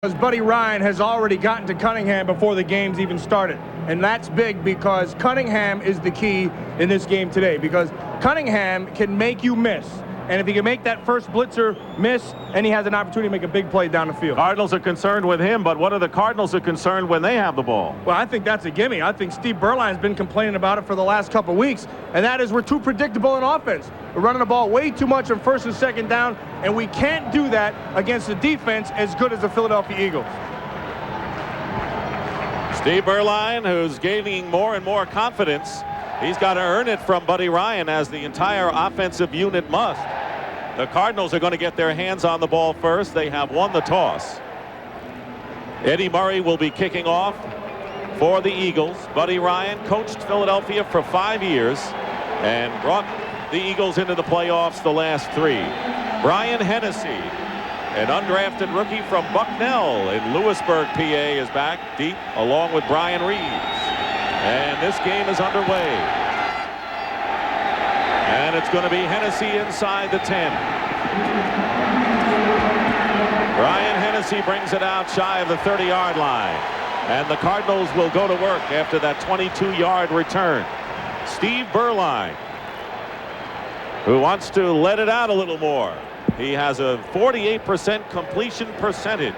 Because Buddy Ryan has already gotten to Cunningham before the game's even started. And that's big because Cunningham is the key in this game today, because Cunningham can make you miss. And if he can make that first blitzer miss, and he has an opportunity to make a big play down the field. Cardinals are concerned with him, but what are the Cardinals are concerned when they have the ball? Well, I think that's a gimme. I think Steve Berline's been complaining about it for the last couple of weeks, and that is we're too predictable in offense. We're running the ball way too much on first and second down, and we can't do that against a defense as good as the Philadelphia Eagles. Steve Berline, who's gaining more and more confidence. He's got to earn it from Buddy Ryan, as the entire offensive unit must. The Cardinals are going to get their hands on the ball first. They have won the toss. Eddie Murray will be kicking off for the Eagles. Buddy Ryan coached Philadelphia for 5 years and brought the Eagles into the playoffs the last 3. Brian Hennessy, an undrafted rookie from Bucknell in Lewisburg, PA, is back deep along with Brian Reeves. And this game is underway. And it's going to be Hennessy inside the 10. Brian Hennessy brings it out shy of the 30-yard line. And the Cardinals will go to work after that 22-yard return. Steve Berline, who wants to let it out a little more. He has a 48% completion percentage.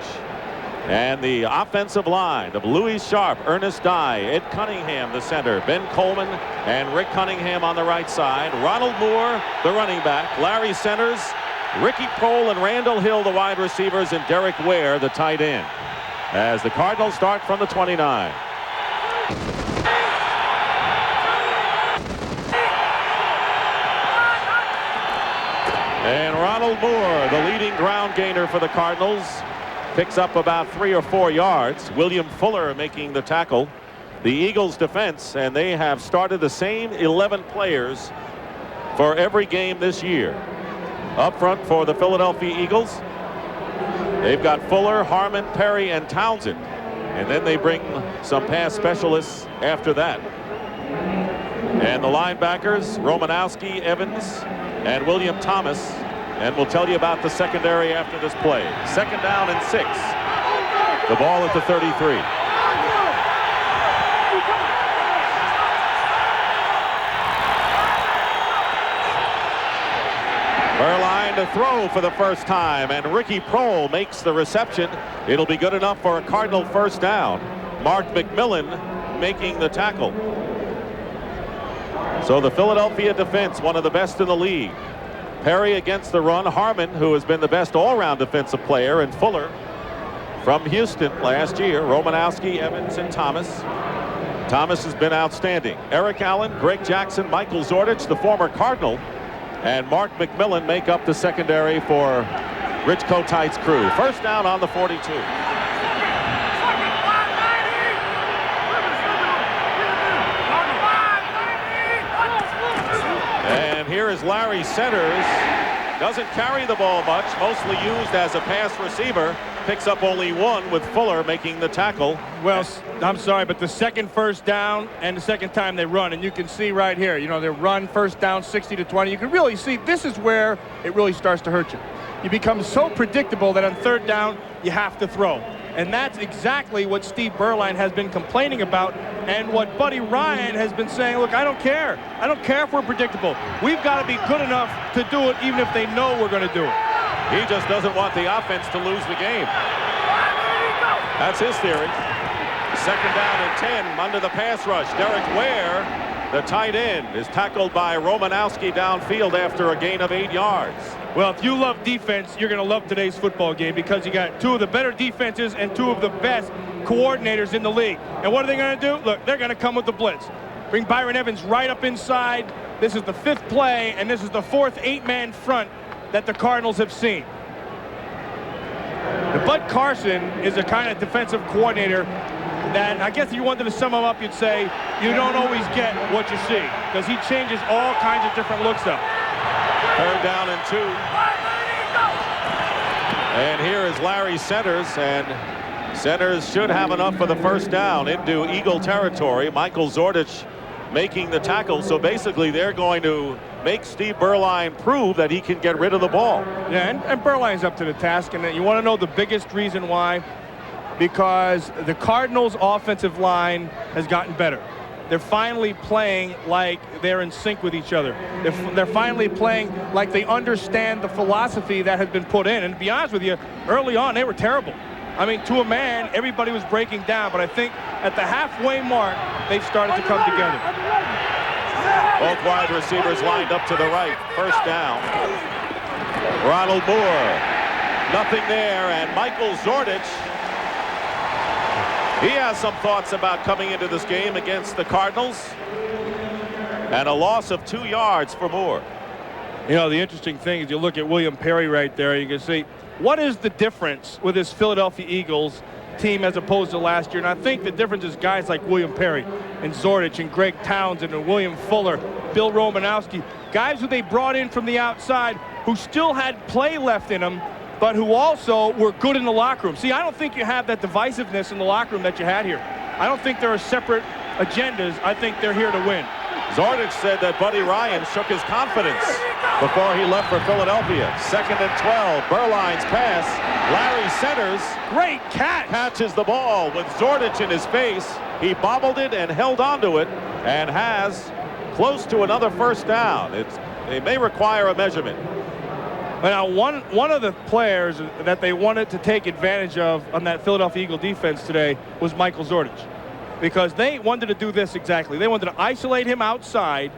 And the offensive line of Louis Sharp, Ernest Dye, Ed Cunningham, the center, Ben Coleman, and Rick Cunningham on the right side. Ronald Moore, the running back. Larry Centers, Ricky Prohl, and Randall Hill, the wide receivers, and Derek Ware, the tight end. As the Cardinals start from the 29. And Ronald Moore, the leading ground gainer for the Cardinals, picks up about 3 or 4 yards. William Fuller making the tackle. The Eagles defense, and they have started the same 11 players for every game this year. Up front for the Philadelphia Eagles, they've got Fuller, Harmon, Perry, and Townsend. And then they bring some pass specialists after that. And the linebackers, Romanowski, Evans, and William Thomas. And we'll tell you about the secondary after this play. 2nd down and 6. The ball at the 33. Berline to throw for the first time, and Ricky Prohl makes the reception. It'll be good enough for a Cardinal first down. Mark McMillan making the tackle. So the Philadelphia defense, one of the best in the league. Perry against the run. Harmon, who has been the best all-around defensive player, and Fuller from Houston last year. Romanowski, Evans, and Thomas. Thomas has been outstanding. Eric Allen, Greg Jackson, Michael Zordich, the former Cardinal, and Mark McMillan make up the secondary for Rich Kotite's crew. First down on the 42. And here is Larry Centers. Doesn't carry the ball much, mostly used as a pass receiver. Picks up only 1 with Fuller making the tackle. Well, I'm sorry, but the second first down and the second time they run, and you can see right here, you know, they run first down 60 to 20. You can really see this is where it really starts to hurt you. You become so predictable that on 3rd down, you have to throw. And that's exactly what Steve Berline has been complaining about, and what Buddy Ryan has been saying, look, I don't care. I don't care if we're predictable. We've got to be good enough to do it even if they know we're going to do it. He just doesn't want the offense to lose the game. That's his theory. 2nd down and 10 under the pass rush. Derek Ware, the tight end, is tackled by Romanowski downfield after a gain of 8 yards. Well, if you love defense, you're going to love today's football game, because you got 2 of the better defenses and 2 of the best coordinators in the league. And what are they going to do? Look, they're going to come with the blitz. Bring Byron Evans right up inside. This is the 5th play, and this is the 4th 8-man front that the Cardinals have seen. Bud Carson is a kind of defensive coordinator that, I guess if you wanted to sum him up, you'd say you don't always get what you see, because he changes all kinds of different looks up. 3rd down and 2. And here is Larry Centers, and Centers should have enough for the first down into Eagle territory. Michael Zordich making the tackle. So basically they're going to make Steve Berline prove that he can get rid of the ball. Yeah, and Berline's up to the task. And you want to know the biggest reason why? because the Cardinals' offensive line has gotten better. They're finally playing like they're in sync with each other. They're finally playing like they understand the philosophy that has been put in. And to be honest with you, early on, they were terrible. I mean, to a man, everybody was breaking down. But I think at the halfway mark, they've started to come together. Both wide receivers lined up to the right. First down. Ronald Moore. Nothing there. And Michael Zordich. He has some thoughts about coming into this game against the Cardinals. And a loss of 2 yards for Moore. You know, the interesting thing is you look at William Perry right there, you can see what is the difference with this Philadelphia Eagles team as opposed to last year. And I think the difference is guys like William Perry and Zordich and Greg Townsend and William Fuller, Bill Romanowski, guys who they brought in from the outside who still had play left in them, but who also were good in the locker room. See, I don't think you have that divisiveness in the locker room that you had here. I don't think there are separate agendas. I think they're here to win. Zordich said that Buddy Ryan shook his confidence before he left for Philadelphia. 2nd and 12. Berline's pass. Larry Centers. Great catch. Catches the ball with Zordich in his face. He bobbled it and held onto it and has close to another first down. It may require a measurement. Now, one of the players that they wanted to take advantage of on that Philadelphia Eagle defense today was Michael Zordich, because they wanted to do this exactly. They wanted to isolate him outside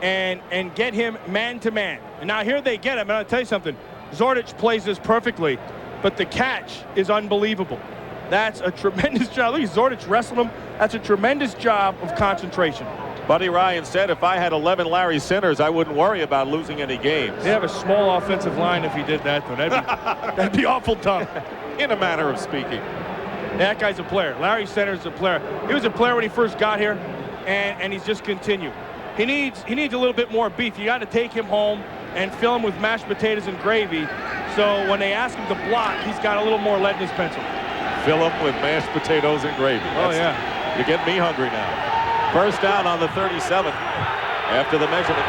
and get him man-to-man. And now here they get him, and I'll tell you something. Zordich plays this perfectly, but the catch is unbelievable. That's a tremendous job. Look at Zordich wrestling him. That's a tremendous job of concentration. Buddy Ryan said if I had 11 Larry Centers, I wouldn't worry about losing any games. They have a small offensive line if he did that, though. That'd be awful tough. In a manner of speaking. That guy's a player. Larry Centers is a player. He was a player when he first got here, and he's just continued. He needs a little bit more beef. You got to take him home and fill him with mashed potatoes and gravy. So when they ask him to block, he's got a little more lead in his pencil. Fill him with mashed potatoes and gravy. Oh, yeah. You're getting me hungry now. First down on the 37 after the measurement.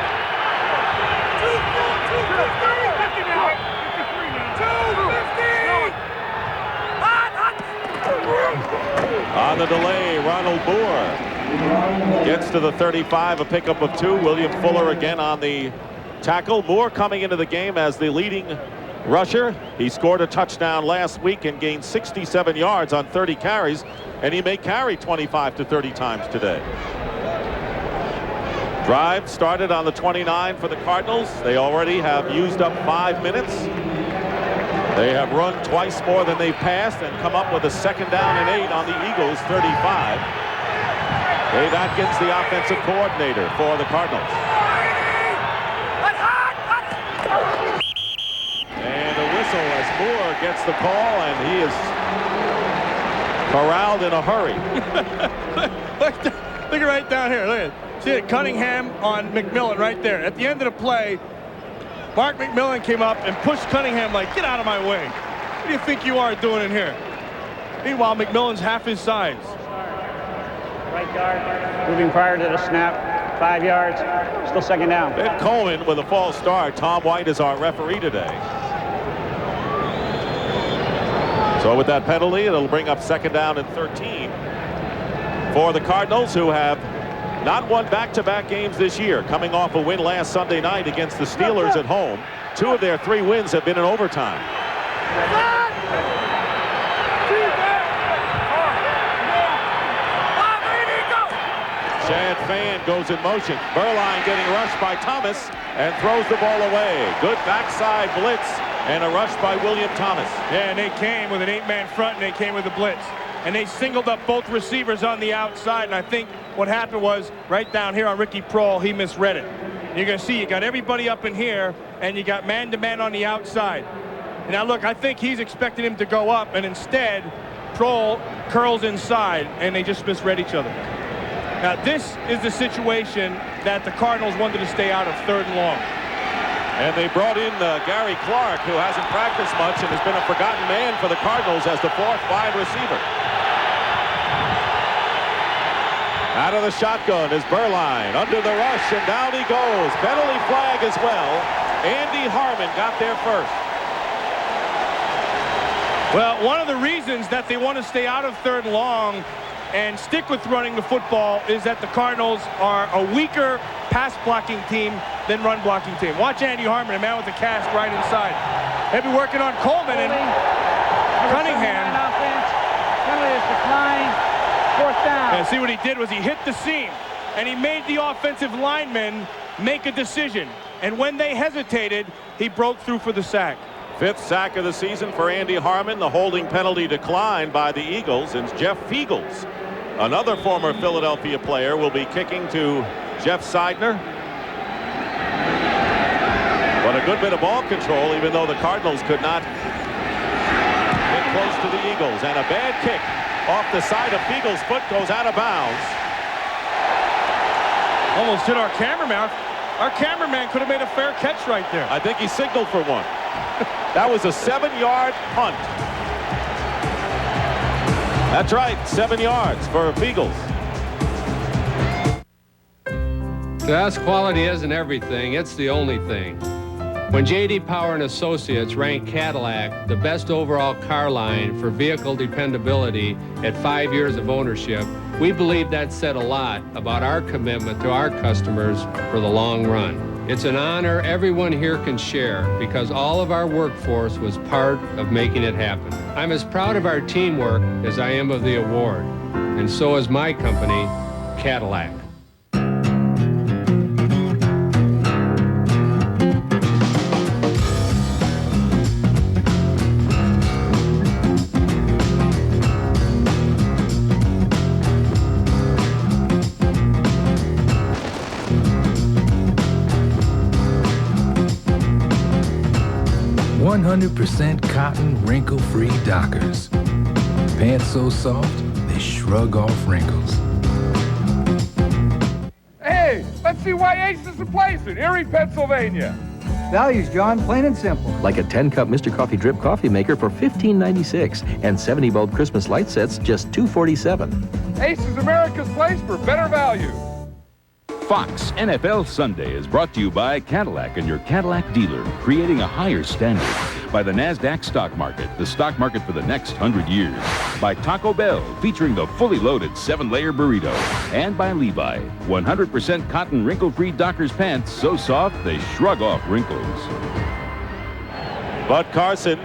On the delay, Ronald Moore gets to the 35, a pickup of 2. William Fuller again on the tackle. Moore coming into the game as the leading rusher. He scored a touchdown last week and gained 67 yards on 30 carries, and he may carry 25 to 30 times today. Drive started on the 29 for the Cardinals. They already have used up 5 minutes. They have run twice more than they've passed and come up with a 2nd down and 8 on the Eagles' 35. Dave Atkins, the offensive coordinator for the Cardinals. And a whistle as Moore gets the call, and he is corralled in a hurry. Look right down here. Look at it. See it, Cunningham on McMillan right there. At the end of the play, Mark McMillan came up and pushed Cunningham like, get out of my way. What do you think you are doing in here? Meanwhile, McMillan's half his size. Right guard, moving prior to the snap, 5 yards, still 2nd down. Ben Coleman with a false start. Tom White is our referee today. So with that penalty, it'll bring up 2nd down and 13 for the Cardinals, who have not won back-to-back games this year, coming off a win last Sunday night against the Steelers at home. 2 of their 3 wins have been in overtime. Chad Fan goes in motion. Berline getting rushed by Thomas and throws the ball away. Good backside blitz and a rush by William Thomas. Yeah, and they came with an 8-man front, and they came with a blitz. And they singled up both receivers on the outside, and I think what happened was right down here on Ricky Prohl, he misread it. You're going to see you got everybody up in here, and you got man-to-man on the outside. And now look, I think he's expecting him to go up, and instead Prohl curls inside, and they just misread each other. Now this is the situation that the Cardinals wanted to stay out of 3rd and long. And they brought in Gary Clark, who hasn't practiced much and has been a forgotten man for the Cardinals as the 4th wide receiver. Out of the shotgun is Berline, under the rush, and down he goes. Penalty flag as well. Andy Harmon got there first. Well, one of the reasons that they want to stay out of third and long and stick with running the football is that the Cardinals are a weaker pass-blocking team than run-blocking team. Watch Andy Harmon, a man with a cast right inside. He'll be working on Coleman and Cunningham. Penalty is declined. 4th down. And see what he did was he hit the seam, and he made the offensive linemen make a decision. And when they hesitated, he broke through for the sack. 5th sack of the season for Andy Harmon. The holding penalty declined by the Eagles, and Jeff Fiegels, another former Philadelphia player, will be kicking to Jeff Seidner. But a good bit of ball control, even though the Cardinals could not get close to the Eagles. And a bad kick off the side of Fiegels' foot goes out of bounds. Almost hit our cameraman. Our cameraman could have made a fair catch right there. I think he signaled for one. That was a 7-yard punt. That's right, 7 yards for Fiegels. To us, quality isn't everything, it's the only thing. When J.D. Power and Associates ranked Cadillac the best overall car line for vehicle dependability at 5 years of ownership, we believe that said a lot about our commitment to our customers for the long run. It's an honor everyone here can share because all of our workforce was part of making it happen. I'm as proud of our teamwork as I am of the award, and so is my company, Cadillac. 100% cotton, wrinkle-free Dockers. Pants so soft, they shrug off wrinkles. Hey, let's see why Ace is the place in Erie, Pennsylvania. Values, John, plain and simple. Like a 10-cup Mr. Coffee Drip coffee maker for $15.96 and 70-bulb Christmas light sets just $2.47. Ace is America's place for better value. Fox NFL Sunday is brought to you by Cadillac and your Cadillac dealer, creating a higher standard. By the NASDAQ stock market, the stock market for the next 100 years. By Taco Bell, featuring the fully loaded 7-layer burrito. And by Levi, 100% cotton wrinkle-free Dockers pants so soft they shrug off wrinkles. Bud Carson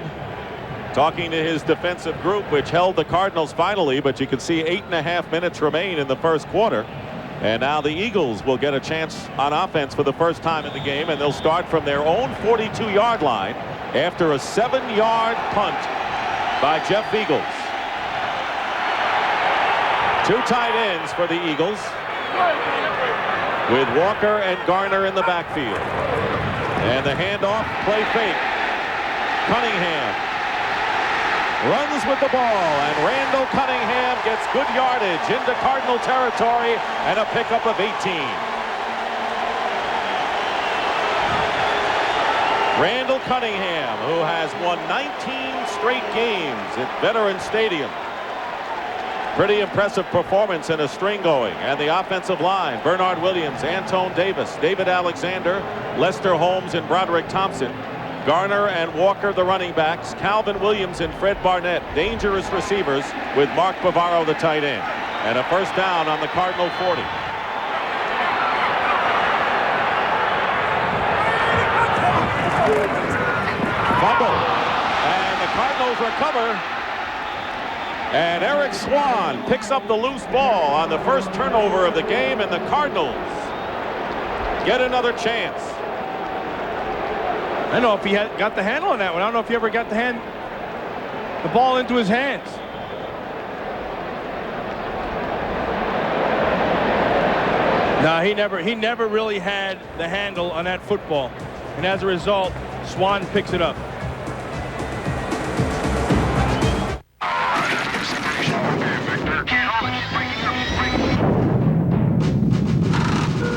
talking to his defensive group, which held the Cardinals finally, but you can see 8.5 minutes remain in the first quarter. And now the Eagles will get a chance on offense for the first time in the game, and they'll start from their own 42-yard line after a 7-yard punt by Jeff Fiegels. 2 tight ends for the Eagles, with Walker and Garner in the backfield. And the handoff, play fake. Cunningham runs with the ball, and Randall Cunningham gets good yardage into Cardinal territory and a pickup of 18. Randall Cunningham, who has won 19 straight games at Veterans Stadium. Pretty impressive performance and a string going. And the offensive line, Bernard Williams, Antone Davis, David Alexander, Lester Holmes, and Broderick Thompson. Garner and Walker, the running backs. Calvin Williams and Fred Barnett, dangerous receivers, with Mark Bavaro, the tight end. And a first down on the Cardinal 40. Fumble. And the Cardinals recover. And Eric Swan picks up the loose ball on the first turnover of the game, and the Cardinals get another chance. I don't know if he had got the handle on that one. I don't know if he ever got the ball into his hands. No, he never really had the handle on that football. And as a result, Swan picks it up.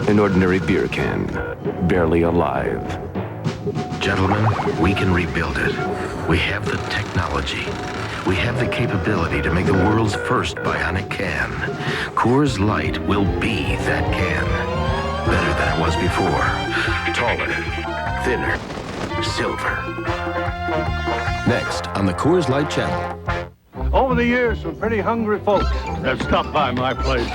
An ordinary beer can, barely alive. Gentlemen, we can rebuild it. We have the technology. We have the capability to make the world's first bionic can. Coors Light will be that can. Better than it was before. Taller, thinner, silver. Next on the Coors Light Channel. Over the years, some pretty hungry folks have stopped by my place.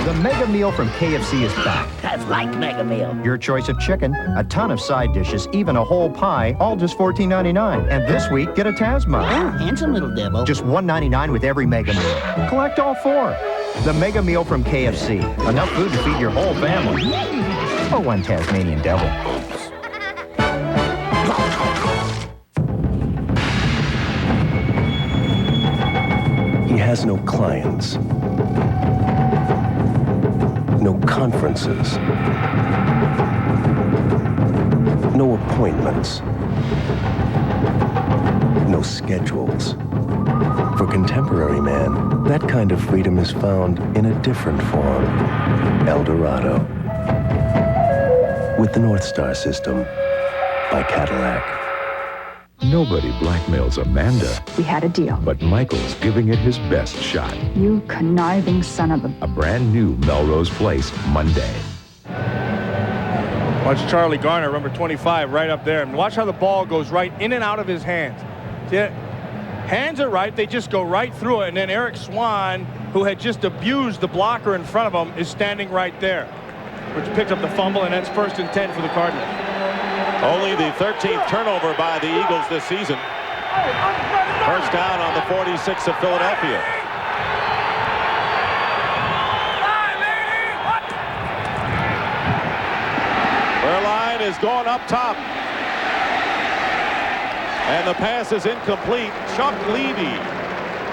The Mega Meal from KFC is back. That's like Mega Meal. Your choice of chicken, a ton of side dishes, even a whole pie, all just $14.99. And this week, get a Tasma. Oh, handsome little devil. Just $1.99 with every Mega Meal. Collect all 4. The Mega Meal from KFC. Enough food to feed your whole family. Or one Tasmanian devil. He has no clients, no conferences, no appointments, no schedules. For contemporary man, that kind of freedom is found in a different form. El Dorado. With the North Star System by Cadillac. Nobody blackmails Amanda, We had a deal. but Michael's giving it his best shot. You conniving son of a... A brand new Melrose Place, Monday. Watch Charlie Garner, number 25, right up there. And watch how the ball goes right in and out of his hands. See it? Hands are right. They just go right through it. And then Eric Swan, who had just abused the blocker in front of him, is standing right there, which picked up the fumble, and that's 1st and 10 for the Cardinals. Only the 13th turnover by the Eagles this season. First down on the 46 of Philadelphia. Berline is going up top. And the pass is incomplete. Chuck Levy,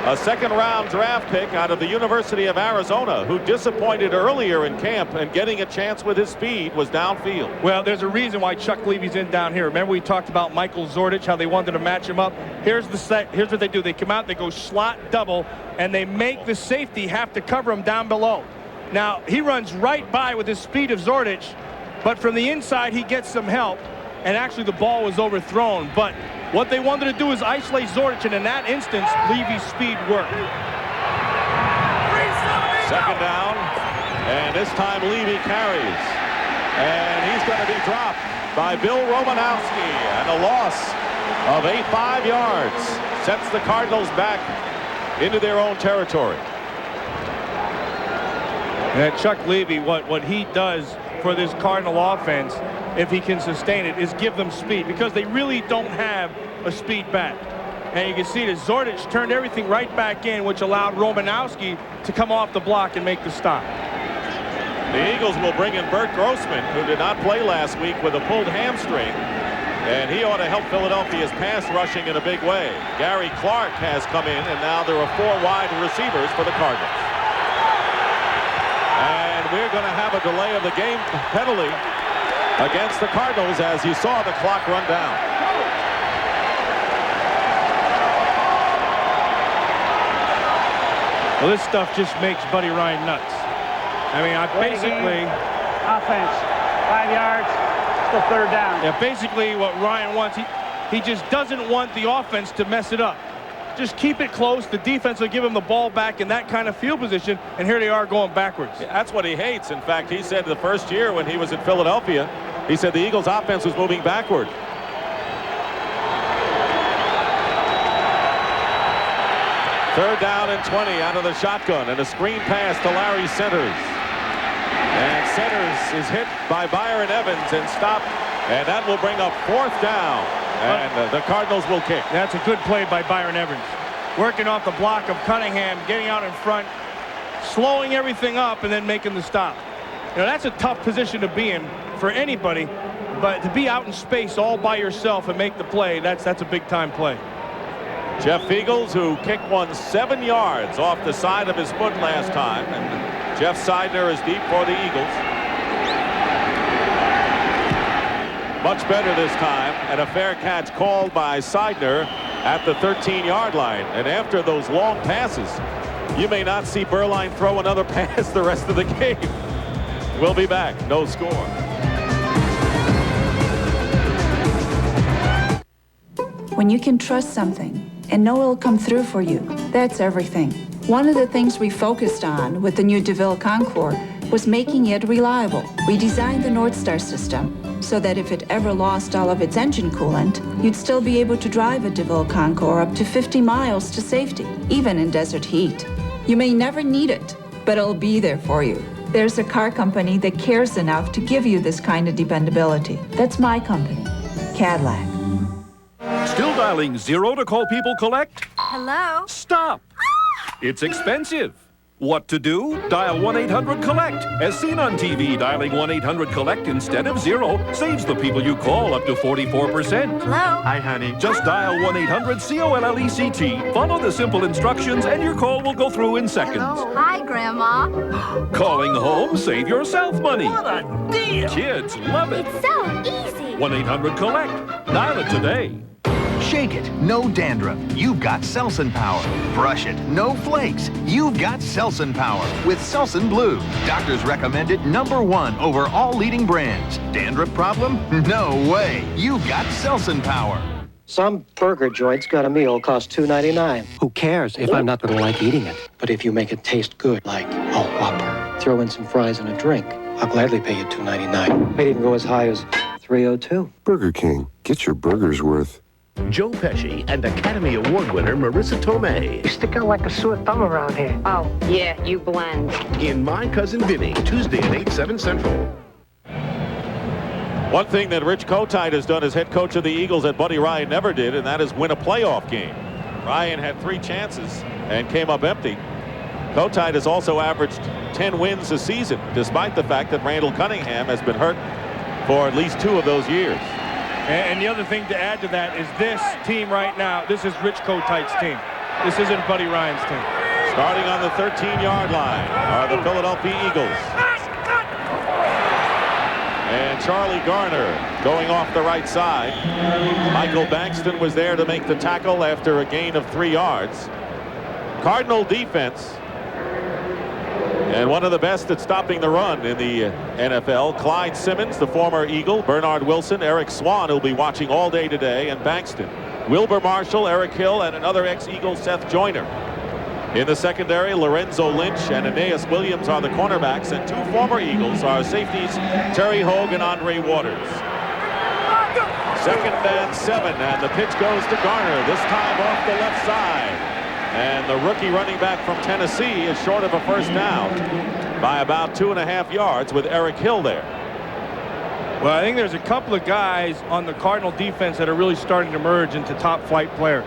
a second-round draft pick out of the University of Arizona, who disappointed earlier in camp and getting a chance with his speed was downfield. Well, there's a reason why Chuck Levy's in down here. Remember we talked about Michael Zordich, how they wanted to match him up. Here's what they do. They come out, they go slot double, and they make the safety have to cover him down below. Now, he runs right by with the speed of Zordich, but from the inside he gets some help, and actually the ball was overthrown. But what they wanted to do is isolate Zordich, and in that instance, Levy's speed worked. Second down, and this time Levy carries. And he's going to be dropped by Bill Romanowski, and a loss of 5 yards sets the Cardinals back into their own territory. And Chuck Levy, what he does for this Cardinal offense, if he can sustain it, is give them speed, because they really don't have a speed back. And you can see that Zordich turned everything right back in, which allowed Romanowski to come off the block and make the stop. The Eagles will bring in Bert Grossman, who did not play last week with a pulled hamstring, and he ought to help Philadelphia's pass rushing in a big way. Gary Clark has come in, and now there are 4 wide receivers for the Cardinals. And we're going to have a delay of the game penalty against the Cardinals, as you saw the clock run down. Well, this stuff just makes Buddy Ryan nuts. I mean, basically... Offense, 5 yards, still 3rd down. Yeah, basically what Ryan wants, he just doesn't want the offense to mess it up. Just keep it close. The defense will give him the ball back in that kind of field position, and here they are going backwards. Yeah, that's what he hates. In fact, he said the first year when he was in Philadelphia, he said the Eagles' offense was moving backward. Third down and 20 out of the shotgun, and a screen pass to Larry Centers. And Centers is hit by Byron Evans and stopped, and that will bring up 4th down. And the Cardinals will kick. That's a good play by Byron Evans. Working off the block of Cunningham, getting out in front, slowing everything up, and then making the stop. You know, that's a tough position to be in for anybody, but to be out in space all by yourself and make the play, that's a big-time play. Jeff Feagles, who kicked one 7 yards off the side of his foot last time, and Jeff Seidner is deep for the Eagles. Much better this time, and a fair catch called by Seidner at the 13-yard line. And after those long passes, you may not see Berline throw another pass the rest of the game. We'll be back. No score. When you can trust something and know it'll come through for you, that's everything. One of the things we focused on with the new DeVille Concours was making it reliable. We designed the North Star system so that if it ever lost all of its engine coolant, you'd still be able to drive a DeVille Concours up to 50 miles to safety, even in desert heat. You may never need it, but it'll be there for you. There's a car company that cares enough to give you this kind of dependability. That's my company, Cadillac. Still dialing 0 to call people collect? Hello? Stop! It's expensive. What to do? Dial 1-800-COLLECT. As seen on TV, dialing 1-800-COLLECT instead of 0 saves the people you call up to 44%. Hello? Hi, honey. Just dial 1-800-COLLECT. Follow the simple instructions and your call will go through in seconds. Hello? Hi, Grandma. Calling home, save yourself money. What a deal! Kids love it. It's so easy. 1-800-COLLECT. Dial it today. Shake it, no dandruff. You've got Selsun Power. Brush it, no flakes. You've got Selsun Power with Selsun Blue. Doctors recommend it #1 over all leading brands. Dandruff problem? No way. You've got Selsun Power. Some burger joints got a meal cost $2.99. Who cares if I'm not going to like eating it? But if you make it taste good, like a Whopper, throw in some fries and a drink, I'll gladly pay you $2.99. I'd even go as high as $3.02. Burger King. Get your burger's worth. Joe Pesci and Academy Award winner Marissa Tomei. You stick out like a sore thumb around here. Oh, yeah, you blend. In My Cousin Vinny, Tuesday at 8/7 Central. One thing that Rich Kotite has done as head coach of the Eagles that Buddy Ryan never did, and that is win a playoff game. Ryan had 3 chances and came up empty. Kotite has also averaged 10 wins a season, despite the fact that Randall Cunningham has been hurt for at least 2 of those years. And the other thing to add to that is this team right now, this is Rich Kotite's team. This isn't Buddy Ryan's team. Starting on the 13-yard line are the Philadelphia Eagles. And Charlie Garner going off the right side. Michael Bankston was there to make the tackle after a gain of 3 yards. Cardinal defense, and one of the best at stopping the run in the NFL. Clyde Simmons, the former Eagle, Bernard Wilson, Eric Swan, who'll be watching all day today, and Bankston. Wilbur Marshall, Eric Hill, and another ex-Eagle, Seth Joyner. In the secondary, Lorenzo Lynch and Aeneas Williams are the cornerbacks, and 2 former Eagles are safeties, Terry Hogue and Andre Waters. 2nd and 7, and the pitch goes to Garner, this time off the left side. And the rookie running back from Tennessee is short of a first down by about 2.5 yards with Eric Hill there. Well, I think there's a couple of guys on the Cardinal defense that are really starting to merge into top flight players.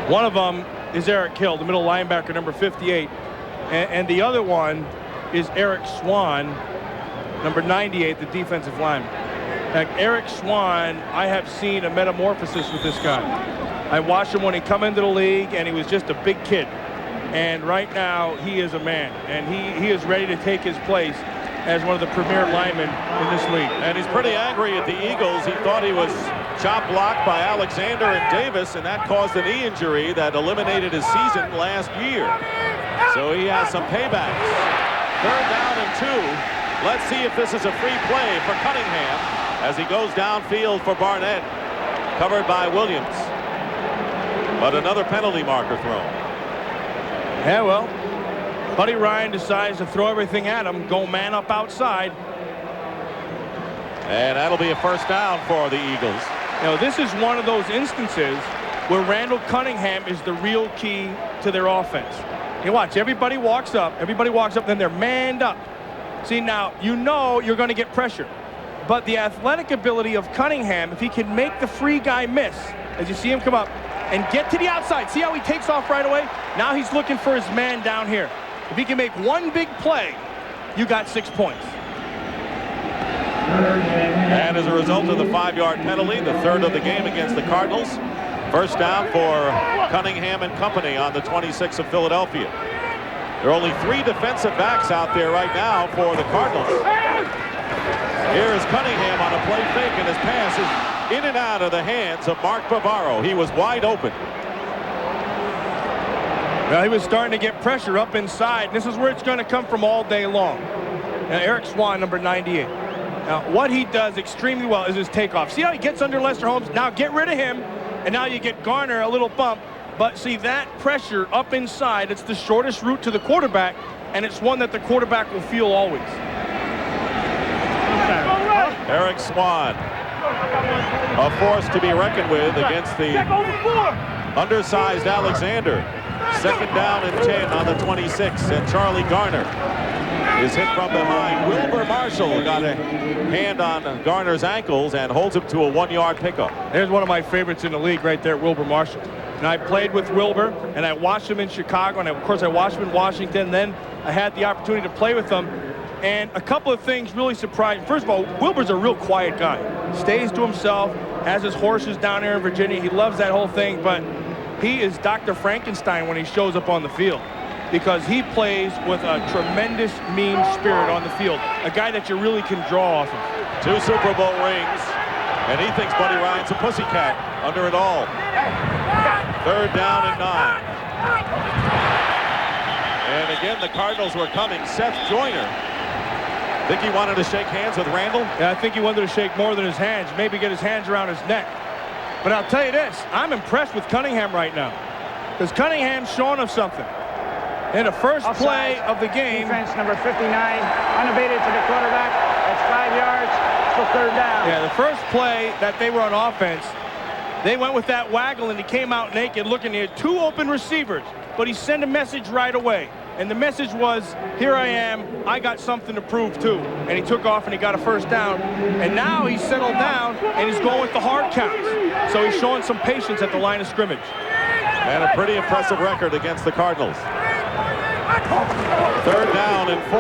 One of them is Eric Hill, the middle linebacker, number 58. And the other one is Eric Swan, number 98, the defensive lineman. Now, Eric Swan, I have seen a metamorphosis with this guy. I watched him when he come into the league, and he was just a big kid. And right now, he is a man, and he is ready to take his place as one of the premier linemen in this league. And he's pretty angry at the Eagles. He thought he was chop blocked by Alexander and Davis, and that caused a knee injury that eliminated his season last year. So he has some paybacks. 3rd down and 2. Let's see if this is a free play for Cunningham as he goes downfield for Barnett, covered by Williams. But another penalty marker thrown. Yeah, well, Buddy Ryan decides to throw everything at him, go man up outside. And that'll be a first down for the Eagles. You know, this is one of those instances where Randall Cunningham is the real key to their offense. You watch, everybody walks up, then they're manned up. See, now, you know you're going to get pressure. But the athletic ability of Cunningham, if he can make the free guy miss, as you see him come up, and get to the outside. See how he takes off right away? Now he's looking for his man down here. If he can make one big play, you got 6 points. And as a result of the 5-yard penalty, the 3rd of the game against the Cardinals, first down for Cunningham and company on the 26 of Philadelphia. There are only 3 defensive backs out there right now for the Cardinals. Here is Cunningham on a play fake, and his pass is in and out of the hands of Mark Bavaro. He was wide open. Well, he was starting to get pressure up inside. This is where it's going to come from all day long. Now, Eric Swan, number 98. Now, what he does extremely well is his takeoff. See how he gets under Lester Holmes? Now get rid of him, and now you get Garner a little bump, But see, that pressure up inside, it's the shortest route to the quarterback, and it's one that the quarterback will feel always. Eric Swan, a force to be reckoned with against the undersized Alexander. Second down and 10 on the 26, and Charlie Garner is hit from behind. Wilbur Marshall got a hand on Garner's ankles and holds him to a 1-yard pickup. There's one of my favorites in the league right there, Wilbur Marshall. And I played with Wilbur, and I watched him in Chicago, and of course I watched him in Washington. Then I had the opportunity to play with him, and a couple of things really surprised. First of all, Wilbur's a real quiet guy. Stays to himself, has his horses down there in Virginia. He loves that whole thing, but he is Dr. Frankenstein when he shows up on the field, because he plays with a tremendous mean spirit on the field. A guy that you really can draw off of. 2 Super Bowl rings, and he thinks Buddy Ryan's a pussycat under it all. Third down and 9. And again, the Cardinals were coming. Seth Joyner. Think he wanted to shake hands with Randall? Yeah, I think he wanted to shake more than his hands. Maybe get his hands around his neck. But I'll tell you this, I'm impressed with Cunningham right now, because Cunningham's showing us something. In the first play of the game. Defense number 59, unabated to the quarterback. That's 5 yards. Still third down. Yeah, the first play that they were on offense, they went with that waggle, and he came out naked looking at 2 open receivers. But he sent a message right away. And the message was, here I am, I got something to prove too. And he took off and he got a first down. And now he's settled down and he's going with the hard counts. So he's showing some patience at the line of scrimmage. And a pretty impressive record against the Cardinals. Third down and 4.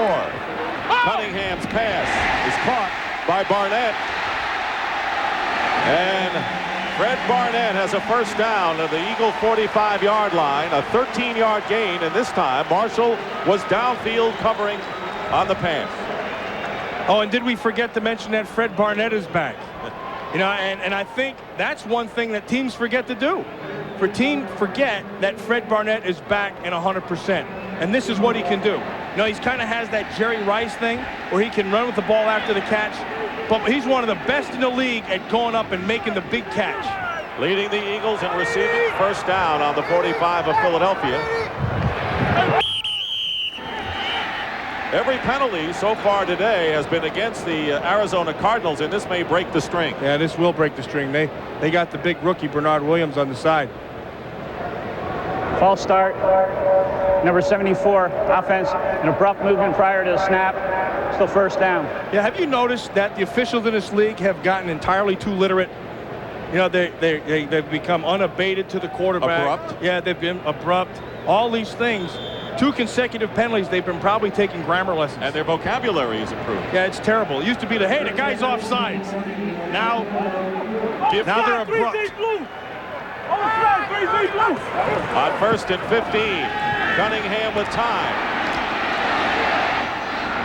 Cunningham's pass is caught by Barnett. And Fred Barnett has a first down at the Eagle 45-yard line, a 13-yard gain, and this time Marshall was downfield covering on the pass. Oh, and did we forget to mention that Fred Barnett is back? You know, and I think that's one thing that teams forget to do. Teams forget that Fred Barnett is back in 100%, and this is what he can do. You know, he kind of has that Jerry Rice thing where he can run with the ball after the catch. But he's one of the best in the league at going up and making the big catch. Leading the Eagles in receiving, first down on the 45 of Philadelphia. Every penalty so far today has been against the Arizona Cardinals, and this may break the string. Yeah, this will break the string. They got the big rookie Bernard Williams on the side. False start. Number 74, offense, an abrupt movement prior to the snap. Still first down. Yeah, have you noticed that the officials in this league have gotten entirely too literate? You know, they've become unabated to the quarterback. Abrupt? Yeah, they've been abrupt. All these things. 2 consecutive penalties, they've been probably taking grammar lessons. And their vocabulary is improved. Yeah, it's terrible. It used to be hey, the guy's offsides. Now they're abrupt. On first and 15, Cunningham with time.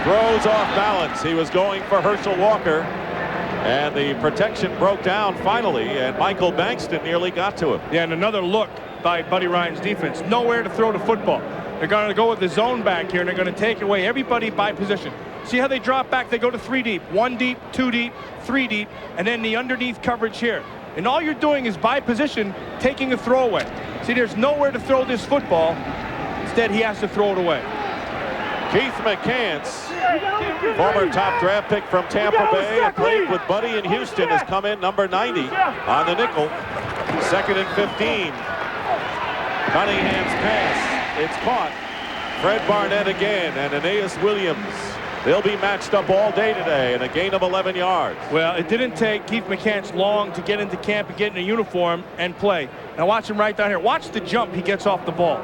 Throws off balance. He was going for Herschel Walker, and the protection broke down finally, and Michael Bankston nearly got to him. Yeah, and another look by Buddy Ryan's defense. Nowhere to throw the football. They're going to go with the zone back here, and they're going to take away everybody by position. See how they drop back? They go to 3 deep. 1 deep, 2 deep, 3 deep, and then the underneath coverage here. And all you're doing is by position taking a throwaway. See, there's nowhere to throw this football. Instead, he has to throw it away. Keith McCants, former top draft pick from Tampa Bay, and played with Buddy in Houston, has come in number 90 on the nickel. Second and 15. Cunningham's pass. It's caught. Fred Barnett again, and Aeneas Williams. They'll be matched up all day today in a gain of 11 yards. Well, it didn't take Keith McCants long to get into camp and get in a uniform and play. Now watch him right down here. Watch the jump he gets off the ball.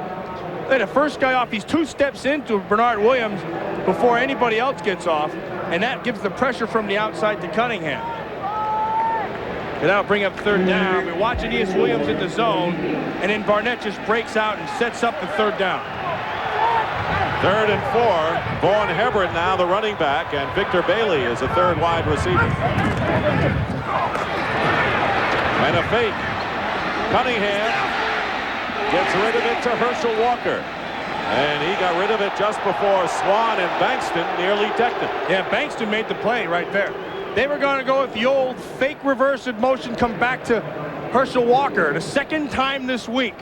The first guy off, he's 2 steps into Bernard Williams before anybody else gets off, and that gives the pressure from the outside to Cunningham. And that'll bring up third down. We're watching Aeneas Williams in the zone, and then Barnett just breaks out and sets up the third down. Third and 4. Vaughn Hebron now the running back, and Victor Bailey is a third wide receiver. And a fake. Cunningham gets rid of it to Herschel Walker. And he got rid of it just before Swan and Bankston nearly decked him. Yeah, Bankston made the play right there. They were going to go with the old fake reverse in motion, come back to Herschel Walker the second time this week.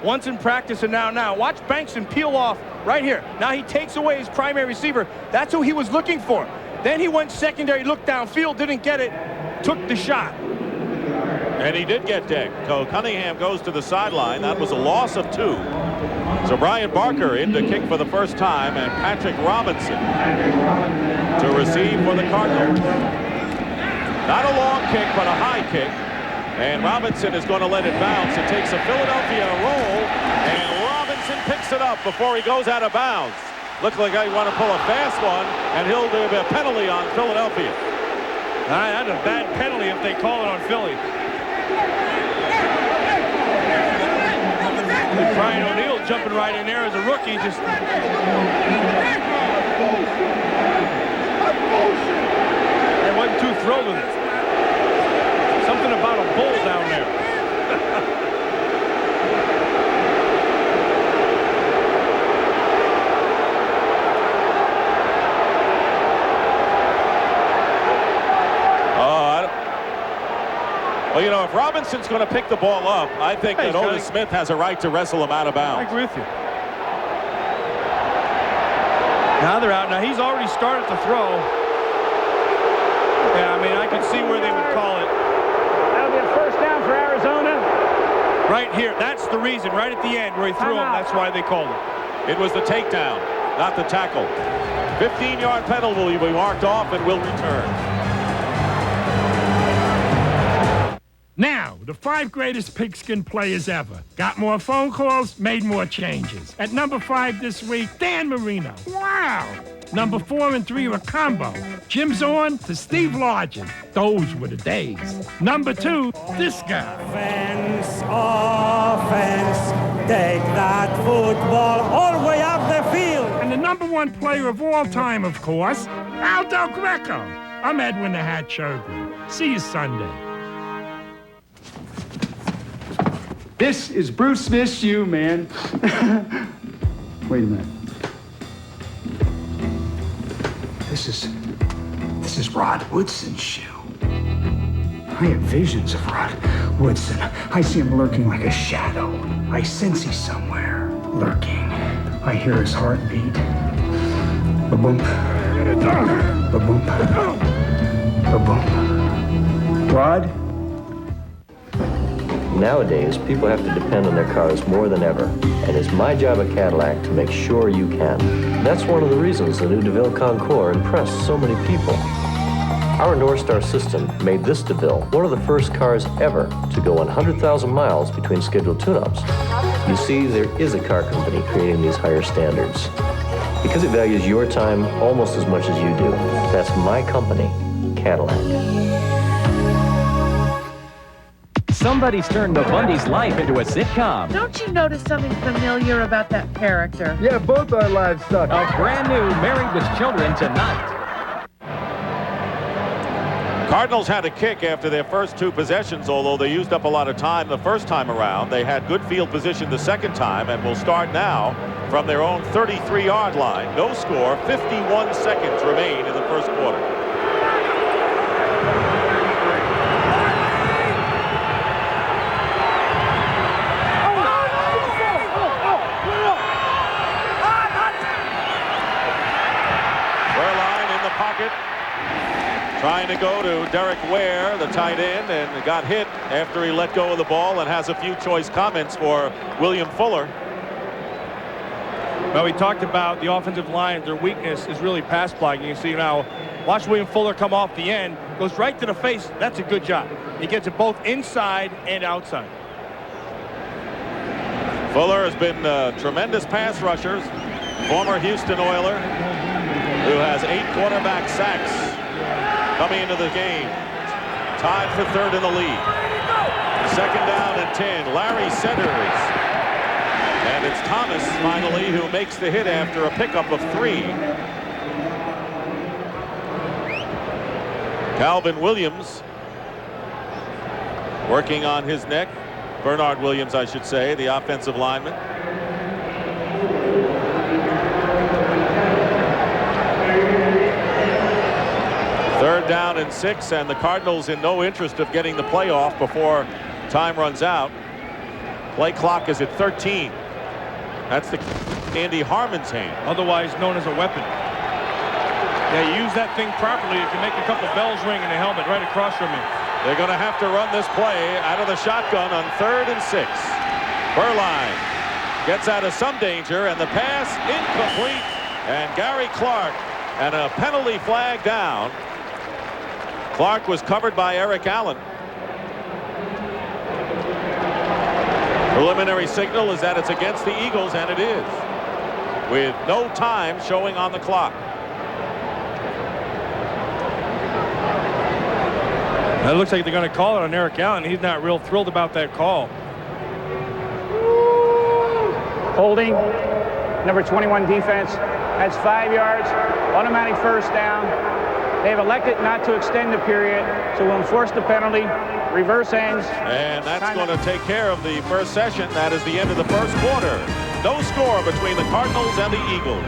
once in practice and now. Watch Bankson peel off right here. Now he takes away his primary receiver. That's who he was looking for. Then he went secondary, looked downfield, didn't get it, took the shot. And he did get decked. So Cunningham goes to the sideline. That was a loss of 2. So Brian Barker in to kick for the first time, and Patrick Robinson to receive for the Cardinals. Not a long kick, but a high kick. And Robinson is going to let it bounce. It takes a Philadelphia roll, and Robinson picks it up before he goes out of bounds. Looks like I want to pull a fast one, and he'll do a penalty on Philadelphia. That's a bad penalty if they call it on Philly. Brian O'Neill jumping right in there as a rookie. Just I wasn't too thrilled with it. Something about a bull down there. Well, you know, if Robinson's going to pick the ball up, I think that Otis Smith has a right to wrestle him out of bounds. I agree with you. Now they're out. Now he's already started to throw. Yeah, I mean, I can see where they would call it. That'll be a first down for Arizona. Right here. That's the reason. Right at the end where he threw him. That's why they called it. It was the takedown, not the tackle. 15-yard penalty will be marked off and will return. Now, the 5 greatest pigskin players ever. Got more phone calls, made more changes. At number 5 this week, Dan Marino. Wow! Number 4 and 3 were combo. Jim Zorn to Steve Largent. Those were the days. Number 2, this guy. Offense, take that football all the way up the field. And the number 1 player of all time, of course, Aldo Greco. I'm Edwin the Hat Shergren. See you Sunday. This is Bruce Smith's shoe, man. Wait a minute. This is Rod Woodson's shoe. I have visions of Rod Woodson. I see him lurking like a shadow. I sense he's somewhere lurking. I hear his heartbeat. Ba-boom. Ba-boom. Ba-boom. Rod? Nowadays, people have to depend on their cars more than ever, and it's my job at Cadillac to make sure you can. That's one of the reasons the new DeVille Concours impressed so many people. Our North Star system made this DeVille one of the first cars ever to go 100,000 miles between scheduled tune-ups. You see, there is a car company creating these higher standards because it values your time almost as much as you do. That's my company, Cadillac. Somebody's turned the Bundy's life into a sitcom. Don't you notice something familiar about that character? Yeah, both our lives suck. A brand new Married with Children tonight. Cardinals had a kick after their first 2 possessions, although they used up a lot of time the first time around. They had good field position the second time and will start now from their own 33-yard line. No score, 51 seconds remain in the first quarter. Trying to go to Derek Ware, the tight end, and got hit after he let go of the ball and has a few choice comments for William Fuller. Well, we talked about the offensive line. Their weakness is really pass blocking. You see now, watch William Fuller come off the end, goes right to the face. That's a good job. He gets it both inside and outside. Fuller has been a tremendous pass rusher, former Houston Oiler, who has 8 quarterback sacks coming into the game. Tied for 3rd in the league. 2nd down and 10. Larry centers. And it's Thomas finally who makes the hit after a pickup of 3. Calvin Williams working on his neck. Bernard Williams, I should say, the offensive lineman. Third down and 6, and the Cardinals in no interest of getting the playoff before time runs out. Play clock is at 13. That's the Andy Harmon's hand. Otherwise known as a weapon. Yeah, you use that thing properly, it can make a couple bells ring in the helmet right across from you. They're going to have to run this play out of the shotgun on 3rd and 6. Berline gets out of some danger, and the pass incomplete. And Gary Clark, and a penalty flag down. Clark was covered by Eric Allen. Preliminary signal is that it's against the Eagles, and it is, with no time showing on the clock. It looks like they're going to call it on Eric Allen. He's not real thrilled about that call. Holding, number 21 defense. That's 5 yards, automatic first down. They have elected not to extend the period, so we'll enforce the penalty. Reverse ends. And that's going to take care of the first session. That is the end of the first quarter. No score between the Cardinals and the Eagles.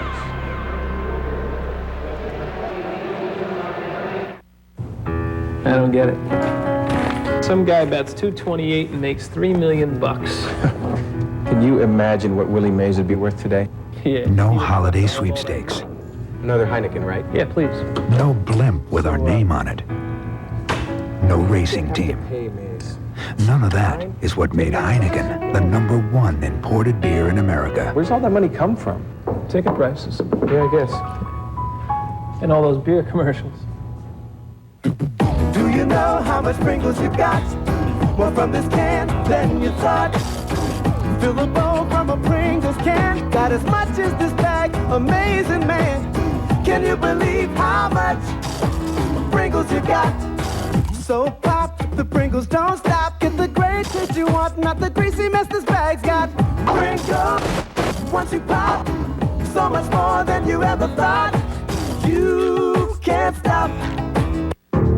I don't get it. Some guy bets 228 and makes $3 million. Can you imagine what Willie Mays would be worth today? Yeah. No holiday sweepstakes. Another Heineken, right? Yeah, please. No blimp with our name on it. No racing team. None of that is what made Heineken the #1 imported beer in America. Where's all that money come from? Ticket prices. Yeah, I guess. And all those beer commercials. Do you know how much Pringles you got? More from this can than you thought. Fill a bowl from a Pringles can. Got as much as this bag. Amazing, man. Can you believe how much Pringles you got? So pop, the Pringles don't stop. Get the great taste you want, not the greasy mess this bag's got. Pringles, once you pop, so much more than you ever thought. You can't stop.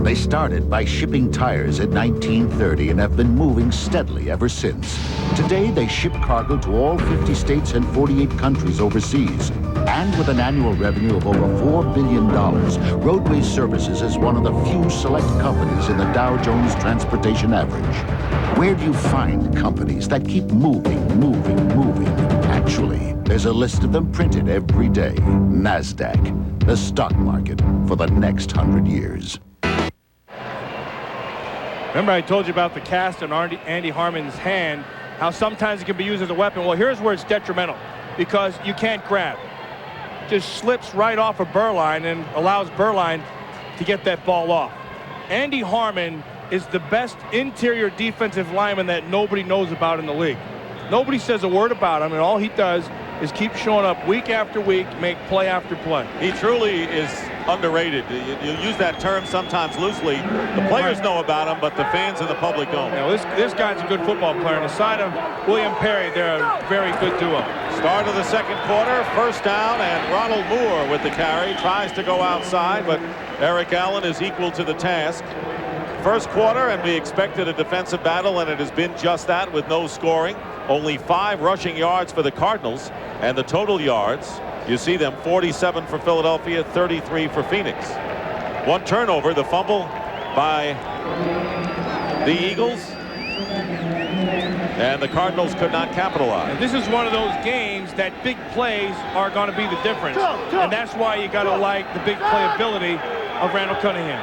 They started by shipping tires in 1930 and have been moving steadily ever since. Today, they ship cargo to all 50 states and 48 countries overseas. And with an annual revenue of over $4 billion, Roadway Services is one of the few select companies in the Dow Jones Transportation Average. Where do you find companies that keep moving? Actually, there's a list of them printed every day. NASDAQ, the stock market for the next 100 years. Remember I told you about the cast on Andy Harmon's hand, how sometimes it can be used as a weapon. Well, here's where it's detrimental, because you can't grab. Just slips right off of Berline and allows Berline to get that ball off. Andy Harmon is the best interior defensive lineman that nobody knows about in the league. Nobody says a word about him, and all he does is keep showing up week after week, make play after play. He truly is underrated. You use that term sometimes loosely. The players know about him, but the fans and the public don't. You know, this guy's a good football player. On the side of William Perry, they're a very good duo. Start of the second quarter, first down, and Ronald Moore with the carry. Tries to go outside, but Eric Allen is equal to the task. First quarter, and we expected a defensive battle, and it has been just that with no scoring. Only 5 rushing yards for the Cardinals, and the total yards, you see them, 47 for Philadelphia, 33 for Phoenix. 1 turnover, the fumble by the Eagles, and the Cardinals could not capitalize. And this is one of those games that big plays are going to be the difference, and that's why you got to like the big playability of Randall Cunningham.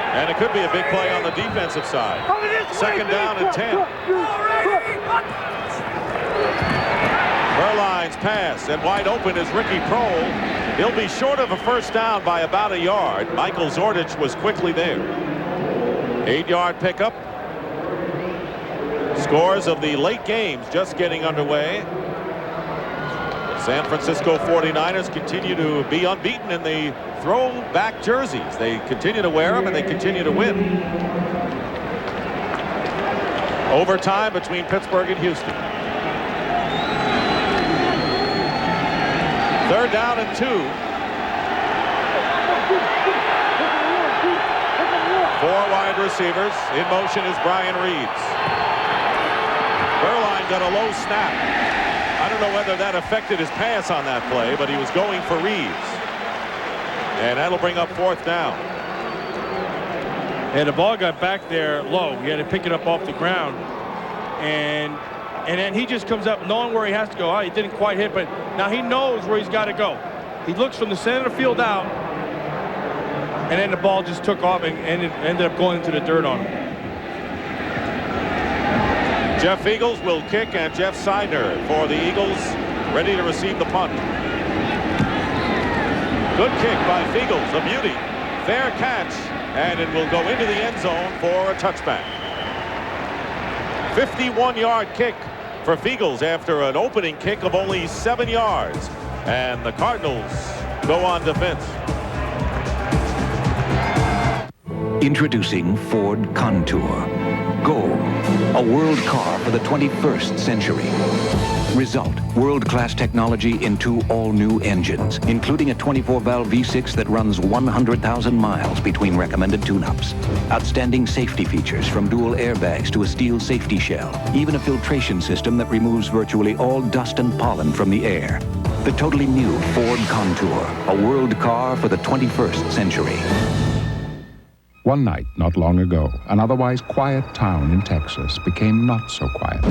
And it could be a big play on the defensive side. Second down and 10. Berline's pass, and wide open is Ricky Prohl. He'll be short of a first down by about a yard. Michael Zordich was quickly there. 8-yard pickup. Scores of the late games just getting underway. San Francisco 49ers continue to be unbeaten in the throwback jerseys. They continue to wear them, and they continue to win. Overtime between Pittsburgh and Houston. Third down and 2. 4 wide receivers. In motion is Brian Reeves. Berline got a low snap. I don't know whether that affected his pass on that play, but he was going for Reeves. And that'll bring up 4th down. And the ball got back there low. He had to pick it up off the ground. And And then he just comes up knowing where he has to go. Oh, he didn't quite hit, but now he knows where he's got to go. He looks from the center of the field out, and then the ball just took off and ended up going into the dirt on him. Jeff Eagles will kick, and Jeff Seidner for the Eagles, ready to receive the punt. Good kick by Fiegels, a beauty. Fair catch, and it will go into the end zone for a touchback. 51-yard kick for Fiegels after an opening kick of only 7 yards. And the Cardinals go on defense. Introducing Ford Contour. Goal, a world car for the 21st century. Result, world-class technology in 2 all-new engines, including a 24-valve V6 that runs 100,000 miles between recommended tune-ups. Outstanding safety features from dual airbags to a steel safety shell, even a filtration system that removes virtually all dust and pollen from the air. The totally new Ford Contour, a world car for the 21st century. One night, not long ago, an otherwise quiet town in Texas became not so quiet.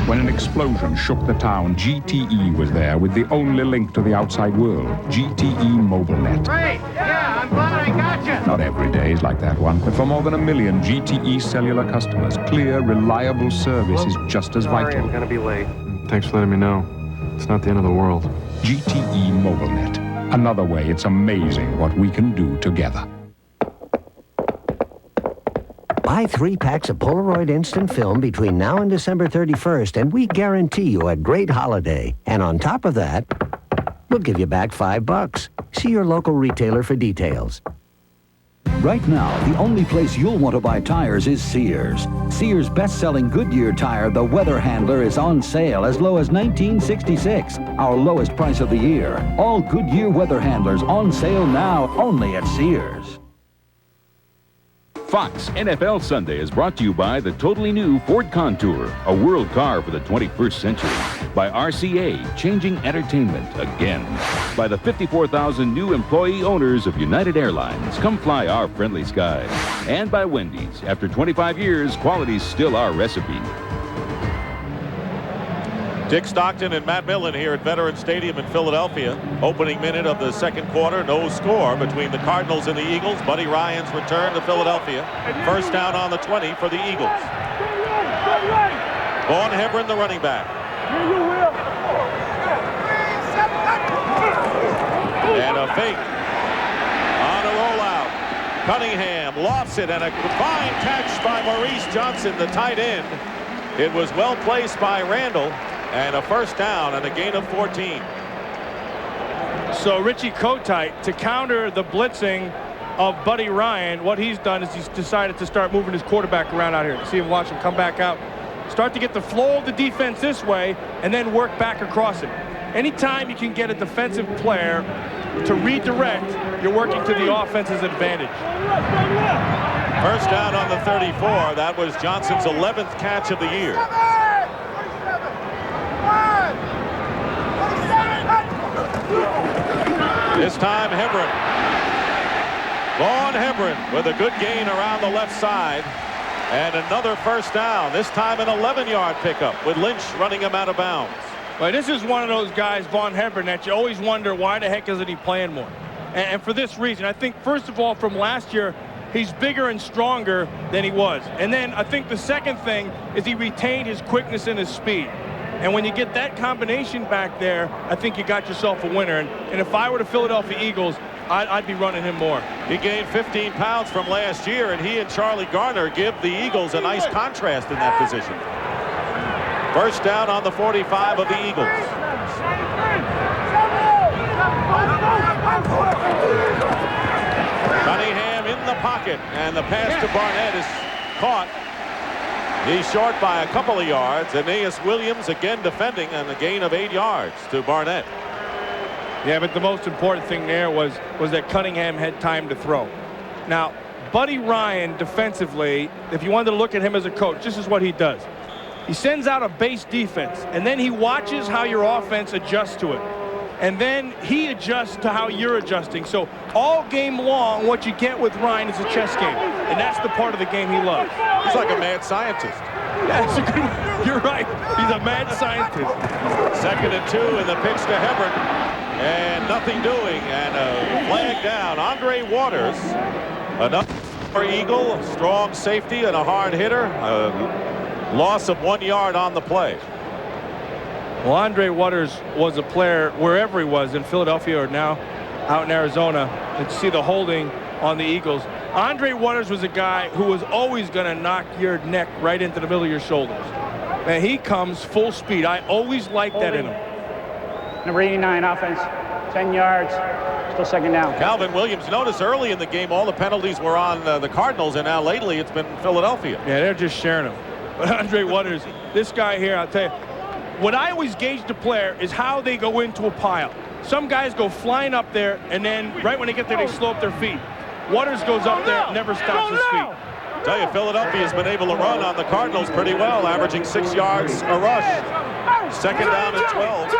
When an explosion shook the town, GTE was there with the only link to the outside world, GTE MobileNet. Great! Yeah, I'm glad I got you! Not every day is like that one, but for more than 1 million GTE cellular customers, clear, reliable service is just as vital. I'm gonna be late. Thanks for letting me know. It's not the end of the world. GTE MobileNet. Another way it's amazing what we can do together. Buy 3 packs of Polaroid Instant Film between now and December 31st, and we guarantee you a great holiday. And on top of that, we'll give you back $5. See your local retailer for details. Right now, the only place you'll want to buy tires is Sears. Sears' best-selling Goodyear tire, the Weather Handler, is on sale as low as $19.66, our lowest price of the year. All Goodyear Weather Handlers on sale now, only at Sears. Fox NFL Sunday is brought to you by the totally new Ford Contour, a world car for the 21st century. By RCA, changing entertainment again. By the 54,000 new employee owners of United Airlines. Come fly our friendly skies. And by Wendy's. After 25 years, quality's still our recipe. Dick Stockton and Matt Millen here at Veterans Stadium in Philadelphia. Opening minute of the second quarter, no score between the Cardinals and the Eagles. Buddy Ryan's return to Philadelphia. First down on the 20 for the Eagles. Vaughn Hebron, the running back. And a fake on a rollout. Cunningham lofts it, and a fine catch by Maurice Johnson, the tight end. It was well placed by Randall. And a first down and a gain of 14. So Richie Kotite, to counter the blitzing of Buddy Ryan, what he's done is he's decided to start moving his quarterback around out here. See him, watch him come back out. Start to get the flow of the defense this way and then work back across it. Anytime you can get a defensive player to redirect, you're working to the offense's advantage. First down on the 34. That was Johnson's 11th catch of the year. This time Hebron. Vaughn Hebron with a good gain around the left side. And another first down. This time an 11-yard pickup with Lynch running him out of bounds. Well, this is one of those guys, Vaughn Hebron, that you always wonder why the heck isn't he playing more? And for this reason, I think, first of all, from last year, he's bigger and stronger than he was. And then I think the second thing is he retained his quickness and his speed. And when you get that combination back there, I think you got yourself a winner. And if I were the Philadelphia Eagles, I'd be running him more. He gained 15 pounds from last year, and he and Charlie Garner give the Eagles a nice contrast in that position. First down on the 45 of the Eagles. Cunningham in the pocket, and the pass to Barnett is caught. He's short by a couple of yards. Aeneas Williams again defending, and a gain of 8 yards to Barnett. Yeah, but the most important thing there was that Cunningham had time to throw. Now, Buddy Ryan defensively, if you wanted to look at him as a coach, this is what he does. He sends out a base defense, and then he watches how your offense adjusts to it. And then he adjusts to how you're adjusting. So all game long, what you get with Ryan is a chess game. And that's the part of the game he loves. He's like a mad scientist. That's a good one. You're right. He's a mad scientist. 2nd and 2, and the pitch to Hebron. And nothing doing. And a flag down. Andre Waters, another Eagle, strong safety and a hard hitter. Loss of 1 yard on the play. Well, Andre Waters was a player wherever he was, in Philadelphia or now out in Arizona. And see the holding on the Eagles. Andre Waters was a guy who was always going to knock your neck right into the middle of your shoulders. And he comes full speed. I always liked that in him. Number 89, offense, 10 yards, still 2nd down. Calvin Williams, notice early in the game all the penalties were on the Cardinals, and now lately it's been Philadelphia. Yeah, they're just sharing them. But Andre Waters, this guy here, I'll tell you, what I always gauge the player is how they go into a pile. Some guys go flying up there, and then right when they get there, they slow up their feet. Waters goes up there, never stops his feet. I tell you, Philadelphia's been able to run on the Cardinals pretty well, averaging 6 yards a rush. 2nd down and 12.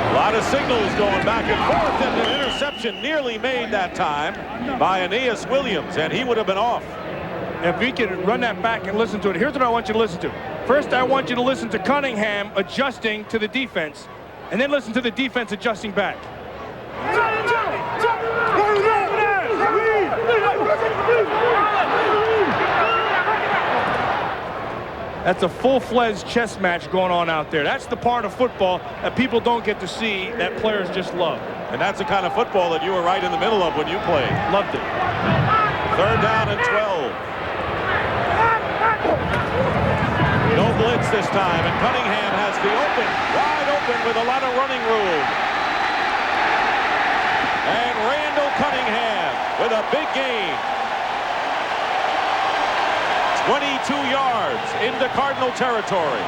A lot of signals going back and forth, and an interception nearly made that time by Aeneas Williams, and he would have been off. If we can run that back and listen to it, here's what I want you to listen to. First, I want you to listen to Cunningham adjusting to the defense, and then listen to the defense adjusting back. That's a full-fledged chess match going on out there. That's the part of football that people don't get to see that players just love. And that's the kind of football that you were right in the middle of when you played. Loved it. 3rd down and 12. No blitz this time, and Cunningham has the wide open with a lot of running room. And Randall Cunningham with a big gain. 22 yards into Cardinal territory.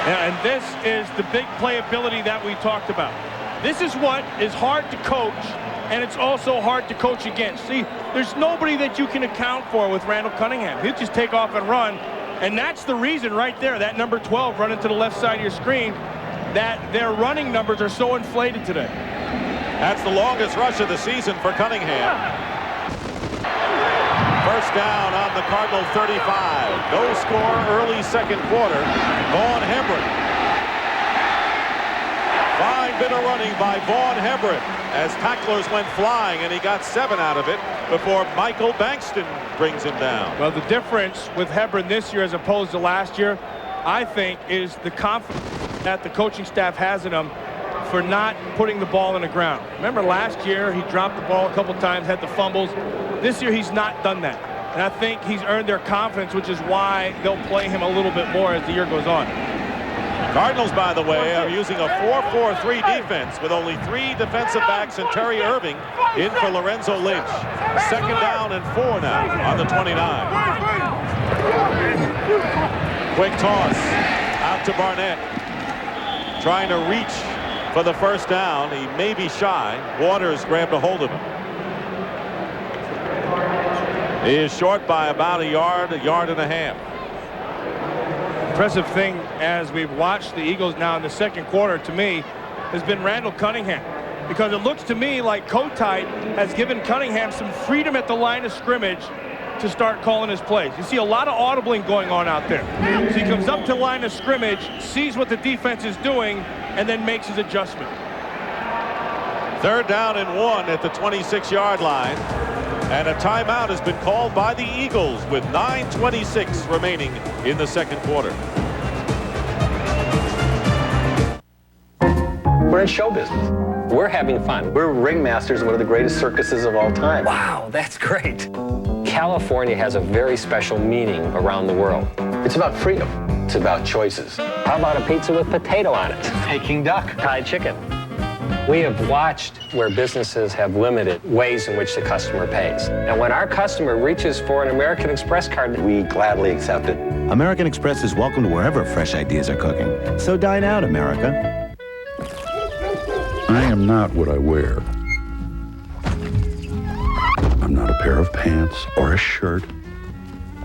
And this is the big playability that we talked about. This is what is hard to coach, and it's also hard to coach against. See, there's nobody that you can account for with Randall Cunningham. He'll just take off and run, and that's the reason right there, that number 12 running to the left side of your screen, that their running numbers are so inflated today. That's the longest rush of the season for Cunningham. 1st down on the Cardinal 35. No score early 2nd quarter. Vaughn Hebron. Fine bit of running by Vaughn Hebron as tacklers went flying, and he got 7 out of it before Michael Bankston brings him down. Well, the difference with Hebron this year as opposed to last year, I think, is the confidence that the coaching staff has in him for not putting the ball in the ground. Remember last year, he dropped the ball a couple times, had the fumbles. This year, he's not done that. And I think he's earned their confidence, which is why they'll play him a little bit more as the year goes on. Cardinals, by the way, are using a 4-4-3 defense with only 3 defensive backs and Terry Irving in for Lorenzo Lynch. 2nd down and 4 now on the 29. Quick toss out to Barnett. Trying to reach for the 1st down. He may be shy. Waters grabbed a hold of him. He is short by about a yard and a half. Impressive thing as we've watched the Eagles now in the 2nd quarter, to me, has been Randall Cunningham. Because it looks to me like Kotite has given Cunningham some freedom at the line of scrimmage to start calling his plays. You see a lot of audibling going on out there. So he comes up to the line of scrimmage, sees what the defense is doing, and then makes his adjustment. 3rd down and 1 at the 26-yard line. And a timeout has been called by the Eagles with 9:26 remaining in the 2nd quarter. We're in show business. We're having fun. We're ringmasters of one of the greatest circuses of all time. Wow, that's great. California has a very special meaning around the world. It's about freedom. It's about choices. How about a pizza with potato on it? Peking duck. Thai chicken. We have watched where businesses have limited ways in which the customer pays. And when our customer reaches for an American Express card, we gladly accept it. American Express is welcome to wherever fresh ideas are cooking. So dine out, America. I am not what I wear. I'm not a pair of pants or a shirt.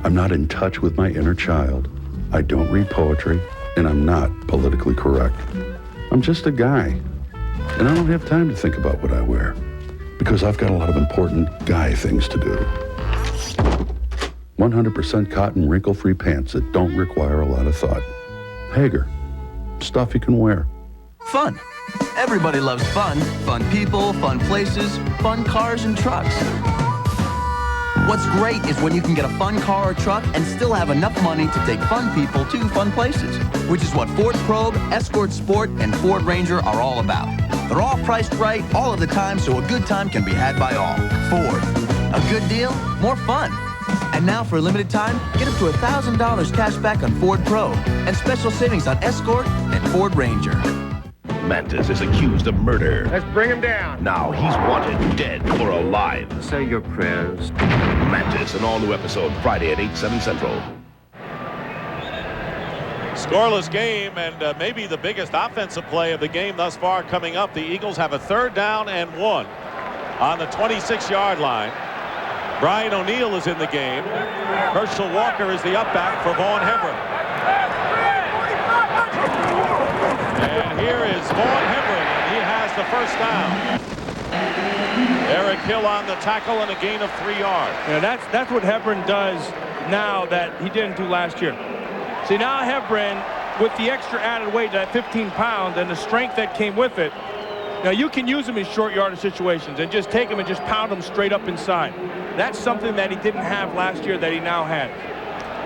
I'm not in touch with my inner child. I don't read poetry, and I'm not politically correct. I'm just a guy. And I don't have time to think about what I wear because I've got a lot of important guy things to do. 100% cotton wrinkle-free pants that don't require a lot of thought. Hager. Stuff you can wear. Fun. Everybody loves fun. Fun people, fun places, fun cars and trucks. What's great is when you can get a fun car or truck and still have enough money to take fun people to fun places, which is what Ford Probe, Escort Sport, and Ford Ranger are all about. They're all priced right all of the time, so a good time can be had by all. Ford. A good deal, more fun. And now for a limited time, get up to $1,000 cash back on Ford Probe and special savings on Escort and Ford Ranger. Mantis is accused of murder. Let's bring him down. Now he's wanted, dead or alive. Say your prayers. Mantis, an all-new episode, Friday at 8, 7 Central. Scoreless game, and maybe the biggest offensive play of the game thus far coming up. The Eagles have a 3rd down and 1 on the 26-yard line. Brian O'Neill is in the game. Herschel Walker is the up back for Vaughn Hebron. And here is Vaughn Hebron, and he has the 1st down. Eric Hill on the tackle and a gain of 3 yards. You know, that's what Hebron does now that he didn't do last year. See, now Hebron, with the extra added weight, that 15 pounds, and the strength that came with it, now you can use him in short yardage situations and just take him and just pound him straight up inside. That's something that he didn't have last year that he now had.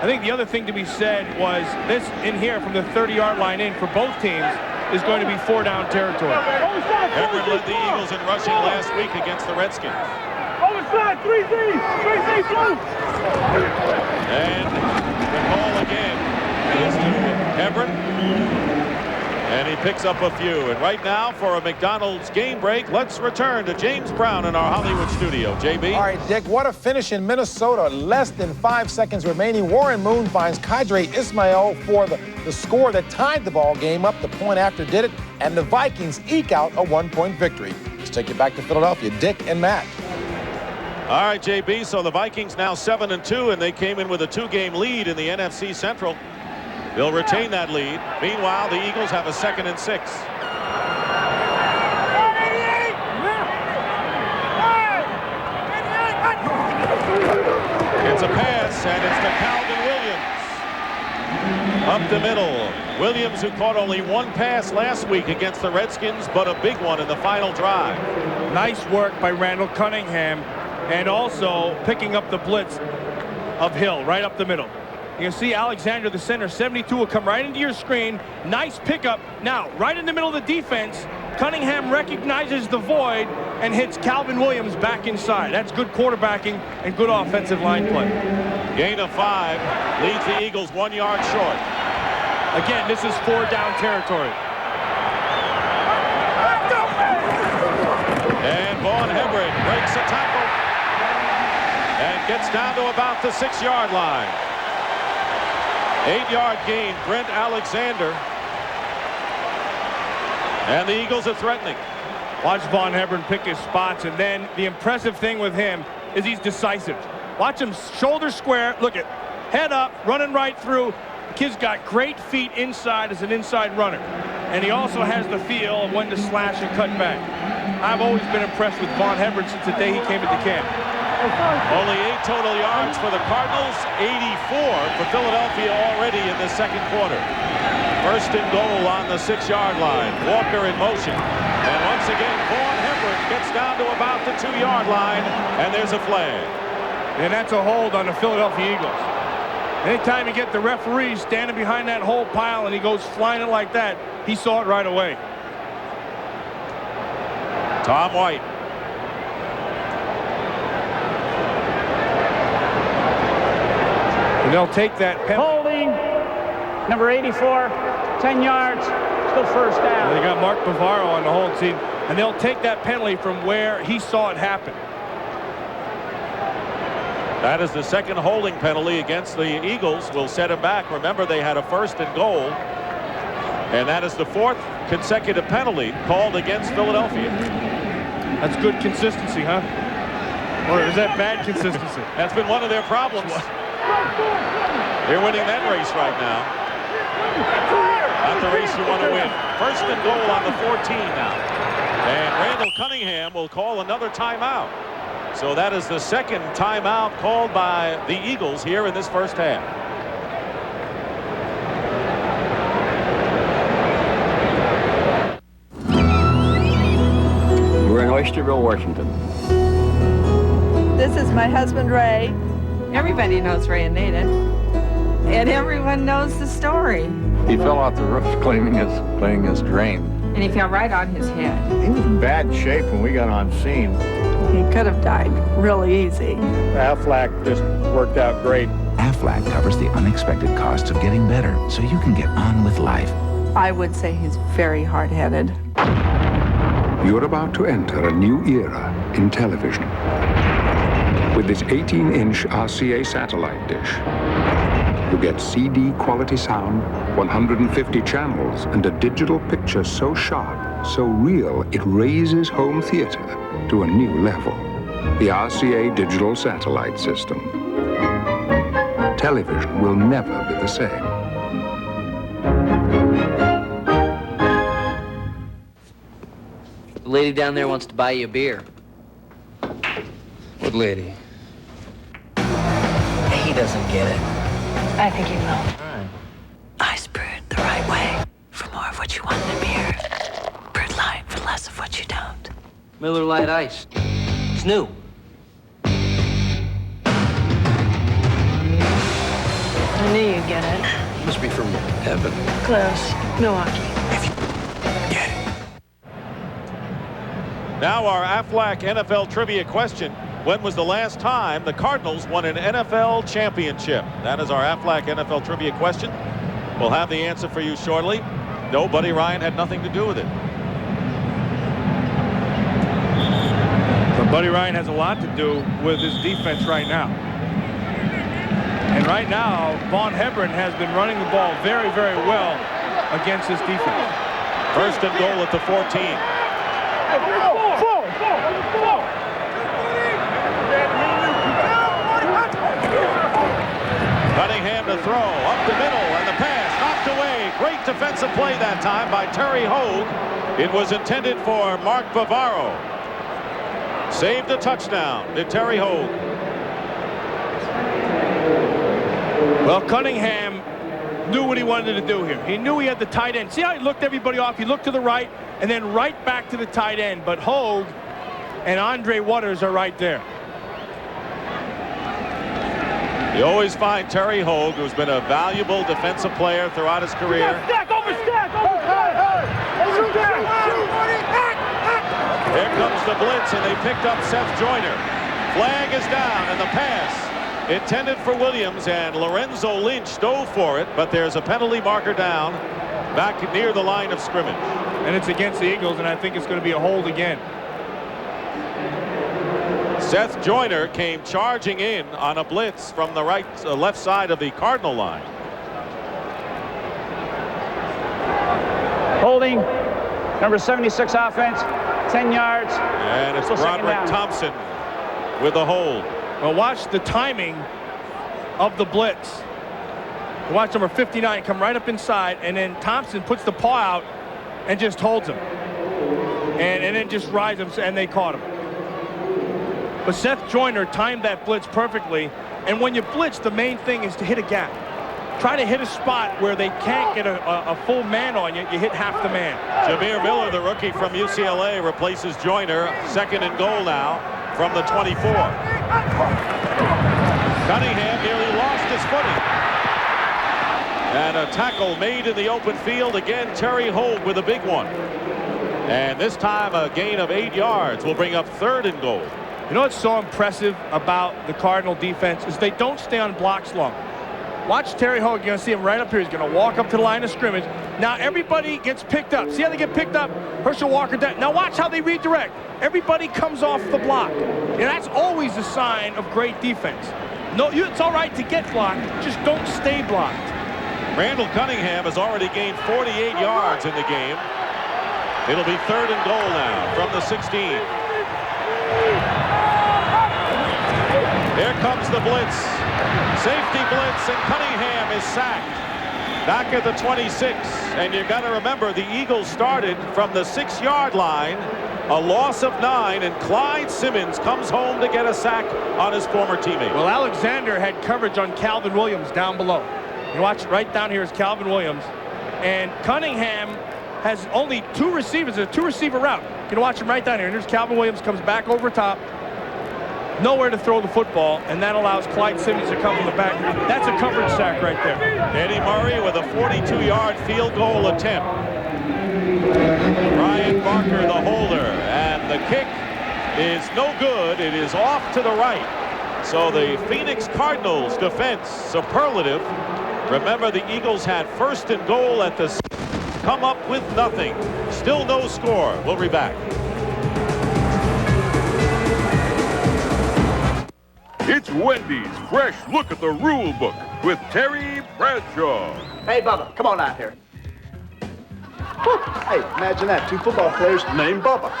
I think the other thing to be said was this in here from the 30-yard line in for both teams is going to be 4-down territory. Hebron led the Eagles in rushing last week against the Redskins. Overside, 3Z, blue. And the call again is to Hebron. And he picks up a few. And right now, for a McDonald's game break, let's return to James Brown in our Hollywood studio. JB? All right, Dick, what a finish in Minnesota. Less than 5 seconds remaining. Warren Moon finds Kadri Ismail for the score that tied the ball game up. The point after did it, and the Vikings eke out a 1-point victory. Let's take you back to Philadelphia. Dick and Matt. All right, JB, so the Vikings now 7-2, and they came in with a 2-game lead in the NFC Central. They'll retain that lead. Meanwhile, the Eagles have a 2nd and 6. It's a pass, and it's to Calvin Williams. Up the middle. Williams, who caught only 1 pass last week against the Redskins, but a big one in the final drive. Nice work by Randall Cunningham, and also picking up the blitz of Hill right up the middle. You can see Alexander, the center, 72, will come right into your screen. Nice pickup. Now, right in the middle of the defense, Cunningham recognizes the void and hits Calvin Williams back inside. That's good quarterbacking and good offensive line play. Gain of 5 leads the Eagles 1 yard short. Again, this is 4-down territory. And Vaughn Hebron breaks a tackle and gets down to about the 6-yard line. 8-yard gain, Brent Alexander. And the Eagles are threatening. Watch Vaughn Hebron pick his spots, and then the impressive thing with him is he's decisive. Watch him shoulder square, look at, head up, running right through. The kid's got great feet inside as an inside runner. And he also has the feel of when to slash and cut back. I've always been impressed with Vaughn Hebron since the day he came into camp. Only 8 total yards for the Cardinals, 84 for Philadelphia already in the 2nd quarter. 1st and goal on the 6-yard line. Walker in motion. And once again, Vaughn Hebron gets down to about the 2-yard line, and there's a flag. And that's a hold on the Philadelphia Eagles. Anytime you get the referee standing behind that whole pile and he goes flying it like that, he saw it right away. Tom White. And they'll take that penalty. Holding, number 84, 10 yards, still 1st down. They got Mark Bavaro on the hold team, and they'll take that penalty from where he saw it happen. That is the 2nd holding penalty against the Eagles. Will set him back. Remember, they had a 1st and goal. And that is the 4th consecutive penalty called against Philadelphia. That's good consistency, huh? Or is that bad consistency? That's been one of their problems. They're winning that race right now. Not the race you want to win. 1st and goal on the 14 now. And Randall Cunningham will call another timeout. So that is the second timeout called by the Eagles here in this first half. We're in Oysterville, Washington. This is my husband, Ray. Everybody knows Ray and Nada. And everyone knows the story. He fell off the roof cleaning his drain. And he fell right on his head. He was in bad shape when we got on scene. He could have died really easy. Aflac just worked out great. Aflac covers the unexpected costs of getting better, so you can get on with life. I would say he's very hard-headed. You're about to enter a new era in television. With this 18-inch RCA satellite dish, you get CD quality sound, 150 channels, and a digital picture so sharp, so real, it raises home theater to a new level. The RCA digital satellite system. Television will never be the same. The lady down there wants to buy you a beer. What lady? He doesn't get it. I think he will. All right. Ice brewed the right way for more of what you want in a beer. Brewed light for less of what you don't. Miller Lite Ice. It's new. I knew you'd get it. Must be from heaven. Close. Milwaukee. Now our Aflac NFL trivia question. When was the last time the Cardinals won an NFL championship? That is our Aflac NFL trivia question. We'll have the answer for you shortly. No, Buddy Ryan had nothing to do with it. But Buddy Ryan has a lot to do with his defense right now. And right now, Vaughn Hebron has been running the ball very, very well against his defense. First and goal at the 14. Cunningham to throw, up the middle, and the pass knocked away. Great defensive play that time by Terry Hogue. It was intended for Mark Bavaro. Saved a touchdown, did Terry Hogue. Well, Cunningham knew what he wanted to do here. He knew he had the tight end. See how he looked everybody off? He looked to the right and then right back to the tight end. But Hogue and Andre Waters are right there. You always find Terry Hogue, who's been a valuable defensive player throughout his career. Stack, over stack, over stack. Here comes the blitz, and they picked up Seth Joyner. Flag is down, and the pass intended for Williams, and Lorenzo Lynch dove for it, but there's a penalty marker down back near the line of scrimmage. And it's against the Eagles, and I think it's going to be a hold again. Seth Joyner came charging in on a blitz from the left side of the Cardinal line. Holding, number 76 offense, 10 yards. And it's Still Broderick Thompson with a hold. Well, watch the timing of the blitz. Watch number 59 come right up inside, and then Thompson puts the paw out and just holds him. And then just rides him, and they caught him. But Seth Joyner timed that blitz perfectly. And when you blitz, the main thing is to hit a gap. Try to hit a spot where they can't get a full man on you. You hit half the man. Jameer Miller, the rookie from UCLA, replaces Joyner. Second and goal now from the 24. Cunningham nearly lost his footing. And a tackle made in the open field. Again, Terry Hogue with a big one. And this time a gain of 8 yards will bring up third and goal. You know what's so impressive about the Cardinal defense is they don't stay on blocks long. Watch Terry Hogue. You're going to see him right up here. He's going to walk up to the line of scrimmage. Now everybody gets picked up. See how they get picked up? Herschel Walker down. Now watch how they redirect. Everybody comes off the block. And that's always a sign of great defense. No, it's all right to get blocked. Just don't stay blocked. Randall Cunningham has already gained 48 yards in the game. It'll be third and goal now from the 16. Here comes the blitz. Safety blitz, and Cunningham is sacked. Back at the 26. And you got to remember, the Eagles started from the 6-yard line a loss of 9, and Clyde Simmons comes home to get a sack on his former teammate. Well, Alexander had coverage on Calvin Williams down below. You watch right down here is Calvin Williams. And Cunningham has only 2 receivers, a 2-receiver route. You can watch him right down here. And there's Calvin Williams, comes back over top. Nowhere to throw the football, and that allows Clyde Simmons to come from the back. That's a coverage sack right there. Eddie Murray with a 42-yard field goal attempt. Ryan Barker, the holder, and the kick is no good. It is off to the right. So the Phoenix Cardinals defense, superlative. Remember, the Eagles had 1st and goal at the come up with nothing. Still no score. We'll be back. It's Wendy's Fresh Look at the Rule Book with Terry Bradshaw. Hey, Bubba, come on out here. Whew. Hey, imagine that. 2 football players named Bubba.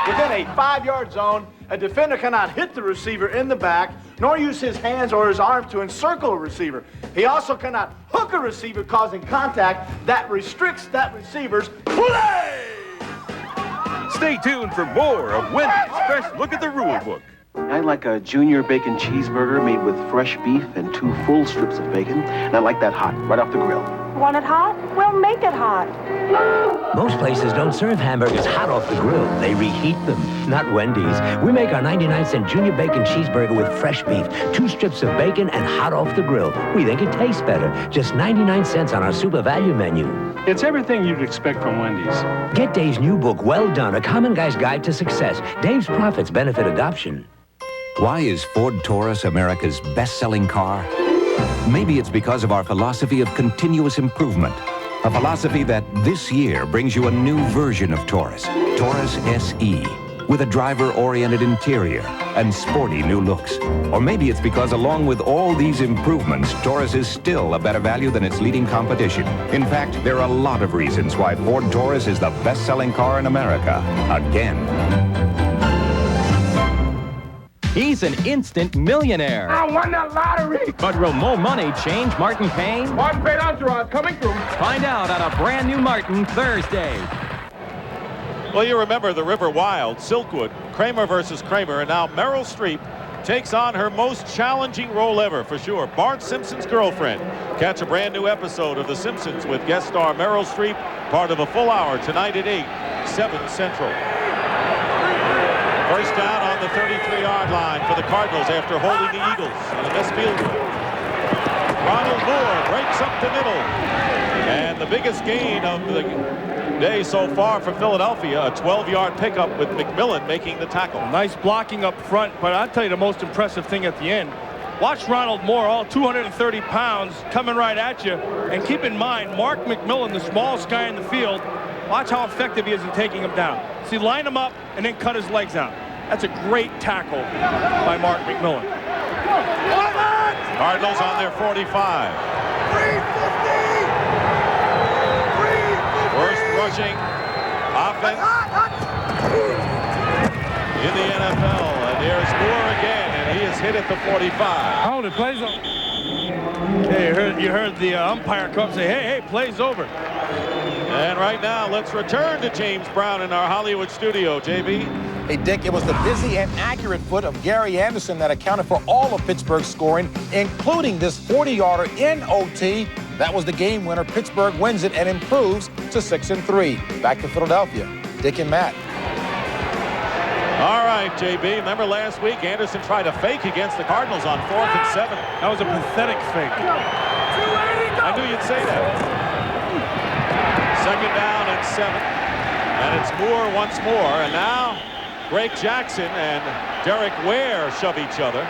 Within a 5-yard zone, a defender cannot hit the receiver in the back, nor use his hands or his arm to encircle a receiver. He also cannot hook a receiver, causing contact that restricts that receiver's play. Stay tuned for more of Wendy's Fresh Look at the Rule Book. I'd like a junior bacon cheeseburger made with fresh beef and 2 full strips of bacon. And I'd like that hot, right off the grill. Want it hot? Well, make it hot. Most places don't serve hamburgers hot off the grill. They reheat them. Not Wendy's. We make our 99-cent junior bacon cheeseburger with fresh beef, 2 strips of bacon, and hot off the grill. We think it tastes better. Just 99 cents on our super value menu. It's everything you'd expect from Wendy's. Get Dave's new book, Well Done, A Common Guy's Guide to Success. Dave's Profits Benefit Adoption. Why is Ford Taurus America's best-selling car? Maybe it's because of our philosophy of continuous improvement. A philosophy that this year brings you a new version of Taurus, Taurus SE, with a driver-oriented interior and sporty new looks. Or maybe it's because along with all these improvements, Taurus is still a better value than its leading competition. In fact, there are a lot of reasons why Ford Taurus is the best-selling car in America, again. He's an instant millionaire. I won the lottery. But will more money change Martin Payne? Martin Payne entourage coming through. Find out on a brand new Martin Thursday. Well, you remember the River Wild, Silkwood, Kramer versus Kramer, and now Meryl Streep takes on her most challenging role ever, for sure. Bart Simpson's girlfriend. Catch a brand new episode of The Simpsons with guest star Meryl Streep, part of a full hour tonight at 8, 7 Central. First down on the 33-yard line for the Cardinals after holding the Eagles in a missed field goal. Ronald Moore breaks up the middle. And the biggest gain of the day so far for Philadelphia, a 12-yard pickup with McMillan making the tackle. Nice blocking up front, but I'll tell you the most impressive thing at the end. Watch Ronald Moore, all 230 pounds, coming right at you. And keep in mind, Mark McMillan, the smallest guy in the field, watch how effective he is in taking him down. See, line him up and then cut his legs out. That's a great tackle by Mark McMillan. Cardinals on their 45. Worst rushing offense in the NFL. And there's Moore again, and he is hit at the 45. Oh, the play's over. Hey, you heard the umpire come say, hey, play's over. And right now, let's return to James Brown in our Hollywood studio. JB? Hey, Dick, it was the busy and accurate foot of Gary Anderson that accounted for all of Pittsburgh's scoring, including this 40-yarder in OT. That was the game winner. Pittsburgh wins it and improves to 6-3. Back to Philadelphia. Dick and Matt. All right, JB. Remember last week, Anderson tried a fake against the Cardinals on 4th and 7. That was a pathetic fake. I knew you'd say that. 2nd down and 7. And it's Moore once more. And now Greg Jackson and Derek Ware shove each other.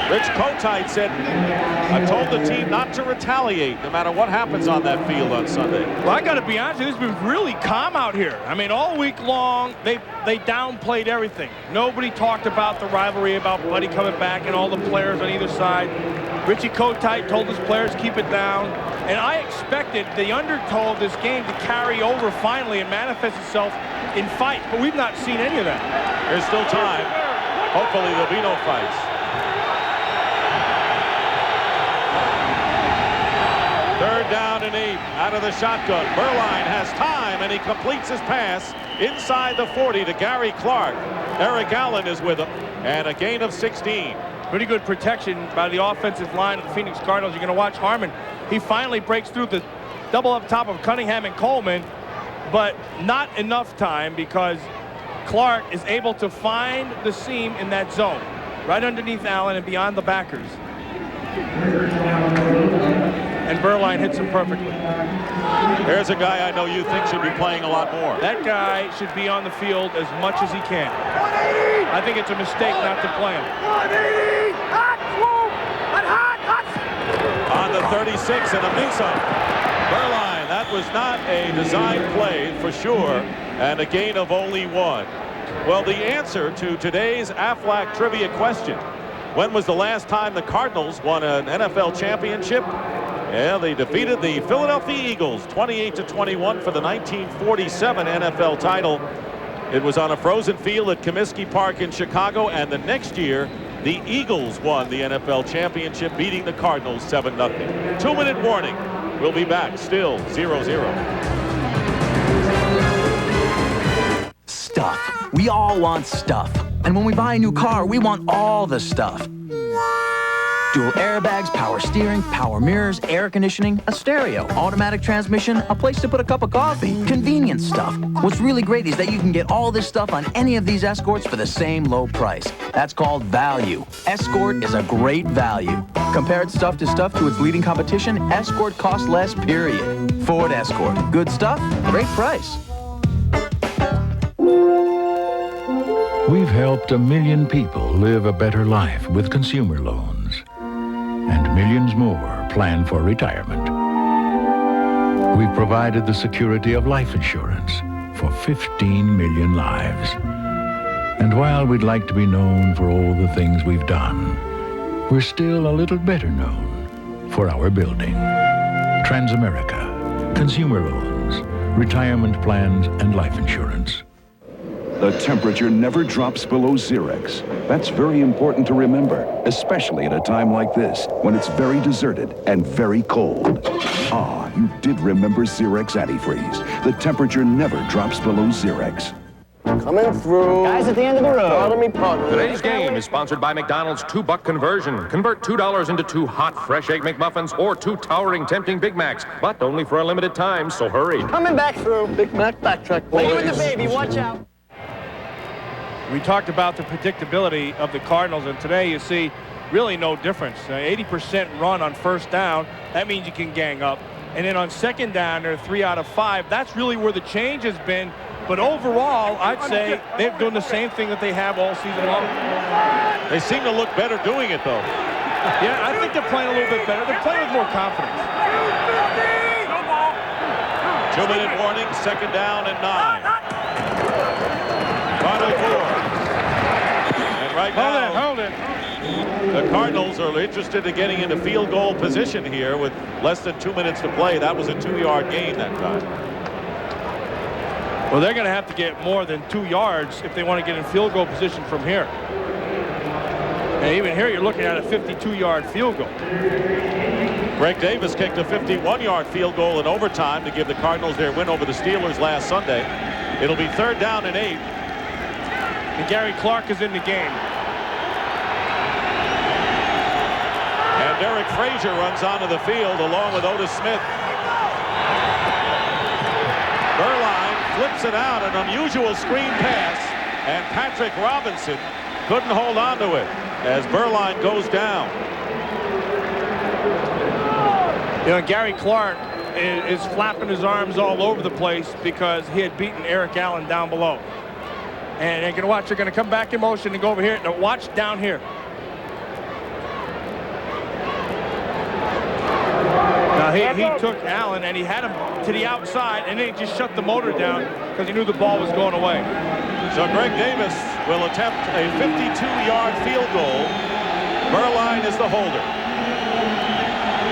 Rich Kotite said, I told the team not to retaliate no matter what happens on that field on Sunday. Well, I got to be honest, it's been really calm out here. I mean, all week long, they downplayed everything. Nobody talked about the rivalry, about Buddy coming back and all the players on either side. Richie Kotite told his players keep it down. And I expected the undertow of this game to carry over finally and manifest itself in fights, but we've not seen any of that. There's still time. Hopefully there'll be no fights. 3rd Third down and 8 out of the shotgun. Berline has time, and he completes his pass inside the 40 to Gary Clark. Eric Allen is with him, and a gain of 16. Pretty good protection by the offensive line of the Phoenix Cardinals. You're going to watch Harmon. He finally breaks through the double up top of Cunningham and Coleman, but not enough time because Clark is able to find the seam in that zone, right underneath Allen and beyond the backers. And Berline hits him perfectly. Here's a guy I know you think should be playing a lot more. That guy should be on the field as much as he can. I think it's a mistake not to play him. On the 36 and a mix-up. Berline, that was not a design play for sure, and a gain of only 1. Well, the answer to today's Aflac trivia question, when was the last time the Cardinals won an NFL championship? Yeah, they defeated the Philadelphia Eagles 28-21 for the 1947 NFL title. It was on a frozen field at Comiskey Park in Chicago, and the next year, the Eagles won the NFL championship, beating the Cardinals 7-0. 2-minute warning. We'll be back. Still 0-0. Stuff. We all want stuff. And when we buy a new car, we want all the stuff. Dual airbags, power steering, power mirrors, air conditioning, a stereo, automatic transmission, a place to put a cup of coffee, convenience stuff. What's really great is that you can get all this stuff on any of these Escorts for the same low price. That's called value. Escort is a great value. Compared stuff to its leading competition, Escort costs less, period. Ford Escort. Good stuff, great price. We've helped 1 million people live a better life with consumer loans, and millions more plan for retirement. We've provided the security of life insurance for 15 million lives. And while we'd like to be known for all the things we've done, we're still a little better known for our building. Transamerica, consumer loans, retirement plans, and life insurance. The temperature never drops below Xerex. That's very important to remember, especially at a time like this, when it's very deserted and very cold. Ah, you did remember Xerex Antifreeze. The temperature never drops below Xerex. Coming through. Guys at the end of the road. Pardon me, pardon me. Today's game is sponsored by McDonald's $2 conversion. Convert $2 into 2 hot, fresh Egg McMuffins or 2 towering, tempting Big Macs, but only for a limited time, so hurry. Coming back through. Big Mac backtrack, boys. Lady with the baby, watch out. We talked about the predictability of the Cardinals, and today you see really no difference. 80% run on first down. That means you can gang up. And then on second down, they're 3 out of 5. That's really where the change has been. But overall, I'd say they're doing the same thing that they have all season long. They seem to look better doing it, though. Yeah, I think they're playing a little bit better. They're playing with more confidence. 2-minute warning, second down and 9. Final 4. And right now, hold it. The Cardinals are interested in getting into field goal position here with less than 2 minutes to play. That was a 2-yard gain that time. Well, they're going to have to get more than 2 yards if they want to get in field goal position from here. And even here, you're looking at a 52-yard field goal. Greg Davis kicked a 51-yard field goal in overtime to give the Cardinals their win over the Steelers last Sunday. It'll be third down and 8. And Gary Clark is in the game. And Derek Frazier runs onto the field along with Otis Smith. Berline flips it out, an unusual screen pass, and Patrick Robinson couldn't hold on to it as Berline goes down. You know, Gary Clark is flapping his arms all over the place because he had beaten Eric Allen down below. And you're going to watch, they're going to come back in motion and go over here. Now watch down here. Now he took Allen and he had him to the outside, and then he just shut the motor down because he knew the ball was going away. So Greg Davis will attempt a 52-yard field goal. Berline is the holder.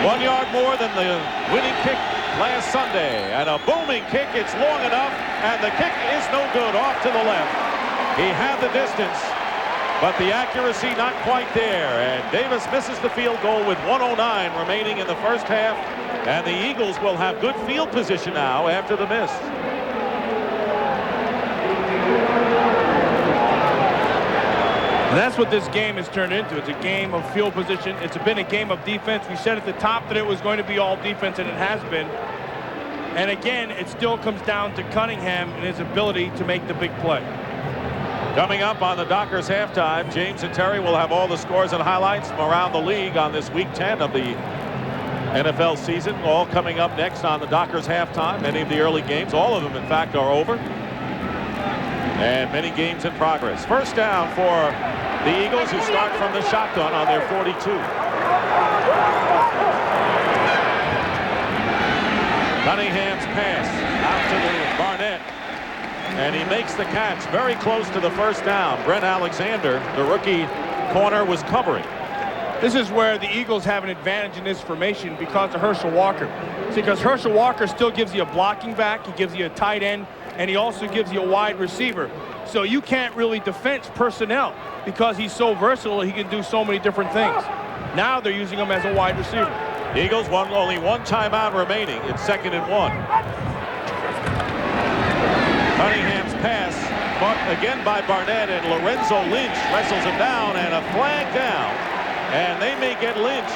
1 yard more than the winning kick last Sunday, and a booming kick. It's long enough, and the kick is no good, off to the left. He had the distance, but the accuracy not quite there, and Davis misses the field goal with 1:09 remaining in the first half. And the Eagles will have good field position now after the miss. And that's what this game has turned into. It's a game of field position. It's been a game of defense. We said at the top that it was going to be all defense, and it has been. And again, it still comes down to Cunningham and his ability to make the big play. Coming up on the Dockers halftime, James and Terry will have all the scores and highlights from around the league on this week 10 of the NFL season. All coming up next on the Dockers halftime. Many of the early games, all of them in fact, are over. And many games in progress. First down for the Eagles, who start from the shotgun on their 42. Cunningham's pass out to the Barnett. And he makes the catch very close to the first down. Brent Alexander, the rookie corner, was covering. This is where the Eagles have an advantage in this formation because of Herschel Walker. See, because Herschel Walker still gives you a blocking back, he gives you a tight end, and he also gives you a wide receiver. So you can't really defense personnel because he's so versatile, he can do so many different things. Now they're using him as a wide receiver. The Eagles only one timeout remaining. It's 2nd and 1. Cunningham's pass, but again by Barnett, and Lorenzo Lynch wrestles him down, and a flag down. And they may get Lynch.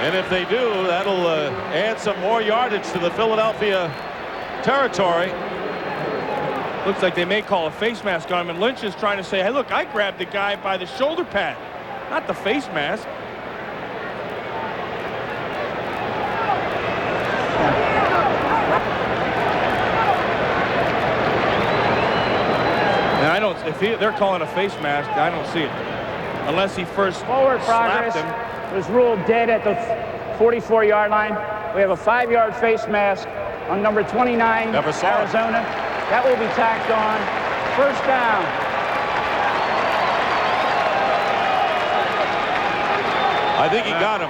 And if they do, that'll add some more yardage to the Philadelphia territory. Looks like they may call a face mask on him, and Lynch is trying to say, hey, look, I grabbed the guy by the shoulder pad, not the face mask. And I don't, if they're calling a face mask, I don't see it. Unless he first Forward progress was ruled dead at the 44-yard line. We have a 5-yard face mask on number 29, Arizona. That will be tacked on. First down. I think he got him.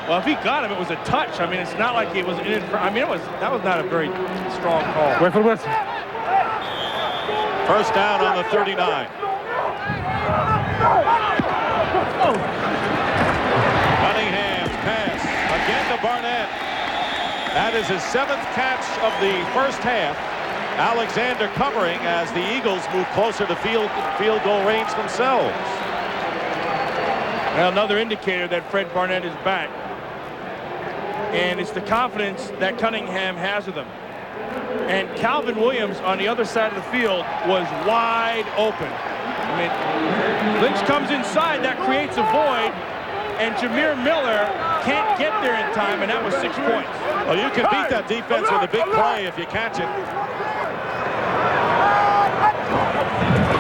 Well, if he got him, it was a touch. I mean, it's not like it was in. I mean, that was not a very strong call. Wait for the blitz. First down on the 39. Cunningham's pass again to Barnett. That is his 7th catch of the first half. Alexander covering as the Eagles move closer to field goal range themselves. Well, another indicator that Fred Barnett is back. And it's the confidence that Cunningham has with him. And Calvin Williams on the other side of the field was wide open. I mean, Lynch comes inside, that creates a void, and Jameer Miller can't get there in time, and that was 6 points. Well, you can beat that defense with a big play if you catch it.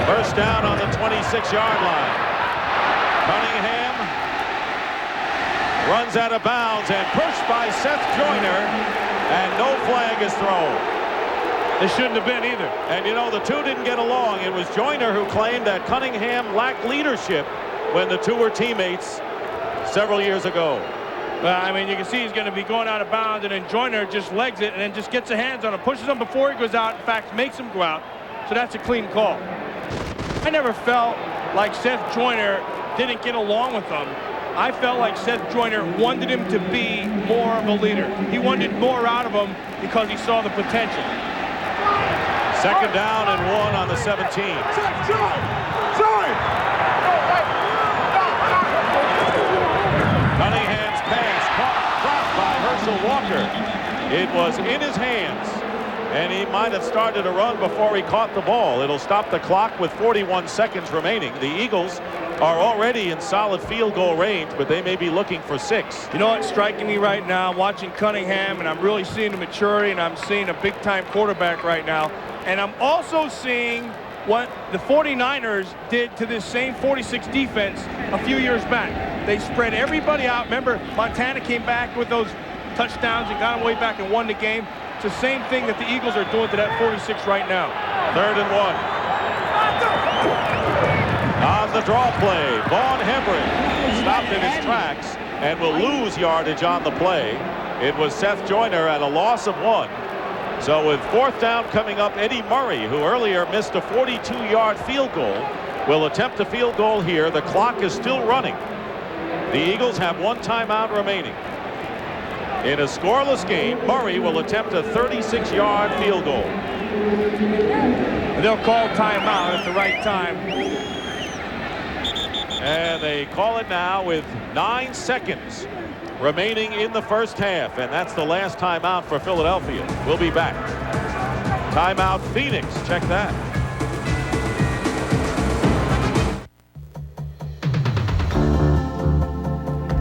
First down on the 26-yard line. Cunningham runs out of bounds and pushed by Seth Joyner, and no flag is thrown. It shouldn't have been either. And you know, the two didn't get along. It was Joyner who claimed that Cunningham lacked leadership when the two were teammates several years ago. Well, I mean, you can see he's going to be going out of bounds, and then Joyner just legs it and then just gets the hands on him, pushes him before he goes out. In fact, makes him go out. So that's a clean call. I never felt like Seth Joyner didn't get along with them. I felt like Seth Joyner wanted him to be more of a leader. He wanted more out of him because he saw the potential. 2nd down and 1 on the 17. Cunningham's pass dropped by Herschel Walker. It was in his hands, and he might have started a run before he caught the ball. It'll stop the clock with 41 seconds remaining. The Eagles are already in solid field goal range, but they may be looking for 6. You know what's striking me right now? I'm watching Cunningham, and I'm really seeing the maturity, and I'm seeing a big-time quarterback right now. And I'm also seeing what the 49ers did to this same 46 defense a few years back. They spread everybody out. Remember, Montana came back with those touchdowns and got them way back and won the game. It's the same thing that the Eagles are doing to that 46 right now. 3rd and 1. On the draw play, Vaughn Hebron stopped in his tracks and will lose yardage on the play. It was Seth Joyner at a loss of 1. So with 4th down coming up, Eddie Murray, who earlier missed a 42-yard field goal, will attempt a field goal here. The clock is still running. The Eagles have 1 timeout remaining. In a scoreless game, Murray will attempt a 36-yard field goal. They'll call timeout at the right time. And they call it now with 9 seconds remaining in the first half. And that's the last timeout for Philadelphia. We'll be back. Timeout Phoenix. Check that.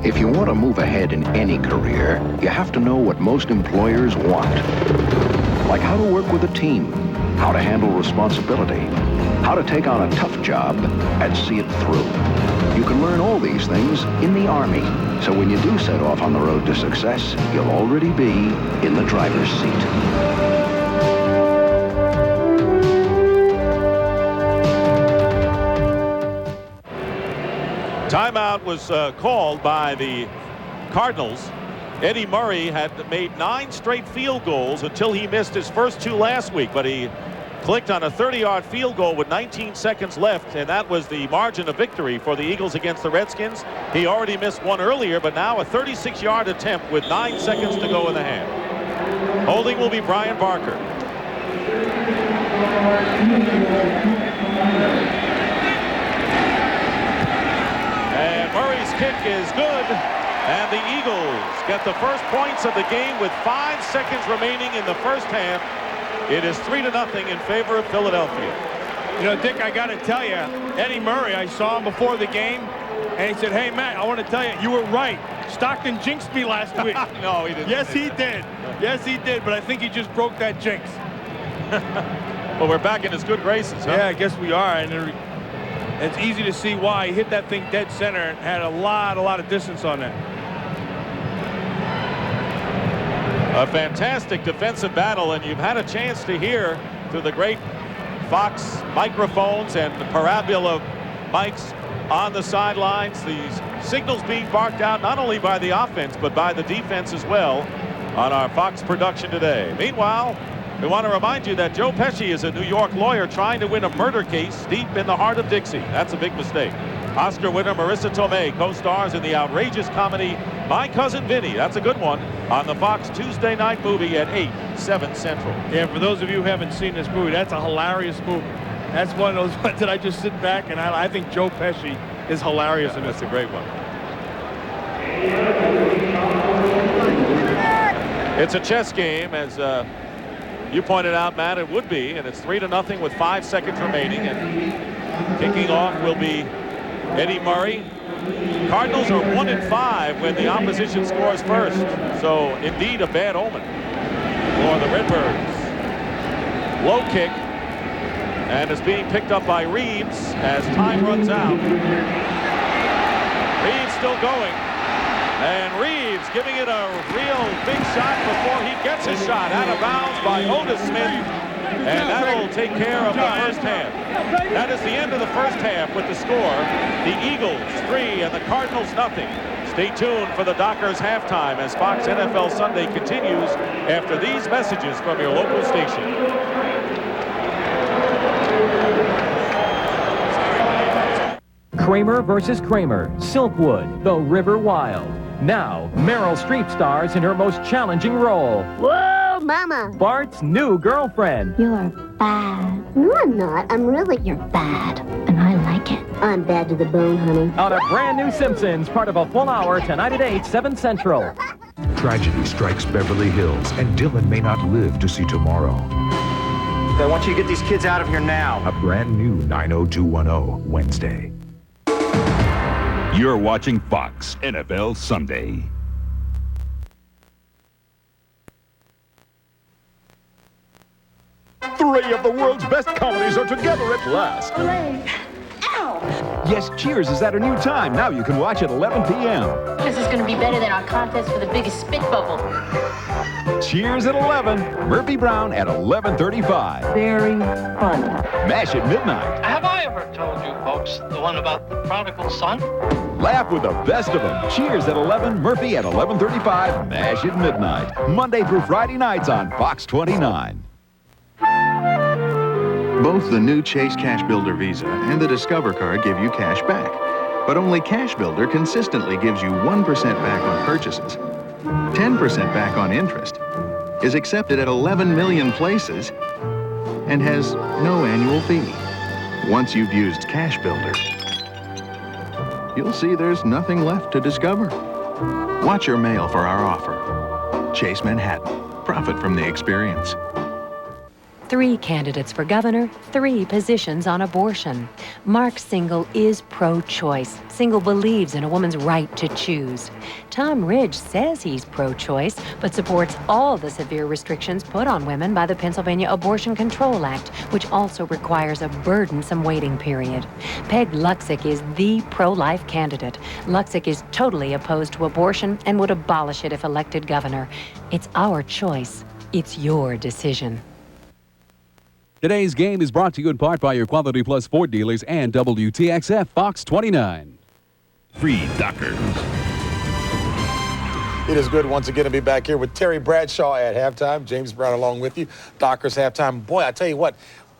If you want to move ahead in any career, you have to know what most employers want. Like how to work with a team, how to handle responsibility, how to take on a tough job and see it through. You can learn all these things in the Army. So when you do set off on the road to success, you'll already be in the driver's seat. Timeout was called by the Cardinals. Eddie Murray had made 9 straight field goals until he missed his first 2 last week, but he clicked on a 30-yard field goal with 19 seconds left, and that was the margin of victory for the Eagles against the Redskins. He already missed one earlier, but now a 36-yard attempt with 9 seconds to go in the half. Holding will be Brian Barker. And Murray's kick is good, and the Eagles get the first points of the game with 5 seconds remaining in the first half. It is 3-0 in favor of Philadelphia. You know, Dick, I got to tell you, Eddie Murray, I saw him before the game, and he said, "Hey, Matt, I want to tell you, you were right. Stockton jinxed me last week." No, he didn't. Yes, he did. Yes, he did, but I think he just broke that jinx. Well, we're back in his good graces, huh? Yeah, I guess we are, and it's easy to see why. He hit that thing dead center and had a lot of distance on that. A fantastic defensive battle, and you've had a chance to hear through the great Fox microphones and the parabola mics on the sidelines these signals being barked out not only by the offense but by the defense as well on our Fox production today. Meanwhile, we want to remind you that Joe Pesci is a New York lawyer trying to win a murder case deep in the heart of Dixie. That's a big mistake. Oscar winner Marissa Tomei co-stars in the outrageous comedy My Cousin Vinny. That's a good one on the Fox Tuesday night movie at 8, 7 Central. Yeah, for those of you who haven't seen this movie, that's a hilarious movie. That's one of those ones that I just sit back and I think Joe Pesci is hilarious in this. That's a great one. It's a chess game, as you pointed out, Matt, it would be, and it's 3-0 with 5 seconds remaining, and kicking off will be Eddie Murray. Cardinals are 1-5 when the opposition scores first, so indeed a bad omen for the Redbirds. Low kick, and it's being picked up by Reeves as time runs out. Reeves still going, and Reeves giving it a real big shot before he gets his shot out of bounds by Otis Smith. And that'll take care of the first half. That is the end of the first half with the score. The Eagles 3 and the Cardinals 0. Stay tuned for the Dockers halftime as Fox NFL Sunday continues after these messages from your local station. Kramer versus Kramer, Silkwood, The River Wild. Now, Meryl Streep stars in her most challenging role. Whoa, Mama. Bart's new girlfriend. You're bad. No, I'm not. I'm really, you're bad. And I like it. I'm bad to the bone, honey. On a brand new Simpsons, part of a full hour tonight at 8, 7 Central. Tragedy strikes Beverly Hills, and Dylan may not live to see tomorrow. I want you to get these kids out of here now. A brand new 90210 Wednesday. You're watching Fox NFL Sunday. Three of the world's best comedies are together at last. Ow! Yes, Cheers is at a new time. Now you can watch at 11 p.m. This is going to be better than our contest for the biggest spit bubble. Cheers at 11. Murphy Brown at 11:35. Very funny. MASH at midnight. Have I ever told you folks the one about the prodigal son? Laugh with the best of them. Cheers at 11, Murphy at 11:35, MASH at midnight. Monday through Friday nights on Fox 29. Both the new Chase Cash Builder Visa and the Discover card give you cash back. But only Cash Builder consistently gives you 1% back on purchases. 10% back on interest, is accepted at 11 million places, and has no annual fee. Once you've used Cash Builder, you'll see there's nothing left to discover. Watch your mail for our offer. Chase Manhattan. Profit from the experience. 3 candidates for governor, 3 positions on abortion. Mark Singal is pro-choice. Singal believes in a woman's right to choose. Tom Ridge says he's pro-choice, but supports all the severe restrictions put on women by the Pennsylvania Abortion Control Act, which also requires a burdensome waiting period. Peg Luxick is the pro-life candidate. Luxick is totally opposed to abortion and would abolish it if elected governor. It's our choice. It's your decision. Today's game is brought to you in part by your Quality Plus Ford dealers and WTXF Fox 29. Free Dockers. It is good once again to be back here with Terry Bradshaw at halftime. James Brown along with you. Dockers halftime. Boy, I tell you what,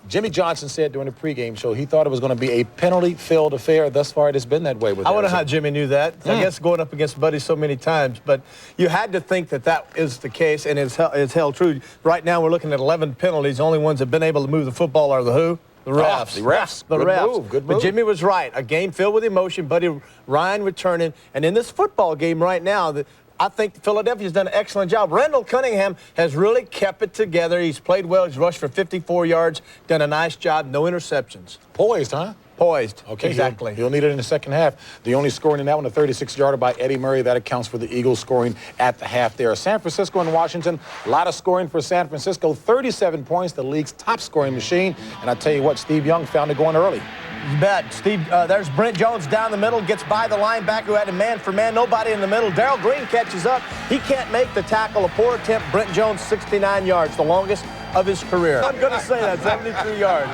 Jimmy Johnson said during the pregame show he thought it was going to be a penalty-filled affair. Thus far, it has been that way with I wonder how Jimmy knew that. I guess going up against Buddy so many times. But you had to think that that is the case, and it's held true. Right now, we're looking at 11 penalties. The only ones that have been able to move the football are the who? The refs. The refs. The good refs. Move. Good move. But Jimmy was right. A game filled with emotion. Buddy Ryan returning. And in this football game right now, I think Philadelphia's done an excellent job. Randall Cunningham has really kept it together. He's played well. He's rushed for 54 yards, done a nice job, no interceptions. Poised, huh? Poised. Okay, exactly. He'll need it in the second half. The only scoring in that one, a 36-yarder by Eddie Murray. That accounts for the Eagles scoring at the half there. San Francisco and Washington, a lot of scoring for San Francisco. 37 points, the league's top scoring machine. And I tell you what, Steve Young found it going early. You bet. Steve, there's Brent Jones down the middle, gets by the linebacker who had a man-for-man, nobody in the middle. Darrell Green catches up. He can't make the tackle. A poor attempt. Brent Jones, 69 yards, the longest of his career. I'm going to say that, 73 yards.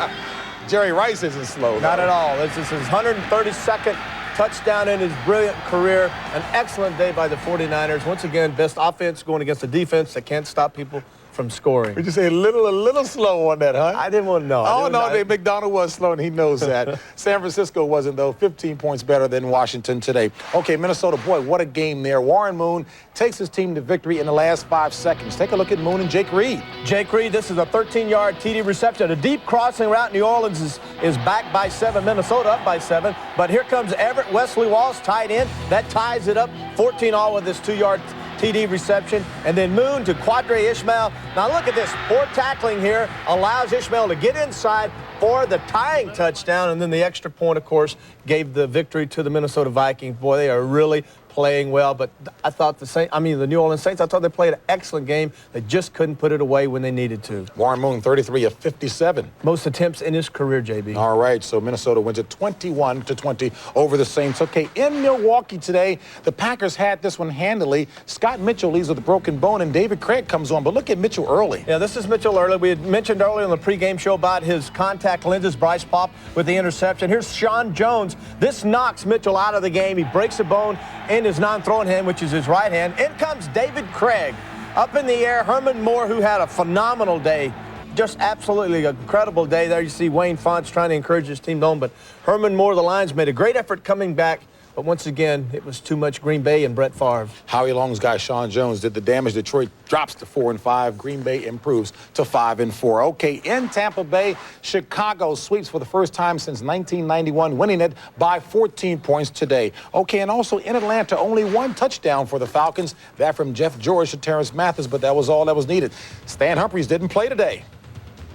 Jerry Rice isn't slow. Not at all. This is his 132nd touchdown in his brilliant career. An excellent day by the 49ers. Once again, best offense going against a defense that can't stop people from scoring. Would you say a little slow on that, huh? I didn't want to know. Oh, no, McDonald was slow, and he knows that. San Francisco wasn't, though. 15 points better than Washington today. Okay, Minnesota, boy, what a game there. Warren Moon takes his team to victory in the last 5 seconds. Take a look at Moon and Jake Reed. Jake Reed, this is a 13-yard TD reception. A deep crossing route. New Orleans is back by 7. Minnesota up by 7. But here comes Everett Wesley Walls, tight end. That ties it up 14-all with this 2-yard TD reception, and then Moon to Quadre Ishmael. Now look at this. Poor tackling here allows Ishmael to get inside for the tying touchdown, and then the extra point, of course, gave the victory to the Minnesota Vikings. Boy, they are really playing well, but I thought the New Orleans Saints, I thought they played an excellent game. They just couldn't put it away when they needed to. Warren Moon, 33 of 57. Most attempts in his career, JB. All right, so Minnesota wins it 21-20 over the Saints. Okay, in Milwaukee today, the Packers had this one handily. Scott Mitchell leaves with a broken bone, and David Craig comes on. But look at Mitchell early. Yeah, this is Mitchell early. We had mentioned earlier on the pregame show about his contact lenses. Bryce Popp with the interception. Here's Sean Jones. This knocks Mitchell out of the game. He breaks a bone in his non-throwing hand, which is his right hand. In comes David Craig. Up in the air, Herman Moore, who had a phenomenal day. Just absolutely incredible day. There you see Wayne Fonts trying to encourage his team home, but Herman Moore, the Lions, made a great effort coming back. But once again, it was too much Green Bay and Brett Favre. Howie Long's guy, Sean Jones, did the damage. Detroit drops to 4-5. Green Bay improves to 5-4. Okay, in Tampa Bay, Chicago sweeps for the first time since 1991, winning it by 14 points today. Okay, and also in Atlanta, only 1 touchdown for the Falcons. That from Jeff George to Terrence Mathis, but that was all that was needed. Stan Humphries didn't play today.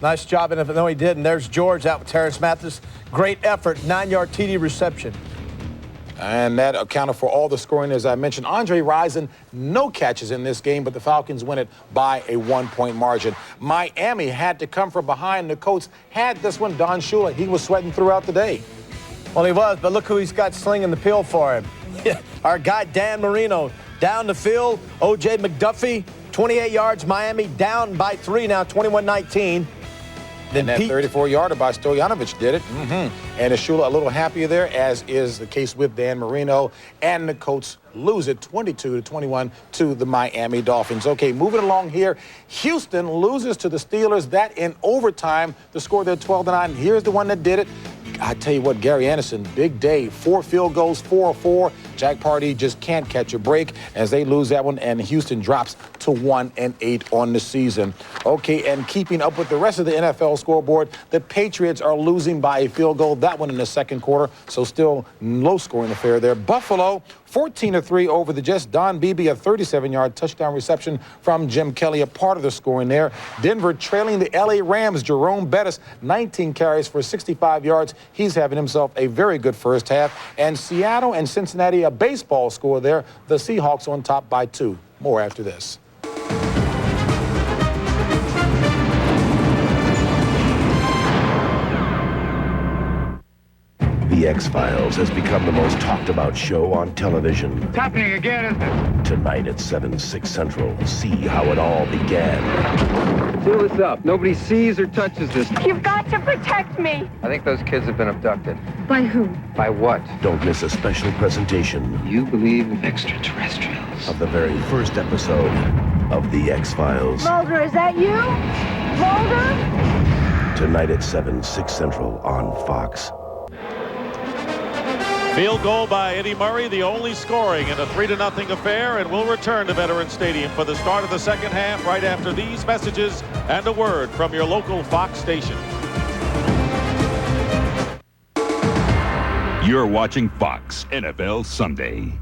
Nice job, and if no, he did. And there's George out with Terrence Mathis. Great effort, 9-yard TD reception. And that accounted for all the scoring, as I mentioned. Andre Rison, no catches in this game, but the Falcons win it by a 1-point margin. Miami had to come from behind. The Colts had this one. Don Shula, he was sweating throughout the day. Well, he was, but look who he's got slinging the pill for him. Our guy, Dan Marino, down the field. O.J. McDuffie, 28 yards. Miami down by 3 now, 21-19. And that 34-yarder by Stojanovic did it. And is Shula a little happier there, as is the case with Dan Marino. And the Colts lose it 22-21 to the Miami Dolphins. Okay, moving along here. Houston loses to the Steelers. That in overtime. The score there 12-9. Here's the one that did it. I tell you what, Gary Anderson, big day. 4 field goals, 4 of 4. Jack Pardee just can't catch a break as they lose that one, and Houston drops to 1-8 on the season. Okay, and keeping up with the rest of the NFL scoreboard, the Patriots are losing by a field goal. That one in the second quarter, so still low-scoring affair there. Buffalo, 14-3 over the Jets. Don Beebe, a 37-yard touchdown reception from Jim Kelly, a part of the scoring there. Denver trailing the L.A. Rams. Jerome Bettis, 19 carries for 65 yards. He's having himself a very good first half. And Seattle and Cincinnati, a baseball score there. The Seahawks on top by 2. More after this. The X-Files has become the most talked about show on television. It's happening again, isn't it? Tonight at 7, 6 Central, see how it all began. Seal this up. Nobody sees or touches this. You've got to protect me. I think those kids have been abducted. By who? By what? Don't miss a special presentation. You believe in extraterrestrials. Of the very first episode of The X-Files. Mulder, is that you? Mulder? Tonight at 7, 6 Central on Fox. Field goal by Eddie Murray, the only scoring in a 3-0 affair, and we'll return to Veterans Stadium for the start of the second half right after these messages and a word from your local Fox station. You're watching Fox NFL Sunday.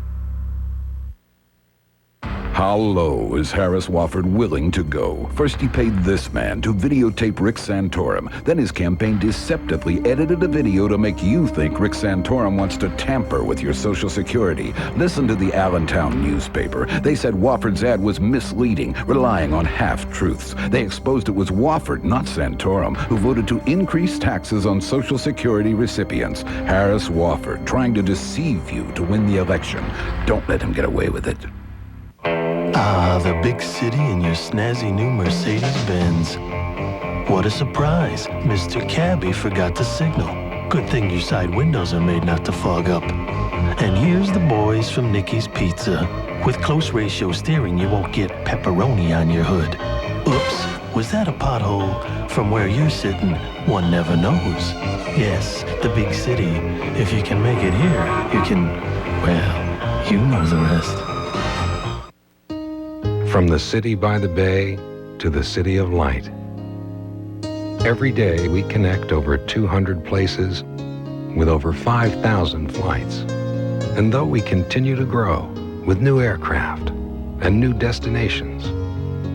How low is Harris Wofford willing to go? First, he paid this man to videotape Rick Santorum. Then his campaign deceptively edited a video to make you think Rick Santorum wants to tamper with your Social Security. Listen to the Allentown newspaper. They said Wofford's ad was misleading, relying on half-truths. They exposed it was Wofford, not Santorum, who voted to increase taxes on Social Security recipients. Harris Wofford, trying to deceive you to win the election. Don't let him get away with it. Ah, the big city in your snazzy new Mercedes-Benz. What a surprise. Mr. Cabby forgot to signal. Good thing your side windows are made not to fog up. And here's the boys from Nikki's Pizza. With close ratio steering, you won't get pepperoni on your hood. Oops, was that a pothole? From where you're sitting, one never knows. Yes, the big city. If you can make it here, you can, well, you know the rest. From the city by the bay to the city of light. Every day we connect over 200 places with over 5,000 flights. And though we continue to grow with new aircraft and new destinations,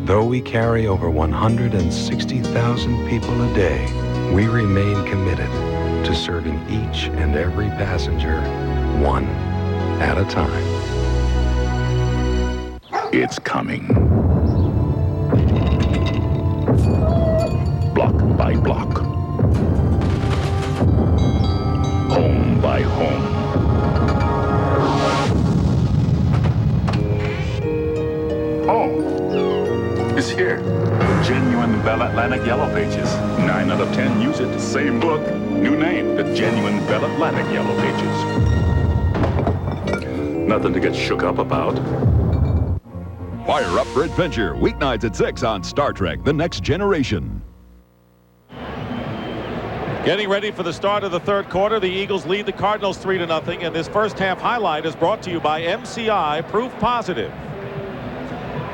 though we carry over 160,000 people a day, we remain committed to serving each and every passenger one at a time. It's coming. Block by block. Home by home. Oh, it's here. The genuine Bell Atlantic Yellow Pages. 9 out of 10 use it. Same book, new name. The genuine Bell Atlantic Yellow Pages. Nothing to get shook up about. Fire up for adventure, weeknights at 6 on Star Trek: The Next Generation. Getting ready for the start of the third quarter, the Eagles lead the Cardinals 3-0, and this first half highlight is brought to you by MCI Proof Positive.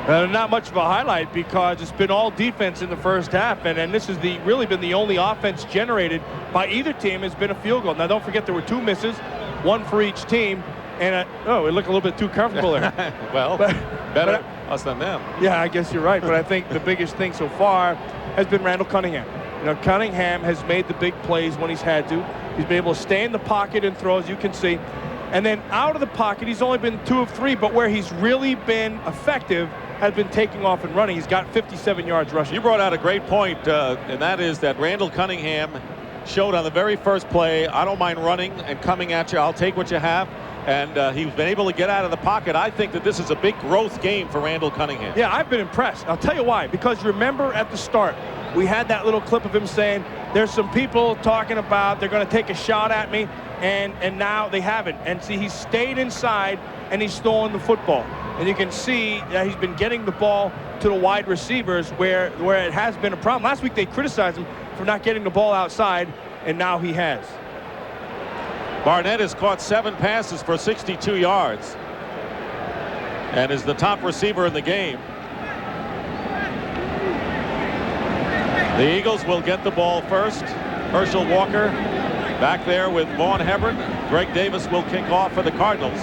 Not much of a highlight because it's been all defense in the first half, and this has really been the only offense generated by either team has been a field goal. Now, don't forget there were 2 misses, 1 for each team. And, it looked a little bit too comfortable there. Well, better us than them. Yeah, I guess you're right. But I think the biggest thing so far has been Randall Cunningham. You know, Cunningham has made the big plays when he's had to. He's been able to stay in the pocket and throw, as you can see. And then out of the pocket, he's only been 2 of 3. But where he's really been effective has been taking off and running. He's got 57 yards rushing. You brought out a great point, and that is that Randall Cunningham showed on the very first play, I don't mind running and coming at you. I'll take what you have. And he's been able to get out of the pocket. I think that this is a big growth game for Randall Cunningham. Yeah, I've been impressed. I'll tell you why. Because remember at the start, we had that little clip of him saying, there's some people talking about they're going to take a shot at me, and now they haven't. And see, he's stayed inside, and he's stolen the football. And you can see that he's been getting the ball to the wide receivers where it has been a problem. Last week they criticized him for not getting the ball outside, and now he has. Barnett has caught 7 passes for 62 yards and is the top receiver in the game. The Eagles will get the ball first. Herschel Walker back there with Vaughn Hebron. Greg Davis will kick off for the Cardinals.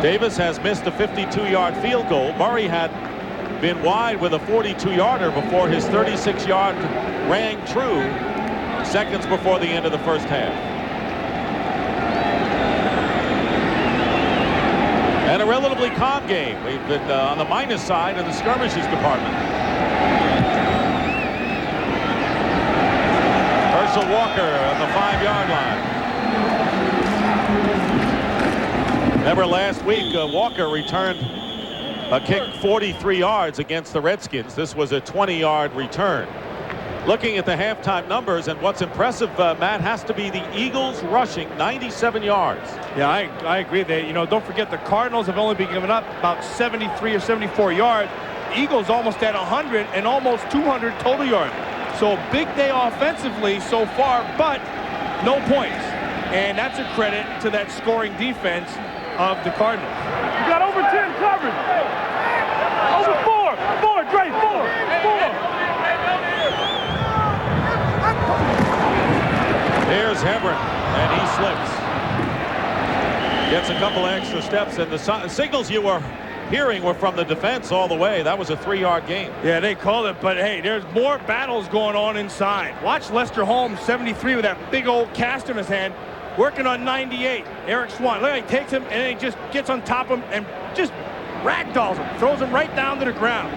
Davis has missed a 52-yard field goal. Murray had been wide with a 42-yarder before his 36-yard rang true seconds before the end of the first half. And a relatively calm game. We've been on the minus side in the skirmishes department. Herschel Walker on the 5-yard line. Remember last week, Walker returned a kick 43 yards against the Redskins. This was a 20-yard return. Looking at the halftime numbers, and what's impressive, Matt, has to be the Eagles rushing 97 yards. Yeah, I agree. Don't forget the Cardinals have only been giving up about 73 or 74 yards. Eagles almost at 100 and almost 200 total yards. So a big day offensively so far, but no points. And that's a credit to that scoring defense of the Cardinals. You got over 10 coverage. Over 4, Dre, 4. Here's Hebron, and he slips. Gets a couple extra steps, and the signals you were hearing were from the defense all the way. That was a 3-yard gain. Yeah, they called it, but hey, there's more battles going on inside. Watch Lester Holmes, 73, with that big old cast in his hand, working on 98. Eric Swan, look, he takes him, and then he just gets on top of him and just ragdolls him, throws him right down to the ground.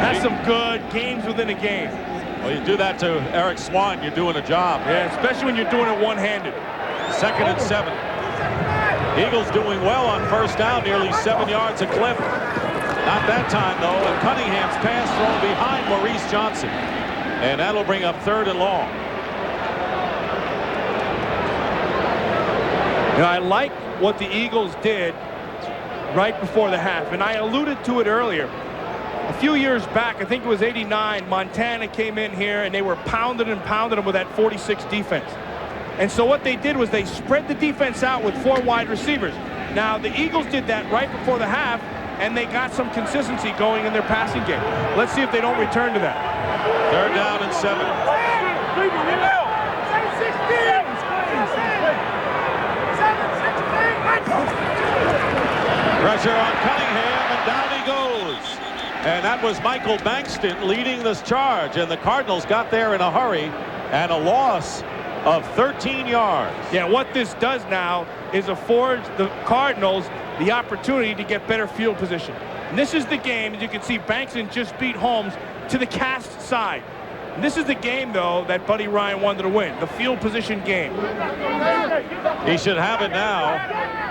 That's some good games within a game. Well, you do that to Eric Swan, you're doing a job. Yeah, especially when you're doing it one-handed. 2nd and 7. Eagles doing well on first down, nearly 7 yards a clip. Not that time, though, and Cunningham's pass thrown behind Maurice Johnson. And that'll bring up 3rd and long. I like what the Eagles did right before the half, and I alluded to it earlier. A few years back, I think it was '89, Montana came in here and they were pounding and pounding them with that 46 defense. And so what they did was they spread the defense out with 4 wide receivers. Now, the Eagles did that right before the half, and they got some consistency going in their passing game. Let's see if they don't return to that. 3rd down and 7. Pressure on Cunningham, and down he goes. And that was Michael Bankston leading this charge, and the Cardinals got there in a hurry, and a loss of 13 yards. Yeah, what this does now is affords the Cardinals the opportunity to get better field position. And this is the game, as you can see, Bankston just beat Holmes to the cast side. And this is the game, though, that Buddy Ryan wanted to win, the field position game. He should have it now,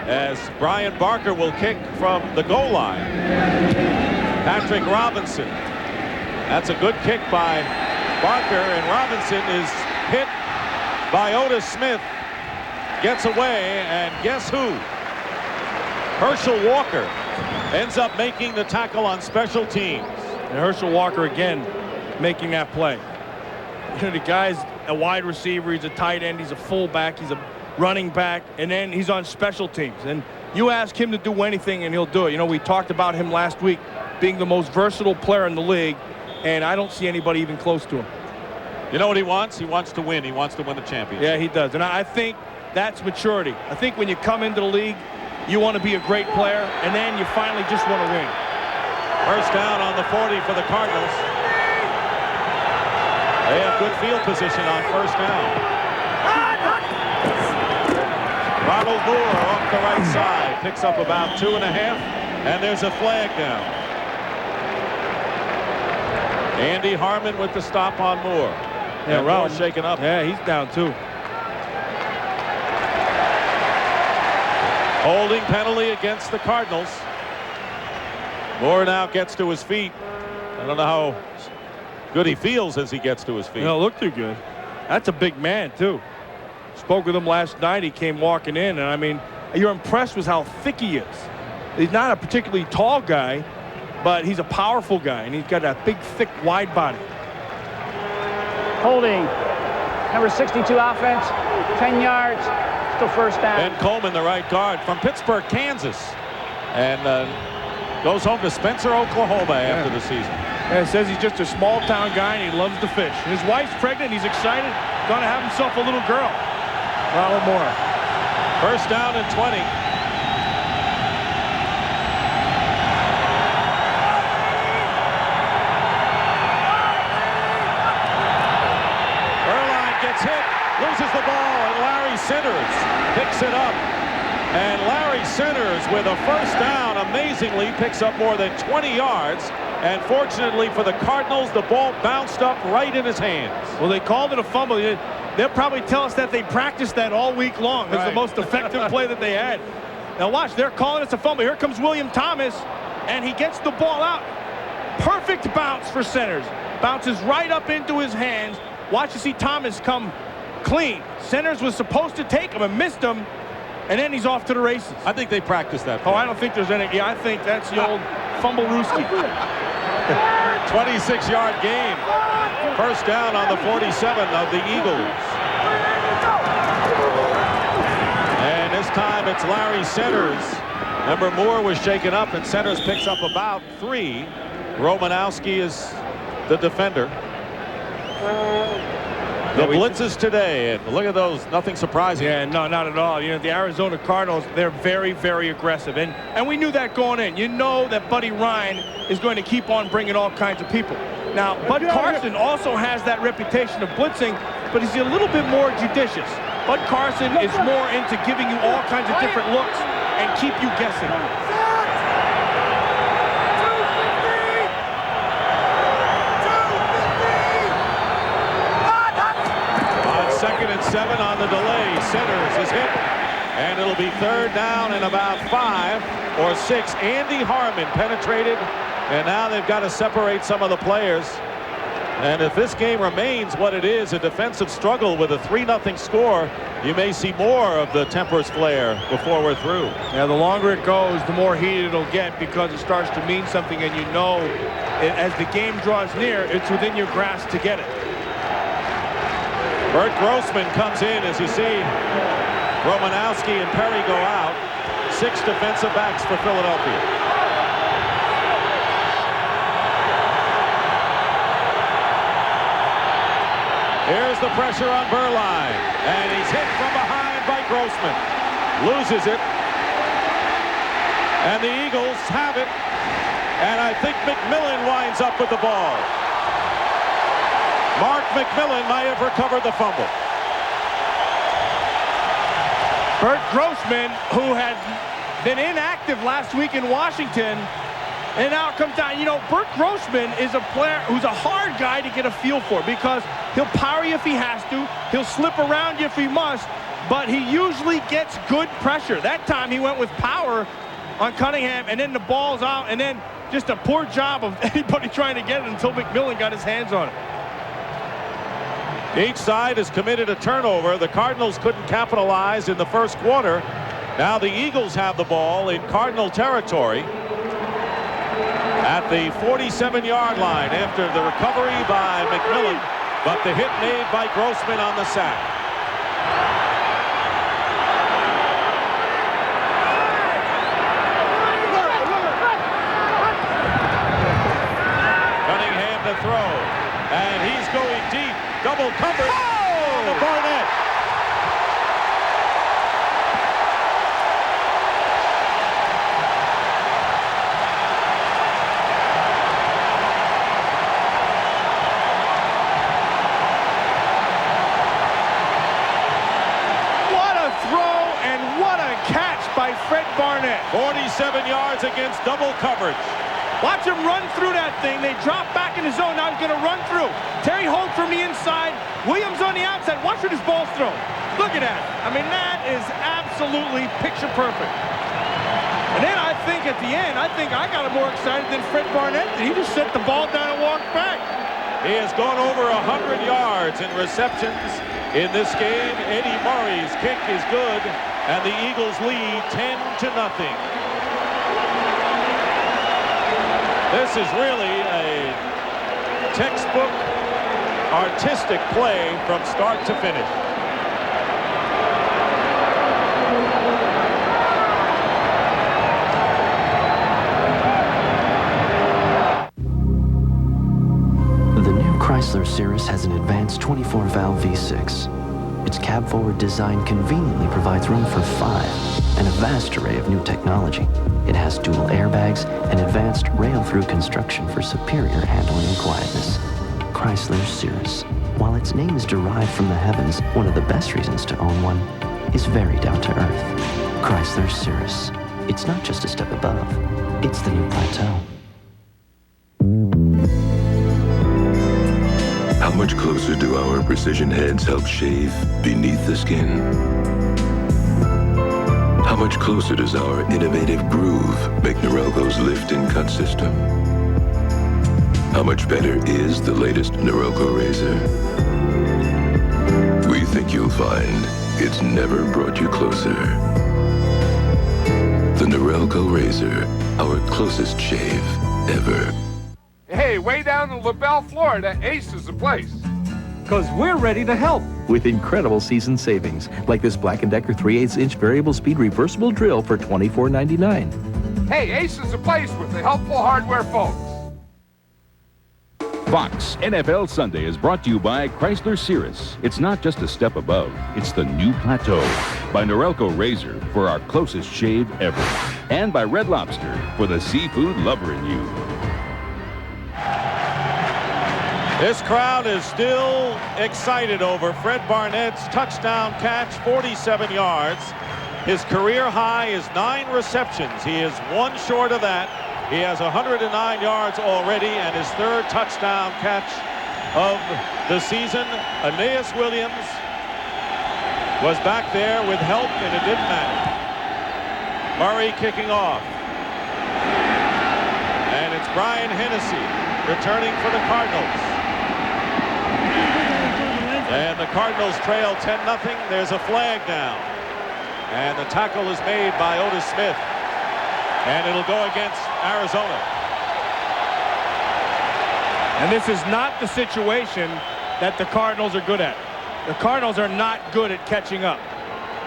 as Brian Barker will kick from the goal line. Patrick Robinson. That's a good kick by Barker, and Robinson is hit by Otis Smith. Gets away, and guess who? Herschel Walker ends up making the tackle on special teams. And Herschel Walker again making that play. The guy's a wide receiver, he's a tight end, he's a fullback, he's a running back, and then he's on special teams. And you ask him to do anything and he'll do it. We talked about him last week being the most versatile player in the league, and I don't see anybody even close to him. You know what he wants? He wants to win. He wants to win the championship. Yeah, he does. And I think that's maturity. I think when you come into the league, you want to be a great player, and then you finally just want to win. First down on the 40 for the Cardinals. They have good field position on first down. Ronald Moore off the right side. Picks up about 2.5, and there's a flag down. Andy Harmon with the stop on Moore. Yeah, Moore shaken up. Yeah, he's down too. Holding penalty against the Cardinals. Moore now gets to his feet. I don't know how good he feels as he gets to his feet. He don't look too good. That's a big man too. Spoke with him last night. He came walking in, and I mean, you're impressed with how thick he is. He's not a particularly tall guy, but he's a powerful guy, and he's got that big, thick, wide body. Holding Number 62 offense, 10 yards, still first down. Ben Coleman, the right guard from Pittsburgh, Kansas, and goes home to Spencer, Oklahoma after the season. Yeah, it says he's just a small town guy and he loves to fish. His wife's pregnant. He's excited. Going to have himself a little girl. Ronald Moore. First down and 20. Hit, loses the ball, and Larry Centers picks it up. And Larry Centers, with a first down, amazingly picks up more than 20 yards. And fortunately for the Cardinals, the ball bounced up right in his hands. Well, they called it a fumble. They'll probably tell us that they practiced that all week long. It was the most effective play that they had. Now watch, they're calling it a fumble. Here comes William Thomas, and he gets the ball out. Perfect bounce for Centers. Bounces right up into his hands. Watch, you see Thomas come clean. Centers was supposed to take him and missed him, and then he's off to the races. I think they practiced that. Oh, I don't think there's any. Yeah, I think that's the old fumble-rooski. 26-yard gain. First down on the 47 of the Eagles. And this time it's Larry Centers. Remember, Moore was shaken up, and Centers picks up about 3. Romanowski is the defender. The blitzes today, and look at those, nothing surprising. Yeah, no, not at all. You know, the Arizona Cardinals, they're very, very aggressive. And we knew that going in. You know that Buddy Ryan is going to keep on bringing all kinds of people. Now, Bud Carson also has that reputation of blitzing, but he's a little bit more judicious. Bud Carson is more into giving you all kinds of different looks and keep you guessing. Second and 7 on the delay. Centers is hit, and it'll be third down and about 5 or 6. Andy Harmon penetrated, and now they've got to separate some of the players. And if this game remains what it is, a defensive struggle with a 3-0 score, you may see more of the tempers flare before we're through. Yeah, the longer it goes, the more heated it'll get, because it starts to mean something, and you know, as the game draws near, it's within your grasp to get it. Bert Grossman comes in, as you see. Romanowski and Perry go out. 6 defensive backs for Philadelphia. Here's the pressure on Berline, and he's hit from behind by Grossman. Loses it. And the Eagles have it. And I think McMillan winds up with the ball. Mark McMillan might have recovered the fumble. Bert Grossman, who had been inactive last week in Washington, and now it comes down. You know, Bert Grossman is a player who's a hard guy to get a feel for, because he'll power you if he has to. He'll slip around you if he must, but he usually gets good pressure. That time he went with power on Cunningham, and then the ball's out, and then just a poor job of anybody trying to get it until McMillan got his hands on it. Each side has committed a turnover. The Cardinals couldn't capitalize in the first quarter. Now the Eagles have the ball in Cardinal territory at the 47-yard line after the recovery by McMillan, but the hit made by Grossman on the sack. Cunningham to throw, and he's going deep. Double covered on the Barnett. What a throw and what a catch by Fred Barnett. 47 yards against double coverage. Watch him run through that thing. They drop back in the zone. Now he's going to run through. Terry Holt from the inside. Williams on the outside. Watch where this ball's thrown. Look at that. I mean, that is absolutely picture perfect. And then I think at the end, I got him more excited than Fred Barnett. He just set the ball down and walked back. He has gone over 100 yards in receptions in this game. Eddie Murray's kick is good, and the Eagles lead 10-0. This is really a textbook artistic play from start to finish. The new Chrysler Cirrus has an advanced 24-valve V6. Its cab-forward design conveniently provides room for 5 and a vast array of new technology. It has dual airbags and advanced rail-through construction for superior handling and quietness. Chrysler Cirrus. While its name is derived from the heavens, one of the best reasons to own one is very down to earth. Chrysler Cirrus. It's not just a step above, it's the new plateau. How much closer do our precision heads help shave beneath the skin? How much closer does our innovative groove make Norelco's lift and cut system? How much better is the latest Norelco razor? We think you'll find it's never brought you closer. The Norelco razor, our closest shave ever. Hey, way down in LaBelle, Florida, Ace is the place. Because we're ready to help. With incredible season savings, like this Black & Decker 3/8-inch variable speed reversible drill for $24.99. Hey, Ace is the place with the helpful hardware folks. Fox NFL Sunday is brought to you by Chrysler Cirrus. It's not just a step above, it's the new plateau. By Norelco Razor for our closest shave ever. And by Red Lobster for the seafood lover in you. This crowd is still excited over Fred Barnett's touchdown catch, 47 yards. His career high is 9 receptions. He is 1 short of that. He has 109 yards already and his 3rd touchdown catch of the season. Aeneas Williams was back there with help and it didn't matter. Murray kicking off. And it's Brian Hennessy returning for the Cardinals. And the Cardinals trail 10-0. There's a flag down. And the tackle is made by Otis Smith. And it'll go against Arizona. And this is not the situation that the Cardinals are good at. The Cardinals are not good at catching up.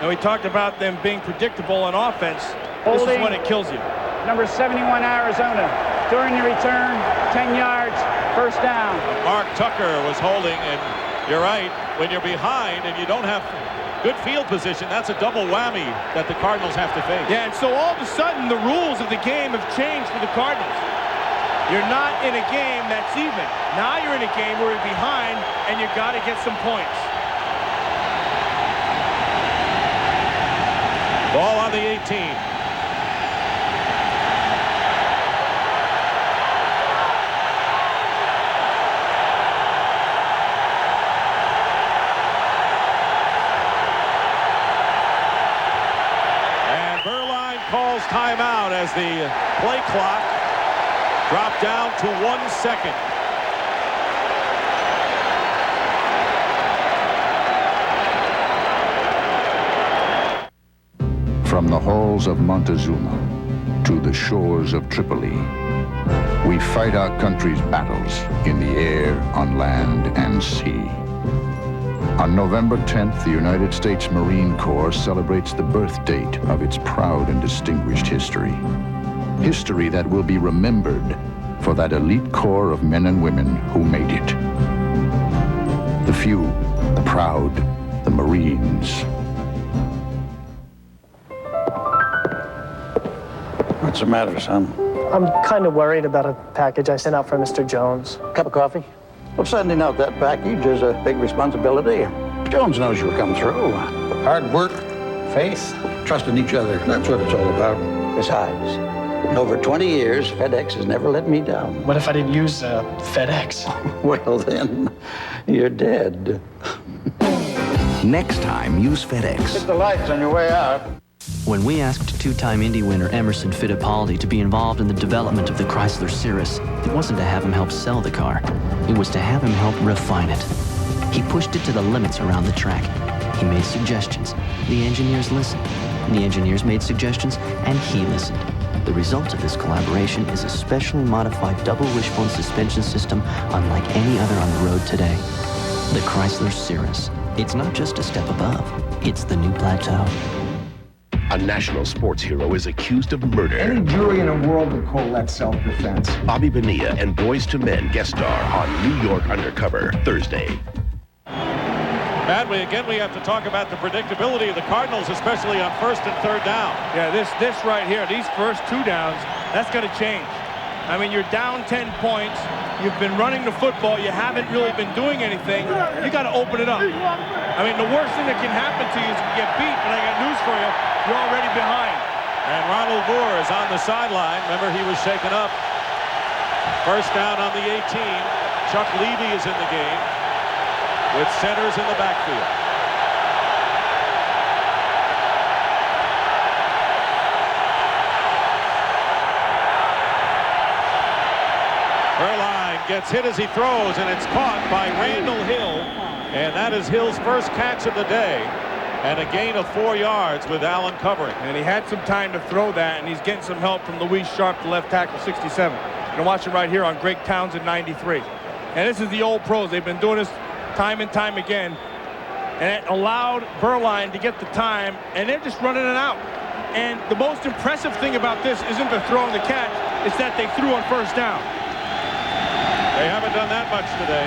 And we talked about them being predictable on offense. This is when it kills you. Number 71, Arizona. During the return, 10 yards, first down. Mark Tucker was holding, and you're right, when you're behind and you don't have good field position, that's a double whammy that the Cardinals have to face. Yeah, and so all of a sudden the rules of the game have changed for the Cardinals. You're not in a game that's even. Now you're in a game where you're behind and you got to get some points. Ball on the 18. Calls timeout as the play clock dropped down to 1 second. From the halls of Montezuma to the shores of Tripoli, we fight our country's battles in the air, on land, and sea. On November 10th, the United States Marine Corps celebrates the birth date of its proud and distinguished history. History that will be remembered for that elite corps of men and women who made it. The few, the proud, the Marines. What's the matter, son? I'm kind of worried about a package I sent out for Mr. Jones. Cup of coffee? Well, sending out that package is a big responsibility. Jones knows you'll come through. Hard work, faith, trust in each other. That's what it's all about. Besides, in over 20 years, FedEx has never let me down. What if I didn't use FedEx? Well, then, you're dead. Next time, use FedEx. Hit the lights on your way out. When we asked 2-time Indy winner Emerson Fittipaldi to be involved in the development of the Chrysler Cirrus, it wasn't to have him help sell the car. It was to have him help refine it. He pushed it to the limits around the track. He made suggestions. The engineers listened. The engineers made suggestions, and he listened. The result of this collaboration is a specially modified double wishbone suspension system unlike any other on the road today. The Chrysler Cirrus. It's not just a step above, it's the new plateau. A national sports hero is accused of murder. Any jury in the world would call that self-defense. Bobby Bonilla and Boys to Men guest star on New York Undercover, Thursday. Matt, we have to talk about the predictability of the Cardinals, especially on first and third down. Yeah, this right here, these first 2 downs, that's going to change. I mean, you're down 10 points. You've been running the football. You haven't really been doing anything. You got to open it up. I mean, the worst thing that can happen to you is you get beat, but I got news for you. You're already behind. And Ronald Moore is on the sideline. Remember, he was shaken up. First down on the 18. Chuck Levy is in the game with centers in the backfield. Erline gets hit as he throws, and it's caught by Randall Hill. And that is Hill's first catch of the day. And a gain of 4 yards with Allen covering. And he had some time to throw that, and he's getting some help from Louise Sharp, the left tackle, 67. You're going to watch it right here on Greg Townsend, 93. And this is the old pros. They've been doing this time and time again. And it allowed Erline to get the time, and they're just running it out. And the most impressive thing about this isn't the throw and the catch, it's that they threw on first down. They haven't done that much today.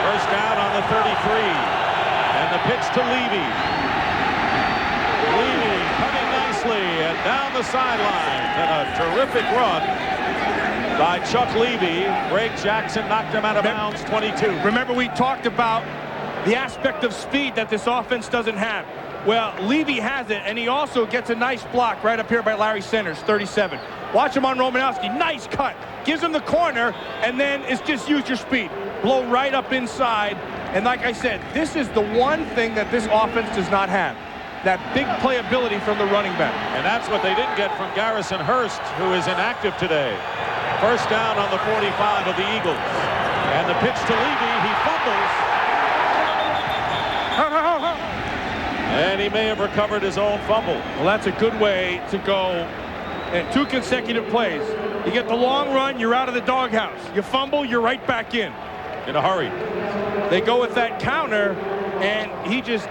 First down on the 33. And the pitch to Levy. Levy coming nicely and down the sideline. And a terrific run by Chuck Levy. Greg Jackson knocked him out of bounds, 22. Remember, we talked about the aspect of speed that this offense doesn't have. Well, Levy has it, and he also gets a nice block right up here by Larry Sanders, 37. Watch him on Romanowski. Nice cut. Gives him the corner, and then it's just use your speed. Blow right up inside. And like I said, this is the one thing that this offense does not have. That big playability from the running back. And that's what they didn't get from Garrison Hurst, who is inactive today. First down on the 45 of the Eagles. And the pitch to Levy. He fumbles. And he may have recovered his own fumble. Well, that's a good way to go in 2 consecutive plays. You get the long run, you're out of the doghouse. You fumble, you're right back in a hurry. They go with that counter, and he just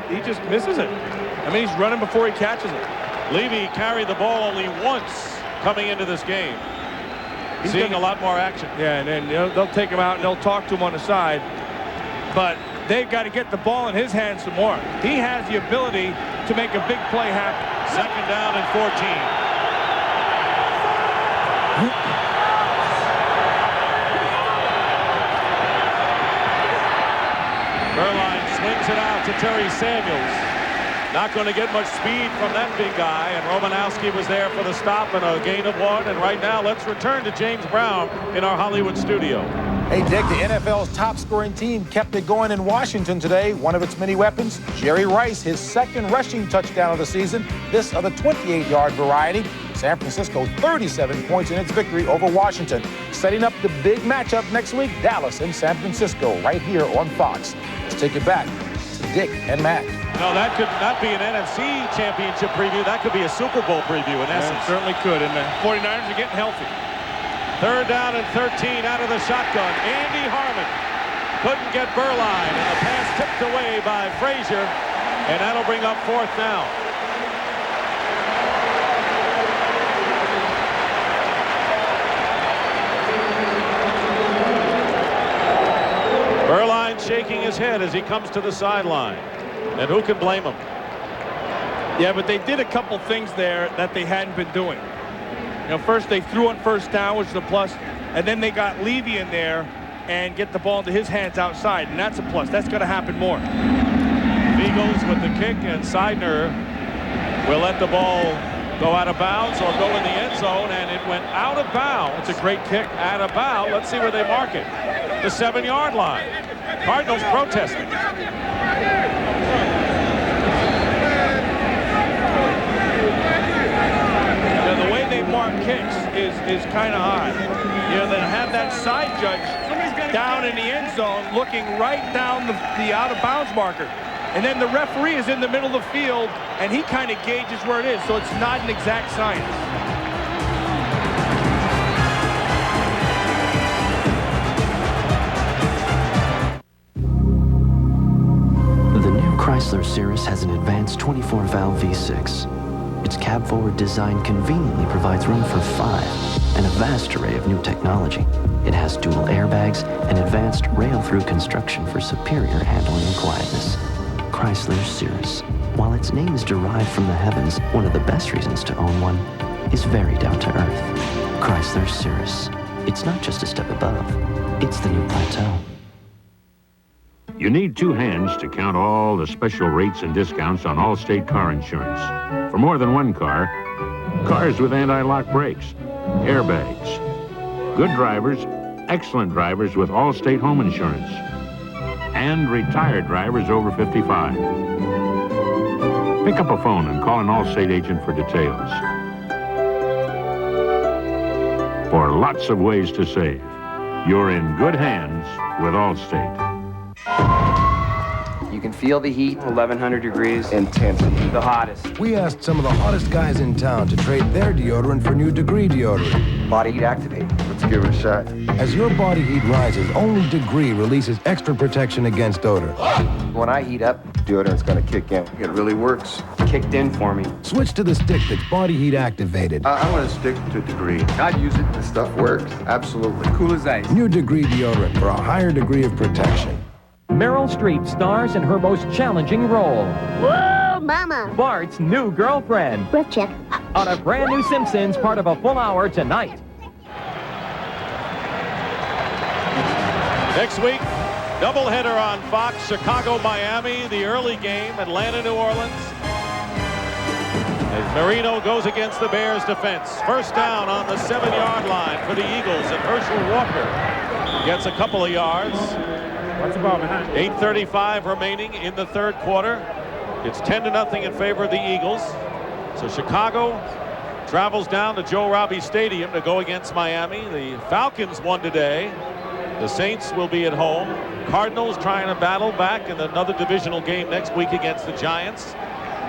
misses it. I mean, he's running before he catches it. Levy carried the ball only once coming into this game. He's seeing a lot more action. Yeah, and then they'll take him out and they'll talk to him on the side. But they've got to get the ball in his hands some more. He has the ability to make a big play happen. Second down and 14. Erline swings it out to Terry Samuels. Not going to get much speed from that big guy, and Romanowski was there for the stop and a gain of 1. And right now, let's return to James Brown in our Hollywood studio. Hey, Dick, the NFL's top-scoring team kept it going in Washington today. One of its many weapons, Jerry Rice, his second rushing touchdown of the season. This of the 28-yard variety. San Francisco 37 points in its victory over Washington. Setting up the big matchup next week, Dallas and San Francisco, right here on Fox. Let's take it back to Dick and Matt. No, that could not be an NFC championship preview. That could be a Super Bowl preview in essence. It certainly could, and the 49ers are getting healthy. Third down and 13 out of the shotgun. Andy Harmon couldn't get Erline, and the pass tipped away by Frazier, and that'll bring up fourth down. Erline shaking his head as he comes to the sideline. And who can blame him? Yeah, but they did a couple things there that they hadn't been doing. First they threw on first down, which is a plus, and then they got Levy in there and get the ball into his hands outside, and that's a plus. That's going to happen more. Eagles with the kick, and Seidner will let the ball go out of bounds or go in the end zone, and it went out of bounds. It's a great kick. Out of bounds. Let's see where they mark it. The 7-yard line. Cardinals protesting. The way they mark kicks is kind of odd. They have that side judge down in the end zone looking right down the out-of-bounds marker. And then the referee is in the middle of the field, and he kind of gauges where it is, so it's not an exact science. Chrysler Cirrus has an advanced 24-valve V6. Its cab-forward design conveniently provides room for 5 and a vast array of new technology. It has dual airbags and advanced rail-through construction for superior handling and quietness. Chrysler Cirrus. While its name is derived from the heavens, one of the best reasons to own one is very down to earth. Chrysler Cirrus. It's not just a step above, it's the new plateau. You need 2 hands to count all the special rates and discounts on Allstate car insurance. For more than one car, cars with anti-lock brakes, airbags, good drivers, excellent drivers with Allstate home insurance, and retired drivers over 55. Pick up a phone and call an Allstate agent for details. For lots of ways to save, you're in good hands with Allstate. You can feel the heat, 1100 degrees intensity, the hottest. We asked some of the hottest guys in town to trade their deodorant for new Degree deodorant. Body heat activated. Let's give it a shot. As your body heat rises, only Degree releases extra protection against odor. When I heat up, deodorant's gonna kick in. It really works. Kicked in for me. Switch to the stick that's body heat activated. I want to stick to Degree. I'd use it. The stuff works. Absolutely. Cool as ice. New Degree deodorant for a higher degree of protection. Meryl Streep stars in her most challenging role. Whoa, Mama! Bart's new girlfriend. Breath check. On a brand new Simpsons, part of a full hour tonight. Next week, doubleheader on Fox, Chicago, Miami, the early game, Atlanta, New Orleans. As Marino goes against the Bears defense. First down on the 7-yard line for the Eagles, and Herschel Walker gets a couple of yards. What's the ball behind? 8:35 remaining in the third quarter. It's 10-0 in favor of the Eagles. So Chicago travels down to Joe Robbie Stadium to go against Miami. The Falcons won today. The Saints will be at home. Cardinals trying to battle back in another divisional game next week against the Giants.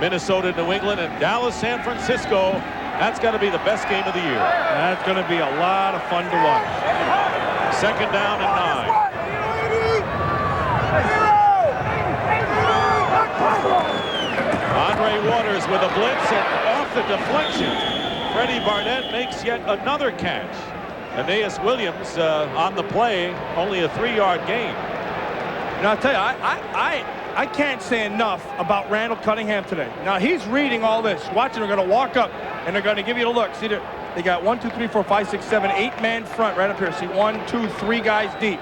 Minnesota, New England, and Dallas, San Francisco. That's got to be the best game of the year. That's going to be a lot of fun to watch. Second down and 9. Andre Waters with a blitz, and off the deflection, Freddie Barnett makes yet another catch. Aeneas Williams on the play, only a 3-yard gain. Now I'll tell you, I can't say enough about Randall Cunningham today. Now he's reading all this. Watching, they're going to walk up and they're going to give you a look. See, they got 1, 2, 3, 4, 5, 6, 7, 8-man front right up here. See, 1, 2, 3 guys deep.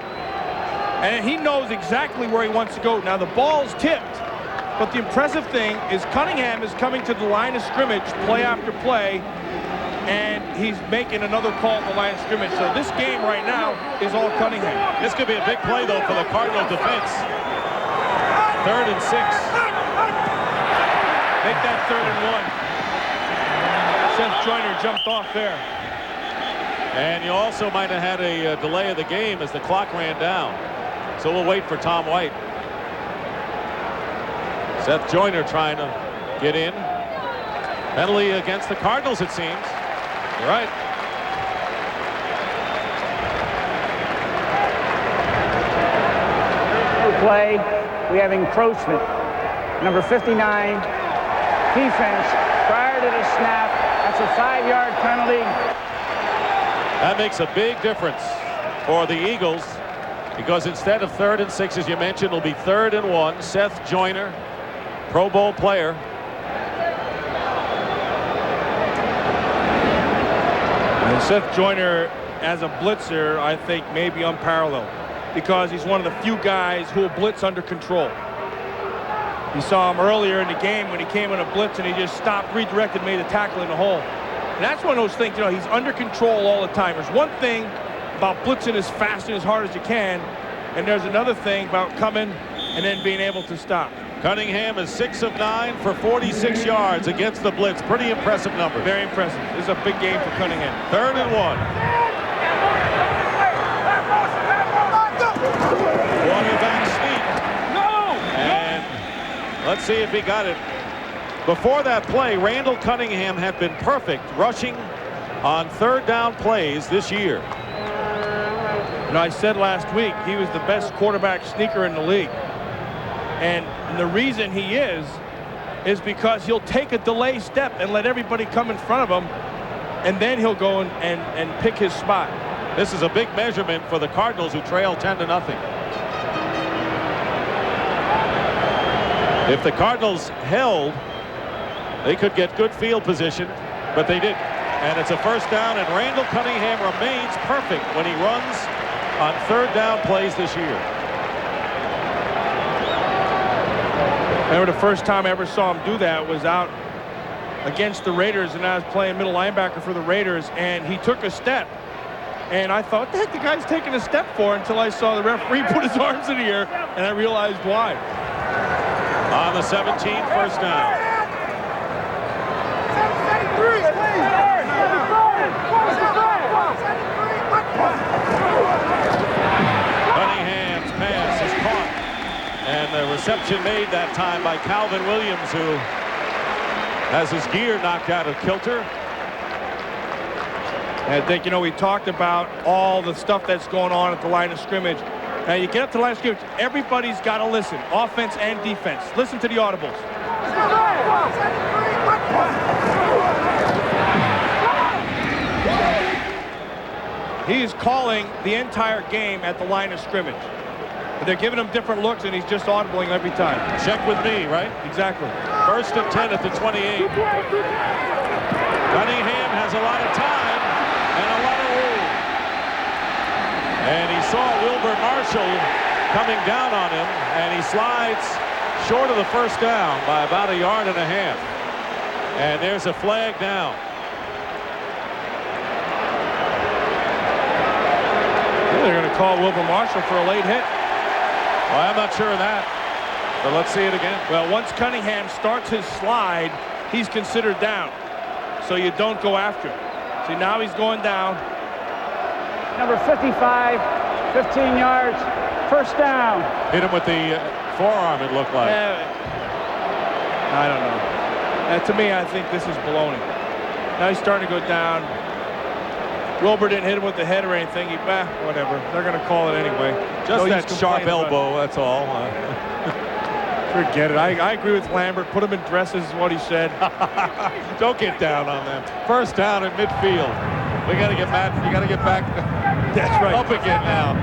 And he knows exactly where he wants to go. Now the ball's tipped, but the impressive thing is Cunningham is coming to the line of scrimmage play after play, and he's making another call at the line of scrimmage. So this game right now is all Cunningham. This could be a big play, though, for the Cardinal defense. 3rd and 6. Make that 3rd and 1. Seth Joyner jumped off there. And you also might have had a delay of the game as the clock ran down. So we'll wait for Tom White. Seth Joyner trying to get in. Penalty against the Cardinals, it seems. You're right. Play, we have encroachment. Number 59, defense, prior to the snap. That's a 5-yard penalty. That makes a big difference for the Eagles, because instead of 3rd and 6, as you mentioned, it'll be 3rd and 1. Seth Joyner, Pro Bowl player. And Seth Joyner, as a blitzer, I think may be unparalleled, because he's one of the few guys who will blitz under control. You saw him earlier in the game when he came in a blitz and he just stopped, redirected, made a tackle in the hole. And that's one of those things, you know, he's under control all the time. There's one thing about blitzing as fast and as hard as you can, and there's another thing about coming and then being able to stop. Cunningham is 6 of 9 for 46 yards against the blitz. Pretty impressive number. Very impressive. This is a big game for Cunningham. 3rd and 1. Quarterback sneak. No! And let's see if he got it. Before that play, Randall Cunningham had been perfect rushing on 3rd down plays this year. And I said last week he was the best quarterback sneaker in the league. And the reason he is because he'll take a delay step and let everybody come in front of him, and then he'll go and pick his spot. This is a big measurement for the Cardinals, who trail 10-0. If the Cardinals held, they could get good field position, but they didn't. And it's a first down, and Randall Cunningham remains perfect when he runs on third down plays this year. Remember, the first time I ever saw him do that was out against the Raiders, and I was playing middle linebacker for the Raiders, and he took a step. And I thought, what the heck the guy's taking a step for, until I saw the referee put his arms in the air, and I realized why. On the 17th, first down. Cunningham's pass is caught, and the reception made that time by Calvin Williams, who has his gear knocked out of kilter. And I think, you know, we talked about all the stuff that's going on at the line of scrimmage. Now, you get up to the line of scrimmage, everybody's got to listen, offense and defense. Listen to the audibles. He is calling the entire game at the line of scrimmage. But they're giving him different looks, and he's just audibling every time. Check with me, right? Exactly. First and 10 at the 28. Cunningham has a lot of time and a lot of room. And he saw Wilbur Marshall coming down on him, and he slides short of the first down by about 1.5 yards. And there's a flag down. They're going to call Wilbur Marshall for a late hit. Well, I'm not sure of that, but let's see it again. Well, once Cunningham starts his slide, he's considered down, so you don't go after him. See, now he's going down. Number 55, 15 yards, first down. Hit him with the forearm, it looked like. I don't know. To me, I think this is baloney. Now he's starting to go down. Wilbur didn't hit him with the head or anything. Whatever. They're going to call it anyway. Just that sharp elbow, that's all. Forget it. I agree with Lambert. Put him in dresses is what he said. Don't get down on them. First down at midfield. We got to get back. You got to get back. That's right. Up again now.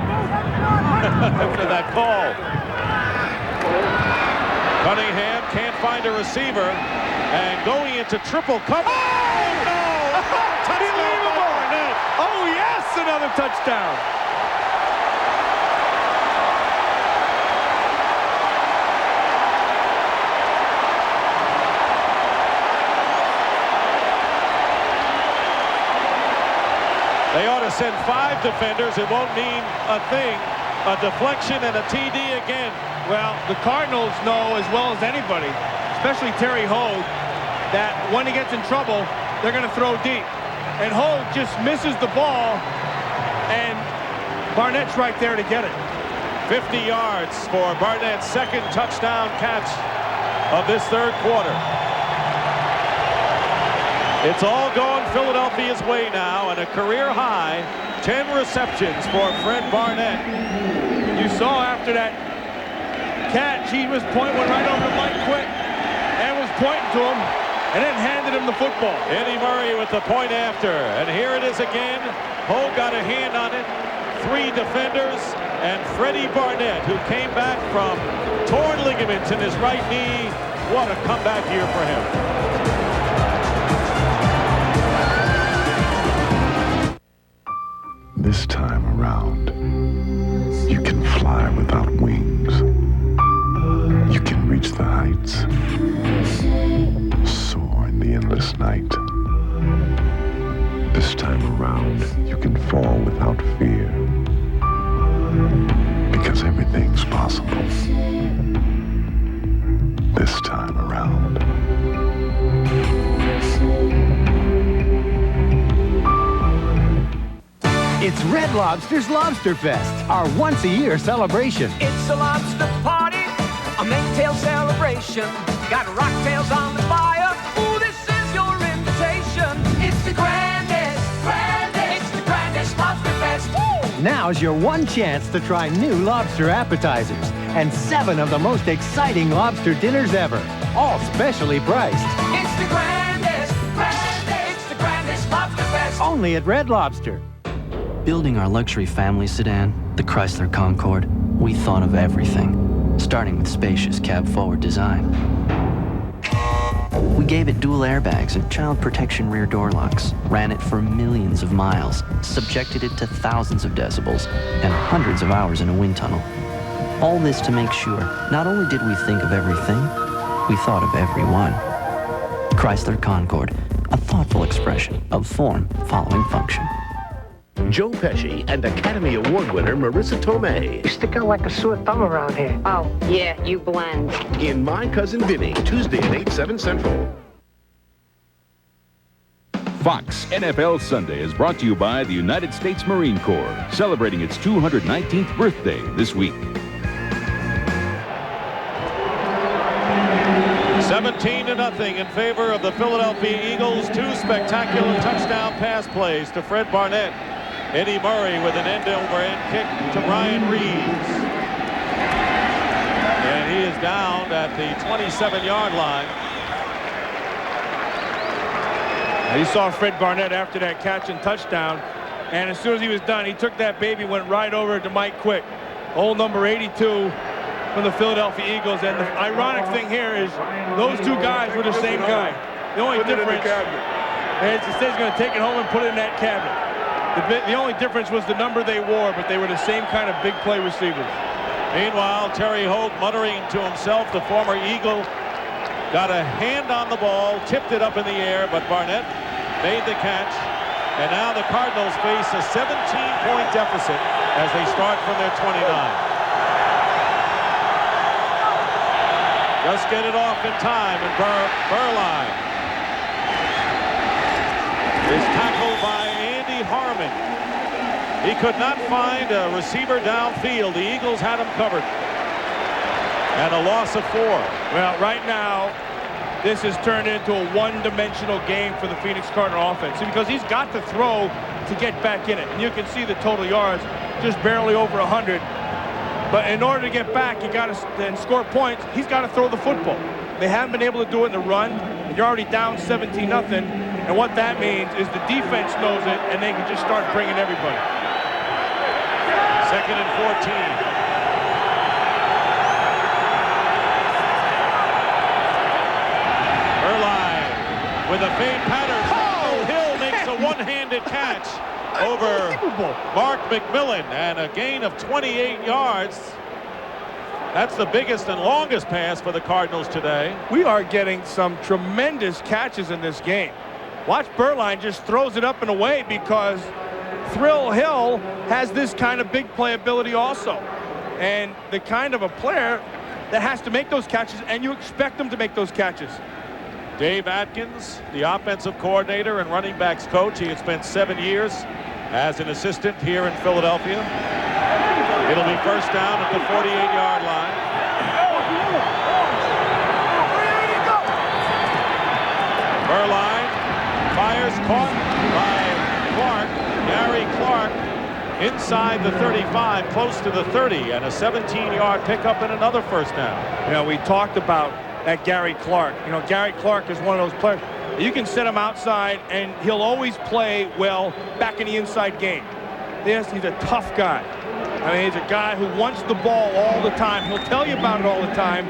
After that call. Cunningham can't find a receiver, and going into triple cover. Oh no! Unbelievable! Oh yes, another touchdown. They ought to send 5 defenders. It won't mean a thing. A deflection and a TD again. Well, the Cardinals know as well as anybody, especially Terry Hogue, that when he gets in trouble, they're going to throw deep. And Hogue just misses the ball, and Barnett's right there to get it. 50 yards for Barnett's second touchdown catch of this third quarter. It's all going Philadelphia's way now, and a career high 10 receptions for Fred Barnett. You saw after that catch, he was went right over to Mike Quick and was pointing to him, and then handed him the football. Eddie Murray with the point after, and here it is again. Hogue got a hand on it. 3 defenders, and Freddie Barnett, who came back from torn ligaments in his right knee. What a comeback year for him. This time around, you can fly without wings. You can reach the heights, soar in the endless night. This time around, you can fall without fear, because everything's possible. This time around. It's Red Lobster's Lobster Fest, our once-a-year celebration. It's a lobster party, a maintail celebration. Got rocktails on the fire. Ooh, this is your invitation. It's the grandest, it's the grandest lobster fest. Woo! Now's your one chance to try new lobster appetizers. and 7 of the most exciting lobster dinners ever, all specially priced. It's the grandest, it's the grandest Lobster Fest. Only at Red Lobster. Building our luxury family sedan, the Chrysler Concorde, we thought of everything, starting with spacious cab-forward design. We gave it dual airbags and child protection rear door locks, ran it for millions of miles, subjected it to thousands of decibels, and hundreds of hours in a wind tunnel. All this to make sure not only did we think of everything, we thought of everyone. Chrysler Concorde, a thoughtful expression of form following function. Joe Pesci and Academy Award winner Marissa Tomei You stick out like a sore thumb around here. Oh, yeah, you blend. in My Cousin Vinny, Tuesday at 8, 7 Central. Fox NFL Sunday is brought to you by the United States Marine Corps, celebrating its 219th birthday this week. 17-0 in favor of the Philadelphia Eagles. 2 spectacular touchdown pass plays to Fred Barnett. Eddie Murray with an end-over-end kick to Ryan Reeves. And he is down at the 27-yard line. You saw Fred Barnett after that catch and touchdown, and as soon as he was done, he took that baby, went right over to Mike Quick, old number 82 from the Philadelphia Eagles. And the ironic thing here is those 2 guys were the same guy. The only difference is he says he's going to take it home and put it in that cabinet. The only difference was the number they wore, but they were the same kind of big play receivers. Meanwhile, Terry Hogue muttering to himself, the former Eagle, got a hand on the ball, tipped it up in the air, but Barnett made the catch. And now the Cardinals face a 17-point deficit as they start from their 29. Just get it off in time, and Burline is tackled by Andy Harmon. He could not find a receiver downfield. The Eagles had him covered. And a loss of 4. Well, right now, this has turned into a one-dimensional game for the Phoenix Cardinal offense because he's got to throw to get back in it. And you can see the total yards just barely over 100. But in order to get back, you got to and score points. He's got to throw the football. They haven't been able to do it in the run. And you're already down 17-0. And what that means is the defense knows it, and they can just start bringing everybody. 2nd and 14. With a fade pattern, Hill makes a one-handed catch over Mark McMillan, and a gain of 28 yards. That's the biggest and longest pass for the Cardinals today. We are getting some tremendous catches in this game. Watch Burline just throws it up and away because Thrill Hill has this kind of big playability also. And the kind of a player that has to make those catches, and you expect them to make those catches. Dave Atkins, the offensive coordinator and running backs coach. He had spent 7 years as an assistant here in Philadelphia. It'll be first down at the 48-yard line. Burline fires, caught by Clark. Gary Clark inside the 35, close to the 30, and a 17-yard pickup and another first down. You know, we talked about that Gary Clark. You know, Gary Clark is one of those players. You can set him outside, and he'll always play well back in the inside game. Yes, he's a tough guy. I mean, he's a guy who wants the ball all the time. He'll tell you about it all the time,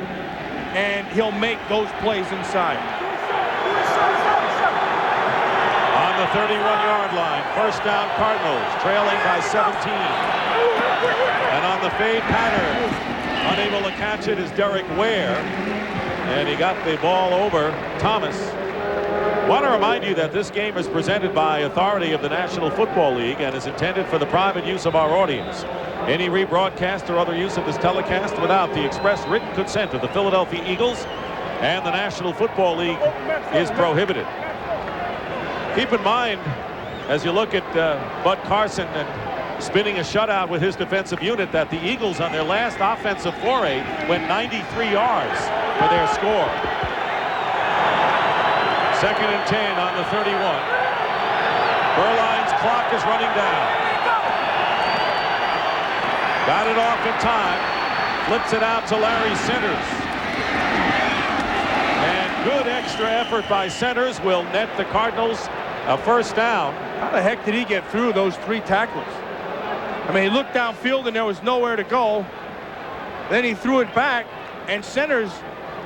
and he'll make those plays inside. On the 31-yard line, first down Cardinals, trailing by 17. And on the fade pattern, unable to catch it is Derek Ware. And he got the ball over Thomas. Want to remind you that this game is presented by authority of the National Football League and is intended for the private use of our audience. Any rebroadcast or other use of this telecast without the express written consent of the Philadelphia Eagles and the National Football League is prohibited. Keep in mind, as you look at Bud Carson and spinning a shutout with his defensive unit, that the Eagles on their last offensive foray went 93 yards for their score. 2nd and 10 on the 31. Burline's clock is running down. Got it off in time. Flips it out to Larry Centers. And good extra effort by Centers will net the Cardinals a first down. How the heck did he get through those 3 tacklers? I mean, he looked downfield and there was nowhere to go. Then he threw it back, and Centers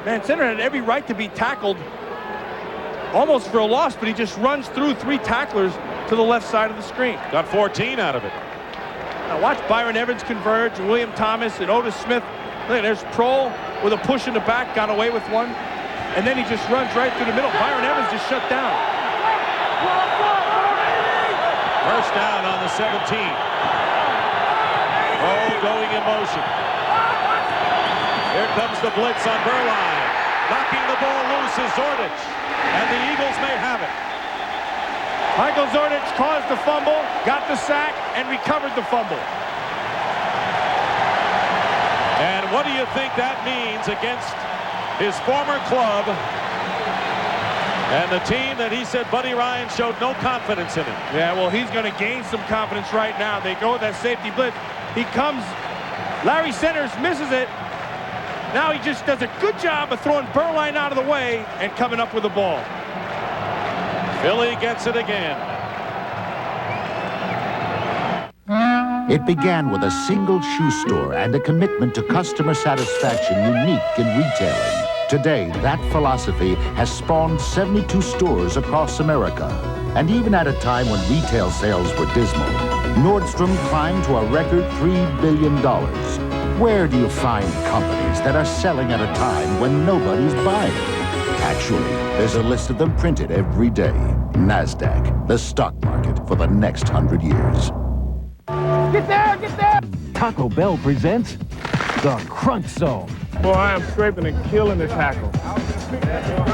had every right to be tackled almost for a loss, but he just runs through 3 tacklers to the left side of the screen. Got 14 out of it. Now watch Byron Evans converge, and William Thomas and Otis Smith. Look, there's Prohl with a push in the back, got away with one. And then he just runs right through the middle. Byron Evans just shut down. First down on the 17. Oh, going in motion. Here comes the blitz on Berline. Knocking the ball loose is Zordich. And the Eagles may have it. Michael Zordich caused the fumble, got the sack, and recovered the fumble. And what do you think that means against his former club and the team that he said Buddy Ryan showed no confidence in him? Yeah, well, he's going to gain some confidence right now. They go with that safety blitz. He comes. Larry Centers misses it. Now he just does a good job of throwing Berline out of the way and coming up with the ball. Philly gets it again. It began with a single shoe store and a commitment to customer satisfaction unique in retailing. Today, that philosophy has spawned 72 stores across America. And even at a time when retail sales were dismal, Nordstrom climbed to a record $3 billion. Where do you find companies that are selling at a time when nobody's buying? Actually, there's a list of them printed every day. NASDAQ, the stock market for the next 100 years. Get there! Get there! Taco Bell presents the Crunch Zone. Boy, I am scraping and killing the tackle.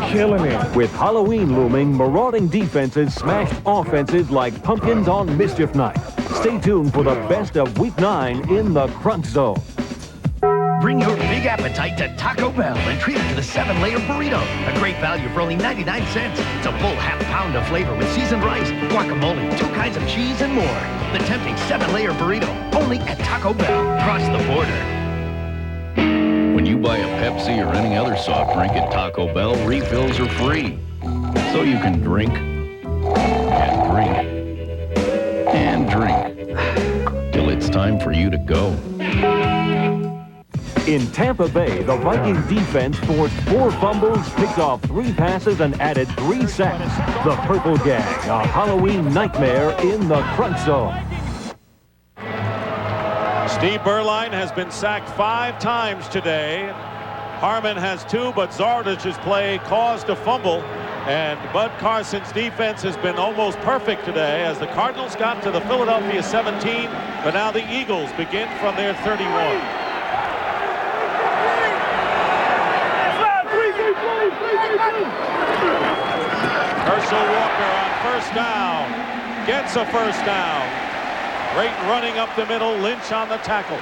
Killing it. With Halloween looming, marauding defenses smashed offenses like pumpkins on mischief night. Stay tuned for the best of Week 9 in the Crunch Zone. Bring your big appetite to Taco Bell and treat it to the 7-layer burrito. A great value for only 99 cents. It's a full half pound of flavor with seasoned rice, guacamole, 2 kinds of cheese, and more. The tempting 7-layer burrito, only at Taco Bell. Cross the border. When you buy a Pepsi or any other soft drink at Taco Bell, refills are free. So you can drink, and drink, and drink, till it's time for you to go. In Tampa Bay, the Viking defense forced 4 fumbles, picked off 3 passes, and added 3 sacks. The Purple Gang, a Halloween nightmare in the Crunch Zone. Steve Berline has been sacked 5 times today. Harmon has 2, but Zardich's play caused a fumble. And Bud Carson's defense has been almost perfect today as the Cardinals got to the Philadelphia 17, but now the Eagles begin from their 31. Herschel Walker on first down. Gets a first down. Great running up the middle. Lynch on the tackle.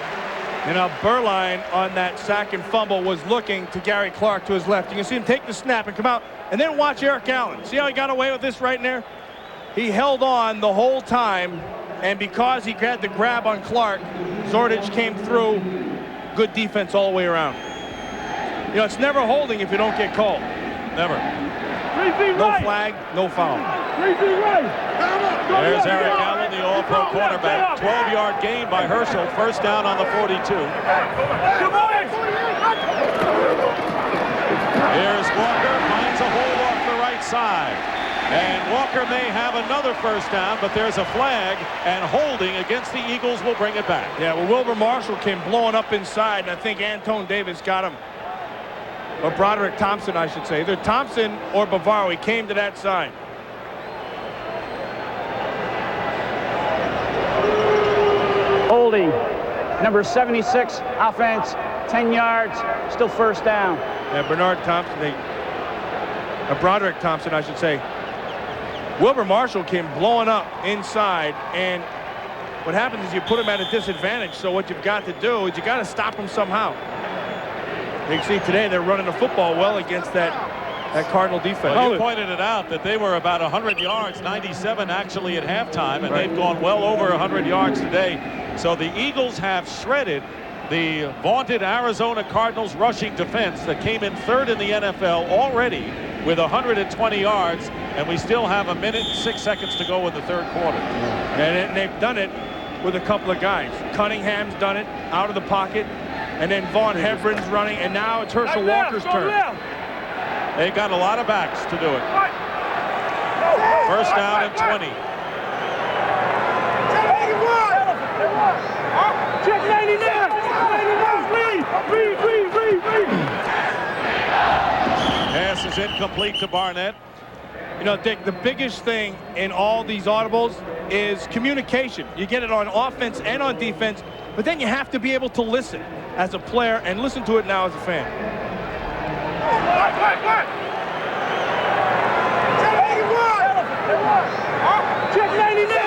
You know, Berline on that sack and fumble was looking to Gary Clark to his left. You can see him take the snap and come out, and then watch Eric Allen. See how he got away with this right in there? He held on the whole time, and because he had the grab on Clark, Zordich came through. Good defense all the way around. You know, it's never holding if you don't get called. Never. No flag, no foul. There's Eric Allen, the all-pro quarterback. 12-yard gain by Herschel. First down on the 42. Here's Walker, finds a hole off the right side. And Walker may have another first down, but there's a flag, and holding against the Eagles will bring it back. Yeah, well, Wilbur Marshall came blowing up inside, and I think Antone Davis got him. Or Broderick Thompson, I should say. Either Thompson or Bavaro. He came to that side. Holding. Number 76, offense, 10 yards, still first down. Yeah, Bernard Thompson, Broderick Thompson, I should say. Wilbur Marshall came blowing up inside, and what happens is you put him at a disadvantage, so what you've got to do is you got to stop him somehow. You can see today they're running the football well against that Cardinal defense. Well, you pointed it out that they were about 100 yards, 97 actually at halftime, and they've gone well over 100 yards today. So the Eagles have shredded the vaunted Arizona Cardinals rushing defense that came in third in the NFL already with 120 yards, and we still have 1 minute and 6 seconds to go in the third quarter. And they've done it with a couple of guys. Cunningham's done it out of the pocket, and then Vaughn Hebron's running, and now it's Herschel Walker's turn. They got a lot of backs to do it. First down and 20. Check 99. Pass is incomplete to Barnett. You know, Dick, the biggest thing in all these audibles is communication. You get it on offense and on defense, but then you have to be able to listen as a player and listen to it now as a fan. Check 99.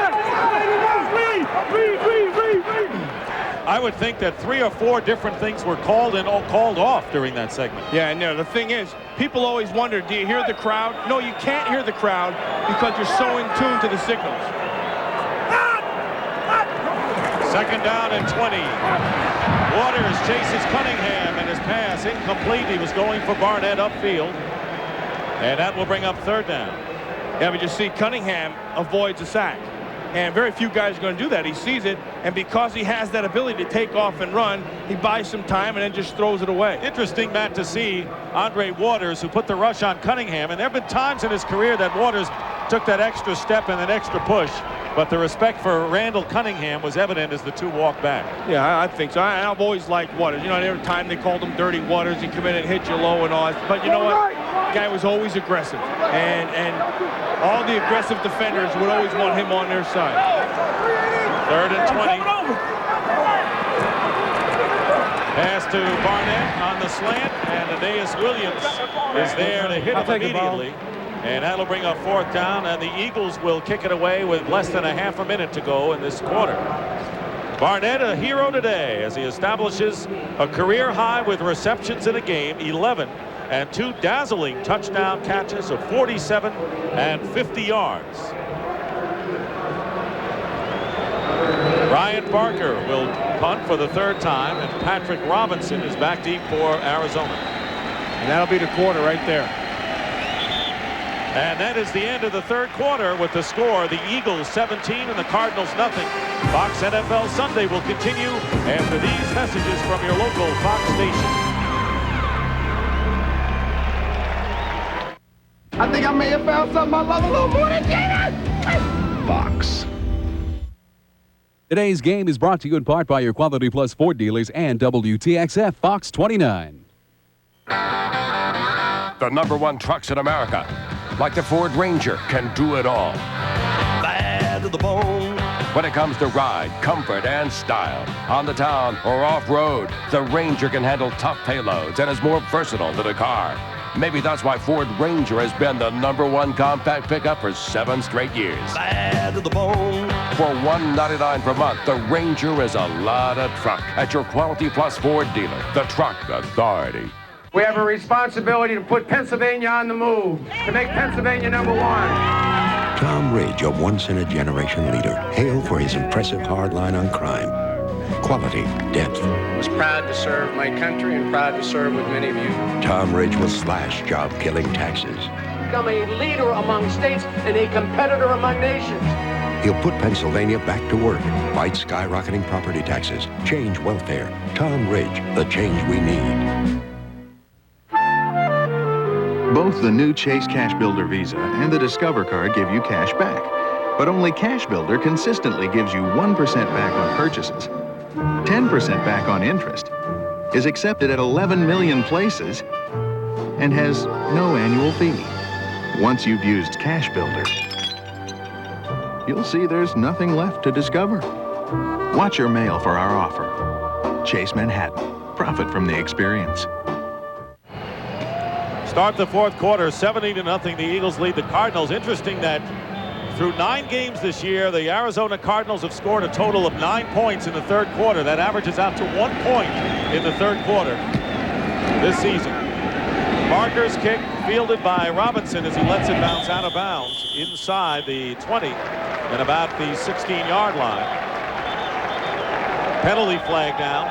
I would think that 3 or 4 different things were called and all called off during that segment. Yeah, I know. The thing is, people always wonder, do you hear the crowd? No, you can't hear the crowd because you're so in tune to the signals. Second down and 20. Waters chases Cunningham, and his pass incomplete. He was going for Barnett upfield, and that will bring up third down. Yeah, but you see Cunningham avoids a sack. And very few guys are going to do that. He sees it, and because he has that ability to take off and run, he buys some time and then just throws it away. Interesting, Matt, to see Andre Waters, who put the rush on Cunningham, and there have been times in his career that Waters took that extra step and an extra push, but the respect for Randall Cunningham was evident as the two walked back. Yeah, I think so. I've always liked Waters. You know, every time they called him Dirty Waters, he'd come in and hit you low and all that. But you know what? The guy was always aggressive. And all the aggressive defenders would always want him on their side. Third and 20. Pass to Barnett on the slant, and Aeneas Williams is there to hit him immediately. And that'll bring up fourth down, and the Eagles will kick it away with less than a half a minute to go in this quarter. Barnett, a hero today, as he establishes a career high with receptions in a game, 11, and 2 dazzling touchdown catches of 47 and 50 yards. Ryan Barker will punt for the third time, and Patrick Robinson is back deep for Arizona. And that'll be the quarter right there. And that is the end of the third quarter with the score, the Eagles 17 and the Cardinals nothing. Fox NFL Sunday will continue after these messages from your local Fox station. I think I may have found something I love a little more than Jesus. Fox. Today's game is brought to you in part by your Quality Plus Ford dealers and WTXF Fox 29. The #1 trucks in America, like the Ford Ranger, can do it all. Bad to the bone. When it comes to ride, comfort, and style, on the town or off-road, the Ranger can handle tough payloads and is more versatile than a car. Maybe that's why Ford Ranger has been the #1 compact pickup for 7 straight years. Bad to the bone. For $199 per month, the Ranger is a lot of truck at your Quality Plus Ford dealer, the Truck Authority. We have a responsibility to put Pennsylvania on the move, to make Pennsylvania #1. Tom Ridge, a once-in-a-generation leader, hailed for his impressive hard line on crime. Quality, depth. I was proud to serve my country and proud to serve with many of you. Tom Ridge will slash job-killing taxes. Become a leader among states and a competitor among nations. He'll put Pennsylvania back to work, fight skyrocketing property taxes, change welfare. Tom Ridge, the change we need. Both the new Chase Cash Builder Visa and the Discover card give you cash back. But only Cash Builder consistently gives you 1% back on purchases, 10% back on interest, is accepted at 11 million places, and has no annual fee. Once you've used Cash Builder, you'll see there's nothing left to discover. Watch your mail for our offer. Chase Manhattan. Profit from the experience. Start the fourth quarter, 70-0. The Eagles lead the Cardinals. Interesting that through 9 games this year, the Arizona Cardinals have scored a total of 9 points in the third quarter. That averages out to 1 point in the third quarter this season. Barker's kick fielded by Robinson as he lets it bounce out of bounds inside the 20 and about the 16-yard line. Penalty flag down.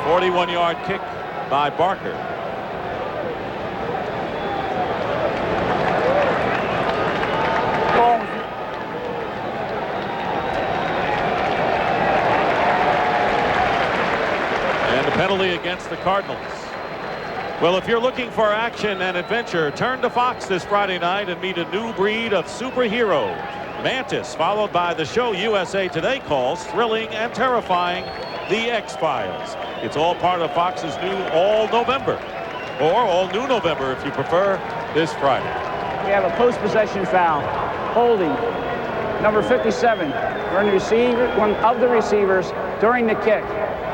41-yard kick by Barker. And a penalty against the Cardinals. Well, if you're looking for action and adventure, turn to Fox this Friday night and meet a new breed of superhero. Mantis, followed by the show USA Today calls thrilling and terrifying, The X-Files. It's all part of Fox's new All November, or All New November if you prefer, this Friday. We have a post-possession foul. Holding. Number 57. One of the receivers during the kick.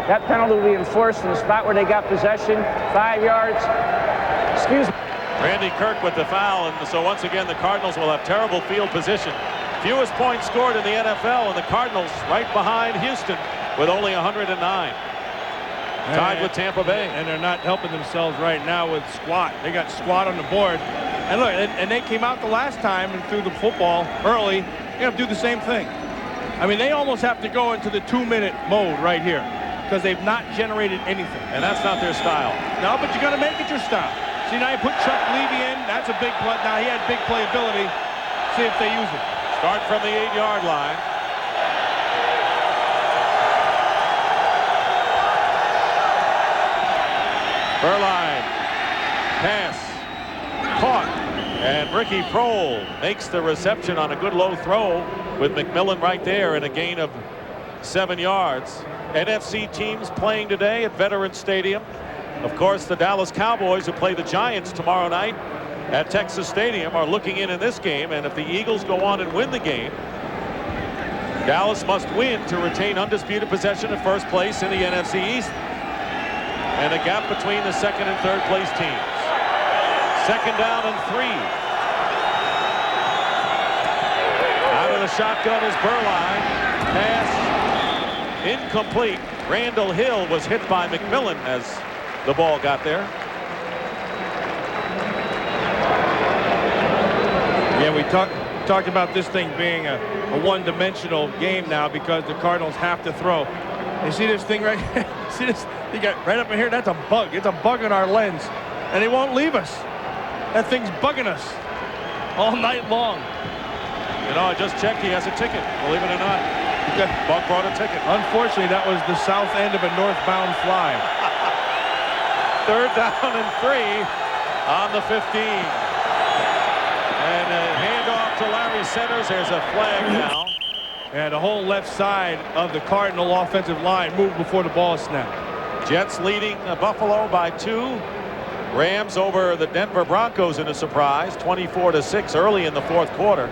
That penalty will be enforced in the spot where they got possession. 5 yards. Excuse me. Randy Kirk with the foul, and so once again the Cardinals will have terrible field position. Fewest points scored in the NFL, and the Cardinals right behind Houston with only 109. Tied with Tampa Bay. And they're not helping themselves right now with squat. They got squat on the board. And look, and they came out the last time and threw the football early. You have to do the same thing. I mean, they almost have to go into the 2-minute mode right here because they've not generated anything. And that's not their style. No, but you got to make it your style. See, now you put Chuck Levy in. That's a big play. Now he had big playability. See if they use it. Start from the 8-yard line. Berline. Pass. Caught. And Ricky Prohl makes the reception on a good low throw with McMillan right there and a gain of 7 yards. NFC teams playing today at Veterans Stadium. Of course, the Dallas Cowboys, who play the Giants tomorrow night at Texas Stadium, are looking in this game. And if the Eagles go on and win the game, Dallas must win to retain undisputed possession at first place in the NFC East. And a gap between the second and third place teams. Second down and 3. Out of the shotgun is Berline. Pass incomplete. Randall Hill was hit by McMillan as the ball got there. Yeah, we talked about this thing being a one-dimensional game now because the Cardinals have to throw. You see this thing right here? See this? You got right up in here. That's a bug. It's a bug in our lens, and it won't leave us. That thing's bugging us all night long. You know, I just checked. He has a ticket. Believe it or not, Bug brought a ticket. Unfortunately, that was the south end of a northbound fly. Third down and 3 on the 15. And a handoff to Larry Centers. There's a flag now. And the whole left side of the Cardinal offensive line moved before the ball snapped. Jets leading Buffalo by 2. Rams over the Denver Broncos in a surprise, 24-6 early in the fourth quarter.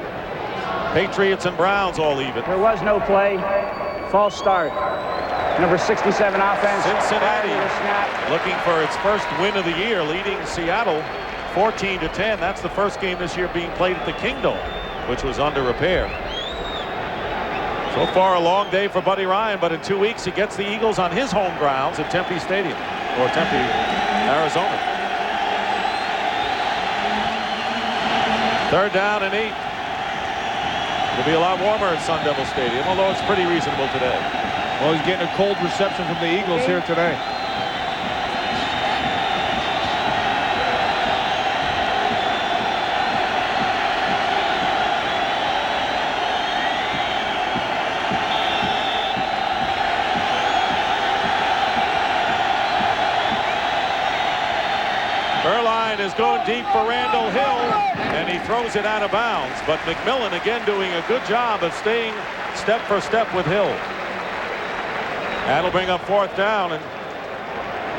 Patriots and Browns all even. There was no play. False start. Number 67 offense. Cincinnati looking for its first win of the year, leading Seattle 14-10. That's the first game this year being played at the Kingdome, which was under repair. So far a long day for Buddy Ryan, but in 2 weeks he gets the Eagles on his home grounds at Tempe Stadium, or Tempe, Arizona. Third down and 8. It'll be a lot warmer at Sun Devil Stadium, although it's pretty reasonable today. Well, he's getting a cold reception from the Eagles here today. Berline is going deep for Randall Hill, and he throws it out of bounds. But McMillan again doing a good job of staying step for step with Hill. That'll bring up fourth down, and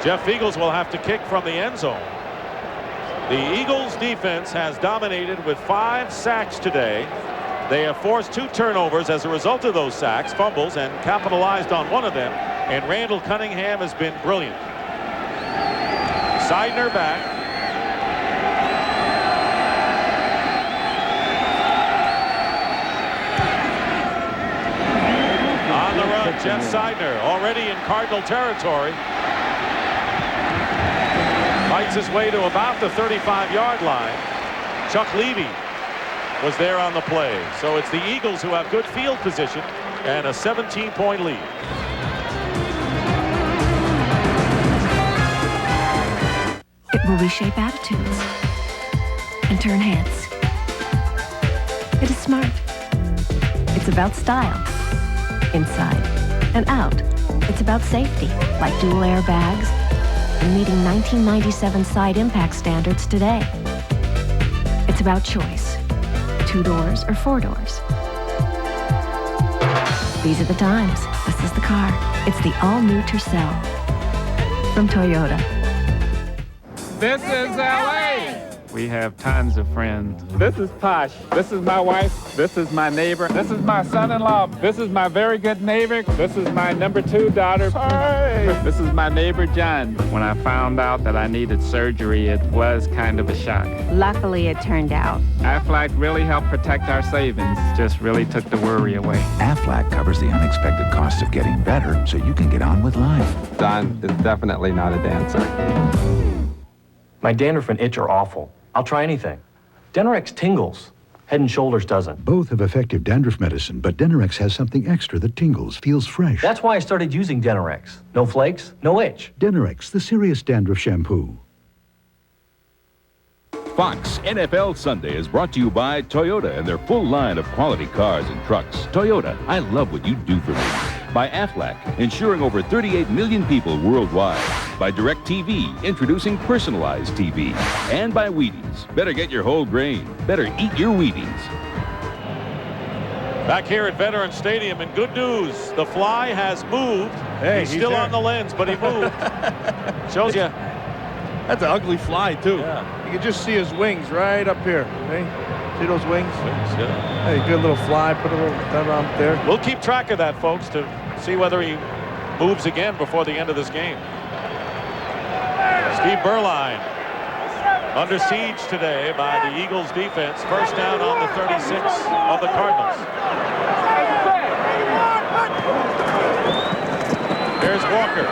Jeff Eagles will have to kick from the end zone. The Eagles defense has dominated with 5 sacks today. They have forced 2 turnovers as a result of those sacks, fumbles, and capitalized on one of them. And Randall Cunningham has been brilliant. Seidner back. On the run, Jeff Seidner already in Cardinal territory. Fights his way to about the 35-yard line. Chuck Levy was there on the play. So it's the Eagles who have good field position and a 17-point lead. It will reshape attitudes and turn heads. It is smart. It's about style, inside and out. It's about safety, like dual airbags and meeting 1997 side impact standards today. It's about choice, 2 doors or 4 doors. These are the times. This is the car. It's the all-new Tercel from Toyota. This is LA. We have tons of friends. This is Posh. This is my wife. This is my neighbor. This is my son-in-law. This is my very good neighbor. This is my number 2 daughter. Hi. This is my neighbor, John. When I found out that I needed surgery, it was kind of a shock. Luckily, it turned out. Aflac really helped protect our savings. Just really took the worry away. Aflac covers the unexpected costs of getting better so you can get on with life. Don is definitely not a dancer. My dandruff and itch are awful. I'll try anything. Denorex tingles. Head and Shoulders doesn't. Both have effective dandruff medicine, but Denorex has something extra that tingles, feels fresh. That's why I started using Denorex. No flakes, no itch. Denorex, the serious dandruff shampoo. Fox NFL Sunday is brought to you by Toyota and their full line of quality cars and trucks. Toyota, I love what you do for me. By Aflac, insuring over 38 million people worldwide. By DirecTV, introducing personalized TV. And by Wheaties. Better get your whole grain. Better eat your Wheaties. Back here at Veterans Stadium, and good news, the fly has moved. Hey, he's still there. on the lens, but he moved. Shows you. That's an ugly fly, too. Yeah. You can just see his wings right up here. Okay? See those wings? Yeah. Hey, good little fly. Put a little that on there. We'll keep track of that, folks, to see whether he moves again before the end of this game. Steve Berline under siege today by the Eagles defense. First down on the 36 of the Cardinals. There's Walker.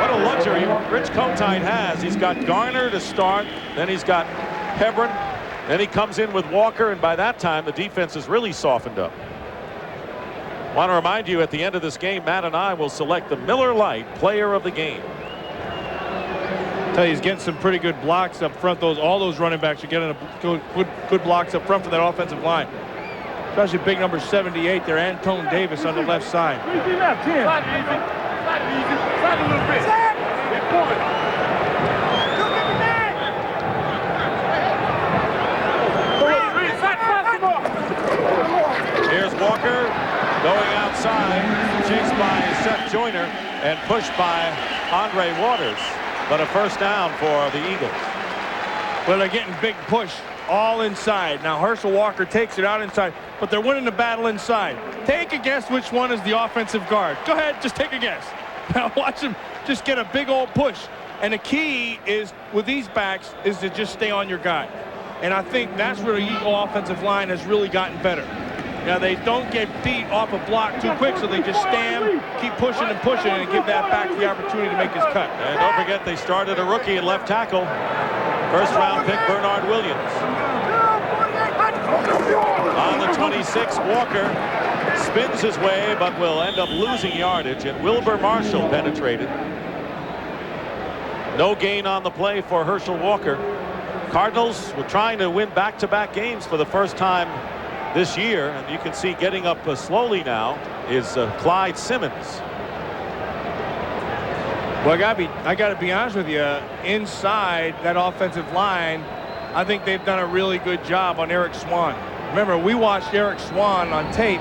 What a luxury Rich Kotite has. He's got Garner to start, then he's got Hebron, then he comes in with Walker, and by that time the defense is really softened up. Want to remind you, at the end of this game, Matt and I will select the Miller Lite Player of the Game. Tell you, he's getting some pretty good blocks up front. All those running backs are getting good blocks up front for that offensive line. Especially big number 78 there, Antone Davis on the left side. Easy left, 10. Slide a little bit. Here's Walker going outside, chased by Seth Joyner and pushed by Andre Waters. But a first down for the Eagles. Well, they're getting big push all inside. Now Herschel Walker takes it out inside, but they're winning the battle inside. Take a guess which one is the offensive guard. Go ahead, just take a guess. Now watch him just get a big old push. And the key is with these backs is to just stay on your guy. And I think that's where the Eagle offensive line has really gotten better. Now they don't get beat off a block too quick, so they just stand, keep pushing and pushing, and give that back the opportunity to make his cut. And don't forget they started a rookie at left tackle. First round pick Bernard Williams. On the 26, Walker spins his way, but will end up losing yardage, and Wilbur Marshall penetrated. No gain on the play for Herschel Walker. Cardinals were trying to win back-to-back games for the first time this year, and you can see getting up slowly now is Clyde Simmons. Well, I gotta be honest with you. Inside that offensive line, I think they've done a really good job on Eric Swan. Remember, we watched Eric Swan on tape.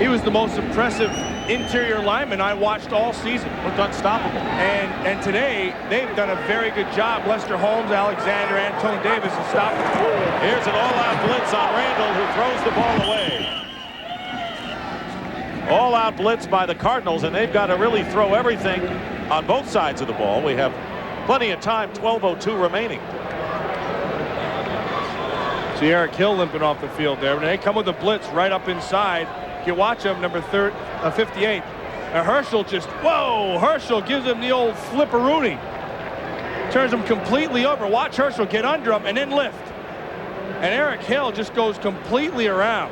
He was the most impressive interior lineman I watched all season. Looked unstoppable. And today, they've done a very good job. Lester Holmes, Alexander, Antone Davis has stopped him. Here's an all-out blitz on Randall, who throws the ball away. All-out blitz by the Cardinals, and they've got to really throw everything on both sides of the ball. We have plenty of time, 12:02 remaining. See Eric Hill limping off the field there. When they come with a blitz right up inside, you watch him, number 58. And Herschel Herschel gives him the old flipperoonie. Turns him completely over. Watch Herschel get under him and then lift. And Eric Hill just goes completely around.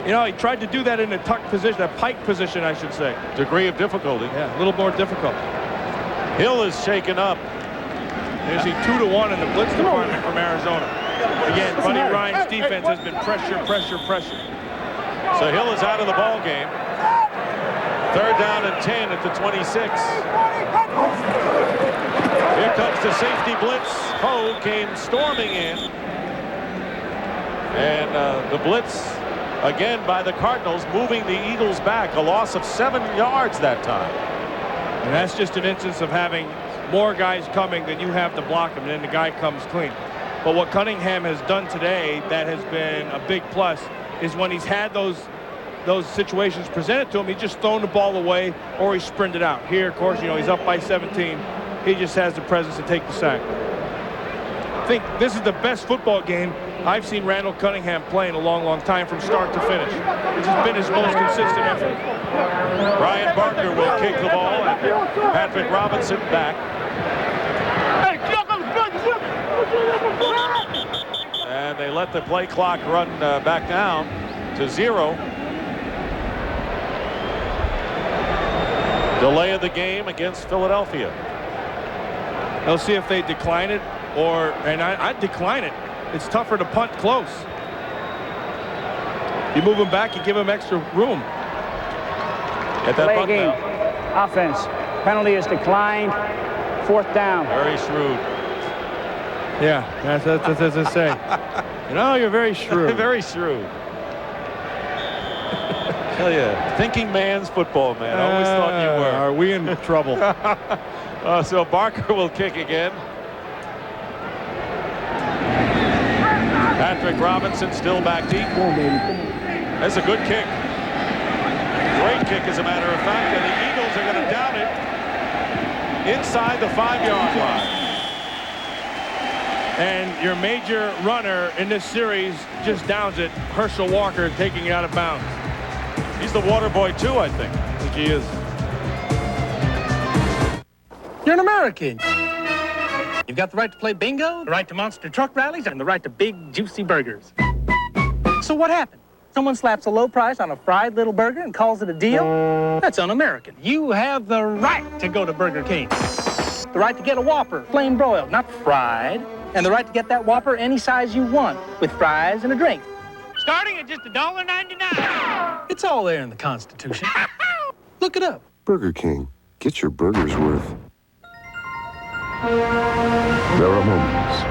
You know, he tried to do that in a tuck position, a pike position, I should say. Degree of difficulty. Yeah, a little more difficult. Hill is shaken up. There's a 2-to-1 in the blitz department from Arizona. Again, Buddy Ryan's defense has been pressure. So Hill is out of the ball game. 3rd down and 10 at the 26. Here comes the safety blitz. Poe came storming in. And the blitz again by the Cardinals, moving the Eagles back. A loss of 7 yards that time. And that's just an instance of having more guys coming than you have to block them, and then the guy comes clean. But what Cunningham has done today that has been a big plus is when he's had those situations presented to him, he's just thrown the ball away or he sprinted out. Here, of course, he's up by 17. He just has the presence to take the sack. I think this is the best football game I've seen Randall Cunningham play in a long time from start to finish. It's just been his most consistent effort. Brian Barker will kick the ball, and Patrick Robinson back. And they let the play clock run back down to 0. Delay of the game against Philadelphia. They'll see if they decline it, and I'd decline it. It's tougher to punt close. You move them back, you give them extra room. Get that punt game. now. Offense. Penalty is declined. 4th down. Very shrewd. Yeah, that's as I say. You're very shrewd. Very shrewd. Hell yeah. Thinking man's football, man. I always thought you were. Are we in trouble? So Barker will kick again. Patrick Robinson still back deep. That's a good kick. Great kick, as a matter of fact. And the Eagles are going to down it inside the 5-yard line. And your major runner in this series just downs it. Herschel Walker taking it out of bounds. He's the water boy, too, I think. I think he is. You're an American. You've got the right to play bingo, the right to monster truck rallies, and the right to big, juicy burgers. So what happened? Someone slaps a low price on a fried little burger and calls it a deal? That's un-American. You have the right to go to Burger King. The right to get a Whopper, flame broiled, not fried. And the right to get that Whopper any size you want, with fries and a drink. Starting at just $1.99. It's all there in the Constitution. Look it up. Burger King. Get your burger's worth. There are moments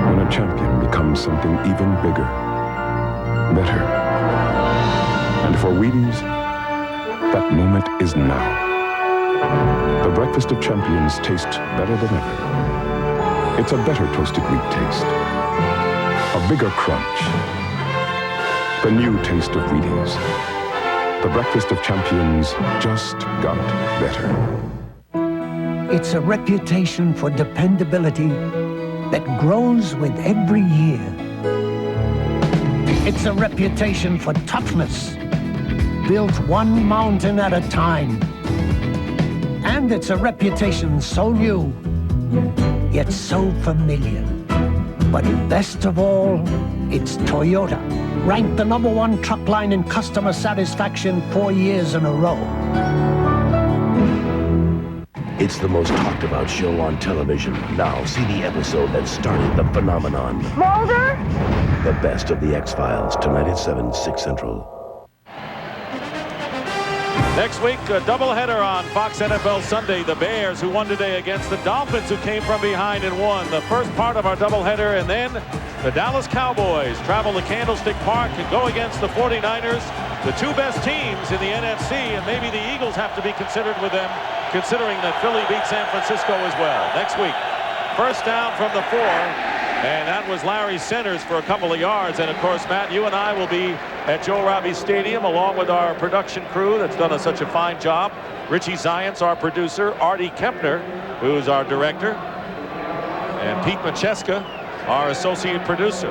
when a champion becomes something even bigger, better. And for Wheaties, that moment is now. The breakfast of champions tastes better than ever. It's a better toasted wheat taste. A bigger crunch. The new taste of Wheaties. The breakfast of champions just got better. It's a reputation for dependability that grows with every year. It's a reputation for toughness, built one mountain at a time. And it's a reputation so new, yet so familiar. But best of all, it's Toyota, ranked the #1 truck line in customer satisfaction 4 years in a row. It's the most talked about show on television. Now see the episode that started the phenomenon. Mulder? The best of the X-Files, tonight at 7, 6 Central. Next week, a doubleheader on Fox NFL Sunday. The Bears, who won today against the Dolphins, who came from behind and won the first part of our doubleheader. And then the Dallas Cowboys travel to Candlestick Park and go against the 49ers, the two best teams in the NFC. And maybe the Eagles have to be considered with them, considering that Philly beat San Francisco as well. Next week, first down from the 4. And that was Larry Centers for a couple of yards. And, of course, Matt, you and I will be at Joe Robbie Stadium along with our production crew that's done such a fine job. Richie Zients, our producer. Artie Kempner, who's our director. And Pete Macheska, our associate producer.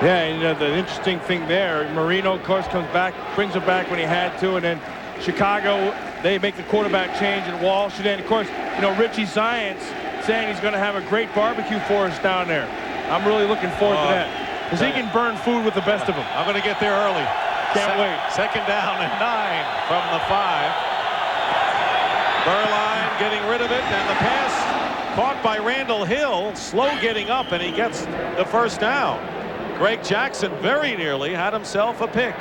Yeah, the interesting thing there, Marino, of course, comes back, brings him back when he had to. And then Chicago, they make the quarterback change in Walsh. And then, of course, Richie Zients saying he's going to have a great barbecue for us down there. I'm really looking forward to that. Because he can burn food with the best of them. I'm going to get there early. Can't wait. Second down and 9 from the 5. Burline getting rid of it, and the pass caught by Randall Hill, slow getting up, and he gets the first down. Greg Jackson very nearly had himself a pick.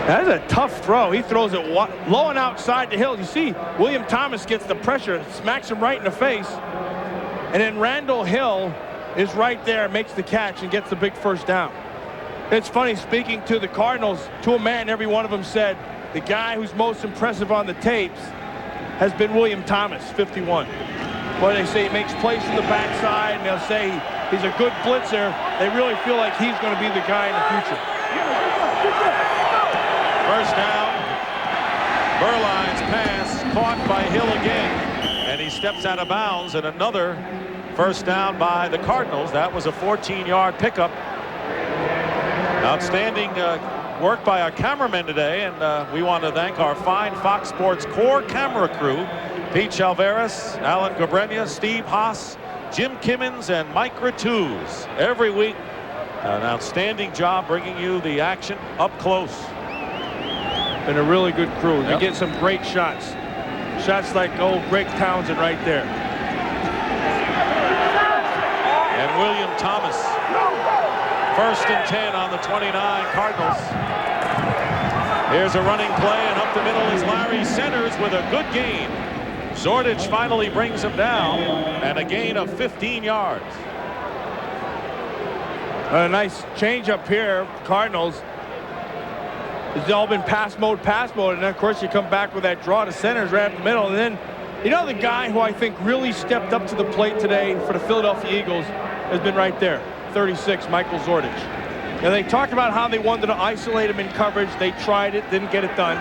That is a tough throw. He throws it low and outside the Hill. You see, William Thomas gets the pressure, smacks him right in the face. And then Randall Hill is right there, makes the catch, and gets the big first down. It's funny, speaking to the Cardinals, to a man, every one of them said the guy who's most impressive on the tapes has been William Thomas, 51. Well, they say he makes plays from the backside, and they'll say he's a good blitzer. They really feel like he's going to be the guy in the future. First down. Berline's pass caught by Hill again, and he steps out of bounds, and another first down by the Cardinals. That was a 14-yard pickup. Outstanding work by our cameramen today, and we want to thank our fine Fox Sports core camera crew: Pete Chalveras, Alan Gabrenia, Steve Haas, Jim Kimmins, and Mike Ratuz. Every week, an outstanding job bringing you the action up close. Been a really good crew. Yep. They get some great shots. Shots like old Greg Townsend right there. And William Thomas. 1st and 10 on the 29 Cardinals. Here's a running play, and up the middle is Larry Centers with a good gain. Zordich finally brings him down, and a gain of 15 yards. A nice change up here, Cardinals. It's all been pass mode, and then of course you come back with that draw to Centers right up the middle, and then you know the guy who I think really stepped up to the plate today for the Philadelphia Eagles has been right there, 36, Michael Zordich. Now they talked about how they wanted to isolate him in coverage. They tried it, didn't get it done,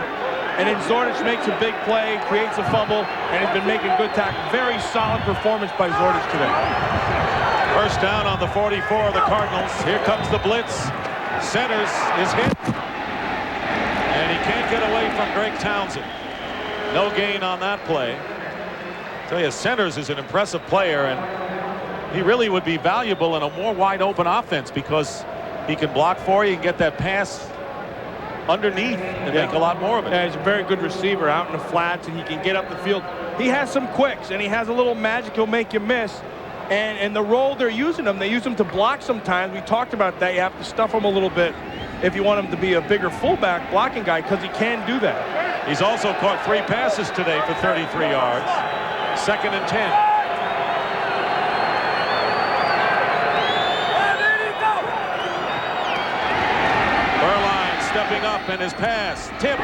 and then Zordich makes a big play, creates a fumble, and has been making good tackle. Very solid performance by Zordich today. First down on the 44 of the Cardinals. Here comes the blitz. Centers is hit. And he can't get away from Greg Townsend. No gain on that play. I tell you, Centers is an impressive player, and he really would be valuable in a more wide open offense because he can block for you and get that pass underneath and make a lot more of it. Yeah, he's a very good receiver out in the flats, and he can get up the field. He has some quicks, and he has a little magic he'll make you miss. And the role they're using him, they use him to block sometimes. We talked about that. You have to stuff him a little bit if you want him to be a bigger fullback blocking guy, because he can do that. He's also caught 3 passes today for 33 yards. 2nd and 10. Berline stepping up, and his pass tipped,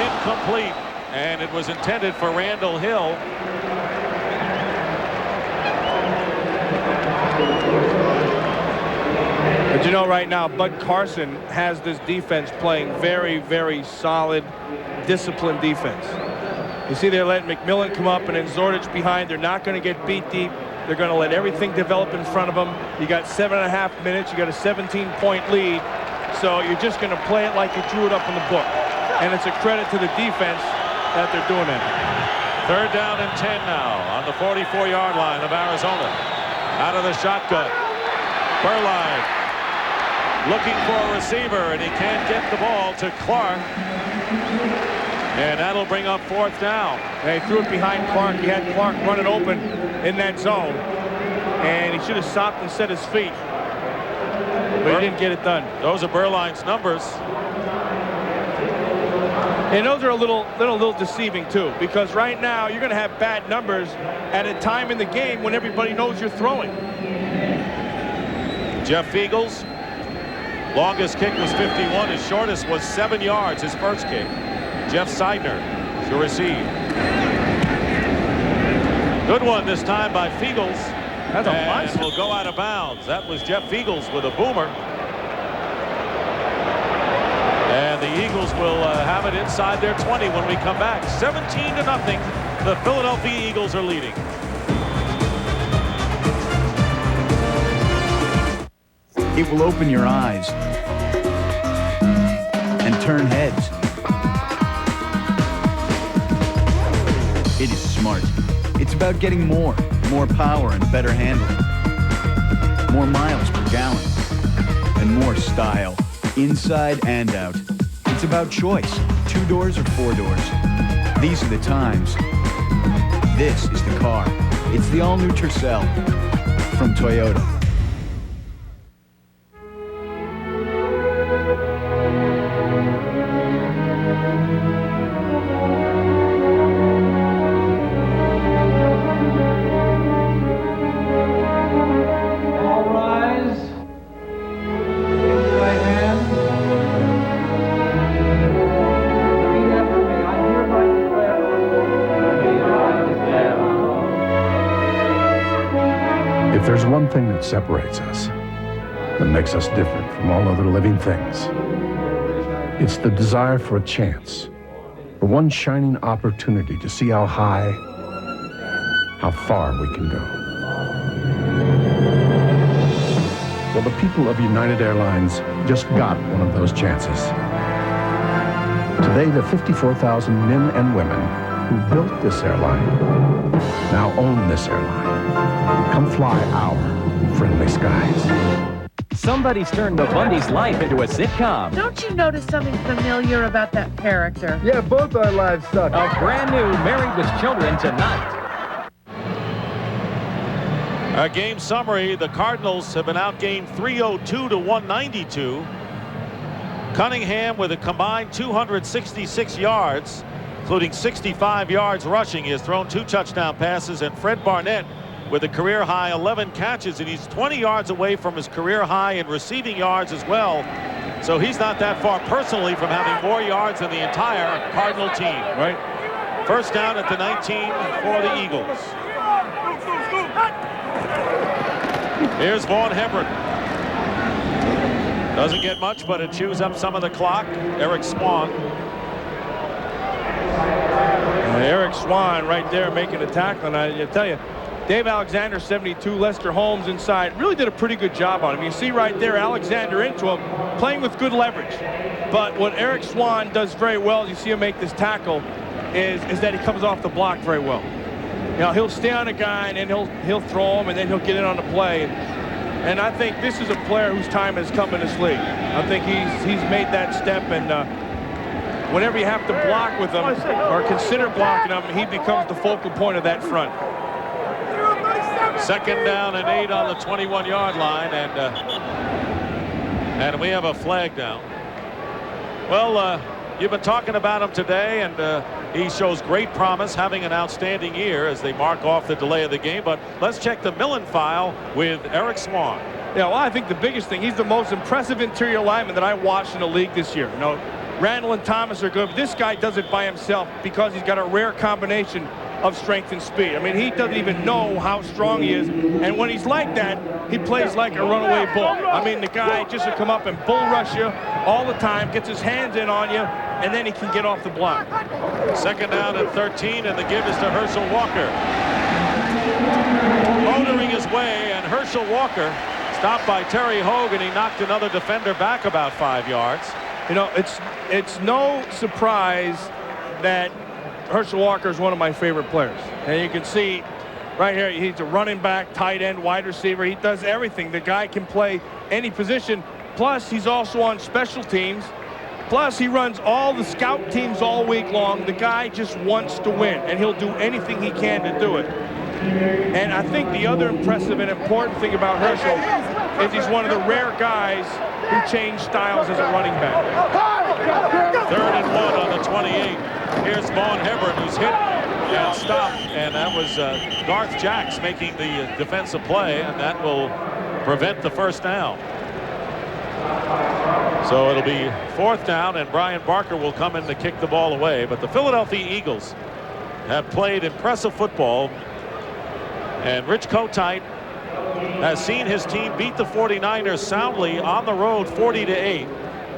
incomplete, and it was intended for Randall Hill. But you know, right now, Bud Carson has this defense playing very, very solid, disciplined defense. You see, they're letting McMillan come up, and then Zordich behind. They're not going to get beat deep. They're going to let everything develop in front of them. You got 7.5 minutes. You got a 17-point lead. So you're just going to play it like you drew it up in the book. And it's a credit to the defense that they're doing it. 3rd down and 10 now on the 44-yard line of Arizona. Out of the shotgun. Berline looking for a receiver, and he can't get the ball to Clark. And that'll bring up 4th down. They threw it behind Clark. He had Clark running open in that zone. And he should have stopped and set his feet. But he didn't get it done. Those are Berline's numbers. And those are a little deceiving, too. Because right now, you're going to have bad numbers at a time in the game when everybody knows you're throwing. Jeff Fiegels, longest kick was 51. His shortest was 7 yards, his first kick. Jeff Seidner to receive. Good one this time by Fiegels. That's a nice. Will go out of bounds. That was Jeff Fiegels with a boomer. And the Eagles will have it inside their 20 when we come back. 17-0. The Philadelphia Eagles are leading. It will open your eyes and turn heads. It is smart. It's about getting more power and better handling, more miles per gallon, and more style, inside and out. It's about choice, 2 doors or 4 doors. These are the times. This is the car. It's the all-new Tercel from Toyota. If there's one thing that separates us, that makes us different from all other living things, it's the desire for a chance, for one shining opportunity to see how high, how far we can go. Well, the people of United Airlines just got one of those chances. Today, the 54,000 men and women who built this airline now own this airline. Come fly our friendly skies. Somebody's turned the Bundy's life into a sitcom. Don't you notice something familiar about that character? Yeah, both our lives suck. A brand new Married with Children tonight. A game summary. The Cardinals have been outgained 302 to 192. Cunningham with a combined 266 yards, including 65 yards rushing. He has thrown 2 touchdown passes, and Fred Barnett with a career high 11 catches, and he's 20 yards away from his career high in receiving yards as well. So he's not that far personally from having more yards than the entire Cardinal team. Right. First down at the 19 for the Eagles. Here's Vaughn Hebron. Doesn't get much, but it chews up some of the clock. Eric Swan. Eric Swan right there making a tackle, and I tell you, Dave Alexander, 72, Lester Holmes inside, really did a pretty good job on him. You see right there, Alexander into him, playing with good leverage. But what Eric Swan does very well, as you see him make this tackle, is that he comes off the block very well. You know, he'll stay on a guy, and then he'll throw him, and then he'll get in on the play. And I think this is a player whose time has come in this league. I think he's made that step, and whenever you have to block with him or consider blocking him, he becomes the focal point of that front. Second down and 8 on the 21-yard line, and we have a flag down. Well, you've been talking about him today, and he shows great promise, having an outstanding year as they mark off the delay of the game. But let's check the Millen file with Eric Swan. Yeah, well, I think the biggest thing, he's the most impressive interior lineman that I watched in the league this year. You know, Randall and Thomas are good, but this guy does it by himself because he's got a rare combination of strength and speed. I mean, he doesn't even know how strong he is, and when he's like that, he plays like a runaway bull. I mean, the guy just will come up and bull rush you all the time, gets his hands in on you, and then he can get off the block. Second down and 13, and the give is to Herschel Walker. Motoring his way, and Herschel Walker stopped by Terry Hogue, and he knocked another defender back about 5 yards. You know, it's no surprise that Herschel Walker is one of my favorite players. And you can see right here, he's a running back, tight end, wide receiver. He does everything. The guy can play any position. Plus, he's also on special teams. Plus, he runs all the scout teams all week long. The guy just wants to win, and he'll do anything he can to do it. And I think the other impressive and important thing about Herschel is he's one of the rare guys who change styles as a running back. 3rd and 1 on the 28. Here's Vaughn Hebron, who's hit and stopped, and that was Garth Jacks making the defensive play, and that will prevent the first down. So it'll be 4th down, and Brian Barker will come in to kick the ball away. But the Philadelphia Eagles have played impressive football, and Rich Kotite has seen his team beat the 49ers soundly on the road 40-8.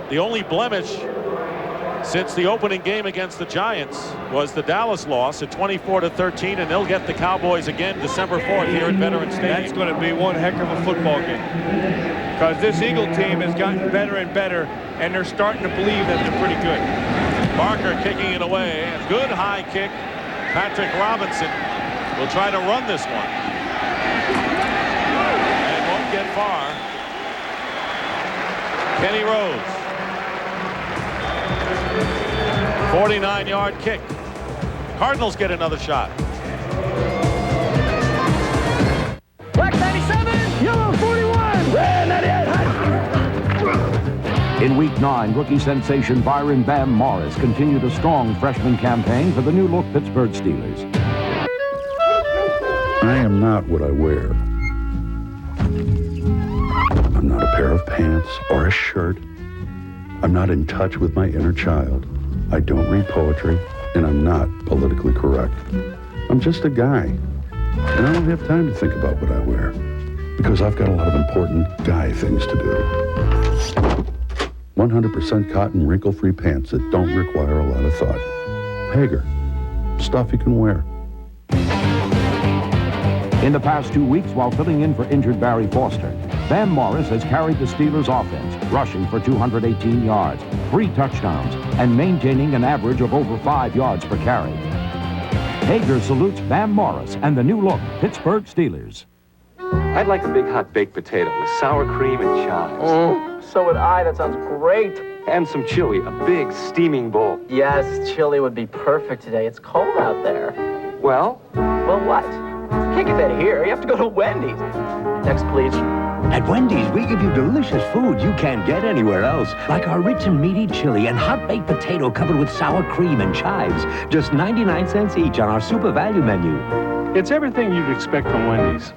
The only blemish since the opening game against the Giants was the Dallas loss at 24-13, and they'll get the Cowboys again December 4th here at Veterans Stadium. That's going to be one heck of a football game, because this Eagle team has gotten better and better, and they're starting to believe that they're pretty good. Barker kicking it away, and good high kick. Patrick Robinson will try to run this one, and won't get far. Kenny Rose, 49-yard kick. Cardinals get another shot. Black 97, yellow 41, red 98. In Week 9, rookie sensation Byron Bam Morris continued a strong freshman campaign for the new-look Pittsburgh Steelers. I am not what I wear. I'm not a pair of pants or a shirt. I'm not in touch with my inner child. I don't read poetry, and I'm not politically correct. I'm just a guy, and I don't have time to think about what I wear, because I've got a lot of important guy things to do. 100% cotton, wrinkle-free pants that don't require a lot of thought. Hager. Stuff you can wear. In the past 2 weeks, while filling in for injured Barry Foster, Bam Morris has carried the Steelers' offense, rushing for 218 yards, 3 touchdowns, and maintaining an average of over 5 yards per carry. Hager salutes Bam Morris and the new-look Pittsburgh Steelers. I'd like a big hot baked potato with sour cream and chives. So would I. That sounds great. And some chili, a big steaming bowl. Yes, chili would be perfect today. It's cold out there. Well? Well, what? You can't get that here. You have to go to Wendy's. Next, please. At Wendy's, we give you delicious food you can't get anywhere else, like our rich and meaty chili and hot-baked potato covered with sour cream and chives. Just 99 cents each on our super value menu. It's everything you'd expect from Wendy's.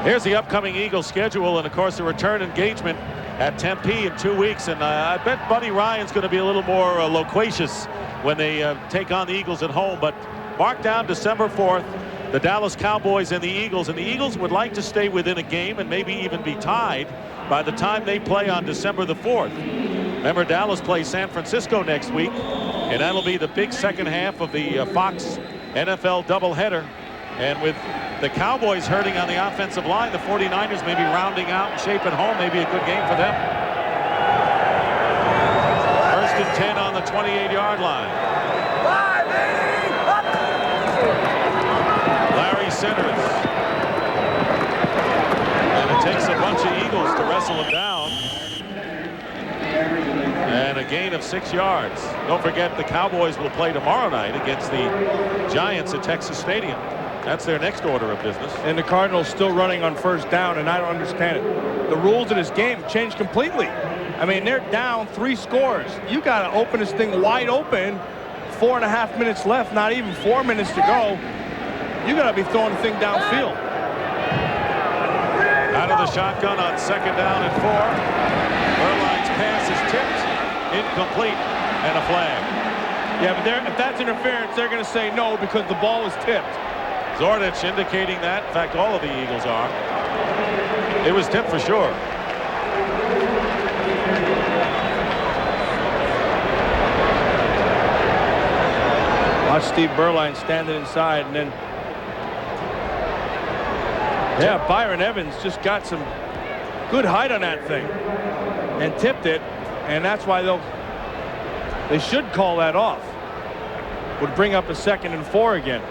Here's the upcoming Eagles schedule, and of course the return engagement at Tempe in 2 weeks. And I bet Buddy Ryan's going to be a little more loquacious when they take on the Eagles at home. But mark down December 4th, the Dallas Cowboys and the Eagles. And the Eagles would like to stay within a game and maybe even be tied by the time they play on December the 4th. Remember, Dallas plays San Francisco next week, and that'll be the big second half of the Fox NFL doubleheader. And with the Cowboys hurting on the offensive line, the 49ers may be rounding out and shape at home. Maybe a good game for them. 1st and 10 on the 28-yard line. Larry centers. And it takes a bunch of Eagles to wrestle him down. And a gain of 6 yards. Don't forget, the Cowboys will play tomorrow night against the Giants at Texas Stadium. That's their next order of business. And the Cardinals still running on 1st down, and I don't understand it. The rules of this game changed completely. I mean, they're down 3 scores. You got to open this thing wide open. 4.5 minutes left, not even 4 minutes to go. You got to be throwing the thing downfield. Out of the shotgun on 2nd down and 4. Erline's pass is tipped, incomplete, and a flag. Yeah, but if that's interference, they're going to say no because the ball was tipped. Zordich indicating that. In fact, all of the Eagles are. It was tipped for sure. Watch Steve Berline standing inside, and then yeah, Byron Evans just got some good height on that thing and tipped it, and that's why they should call that off. Would bring up a 2nd and 4 again.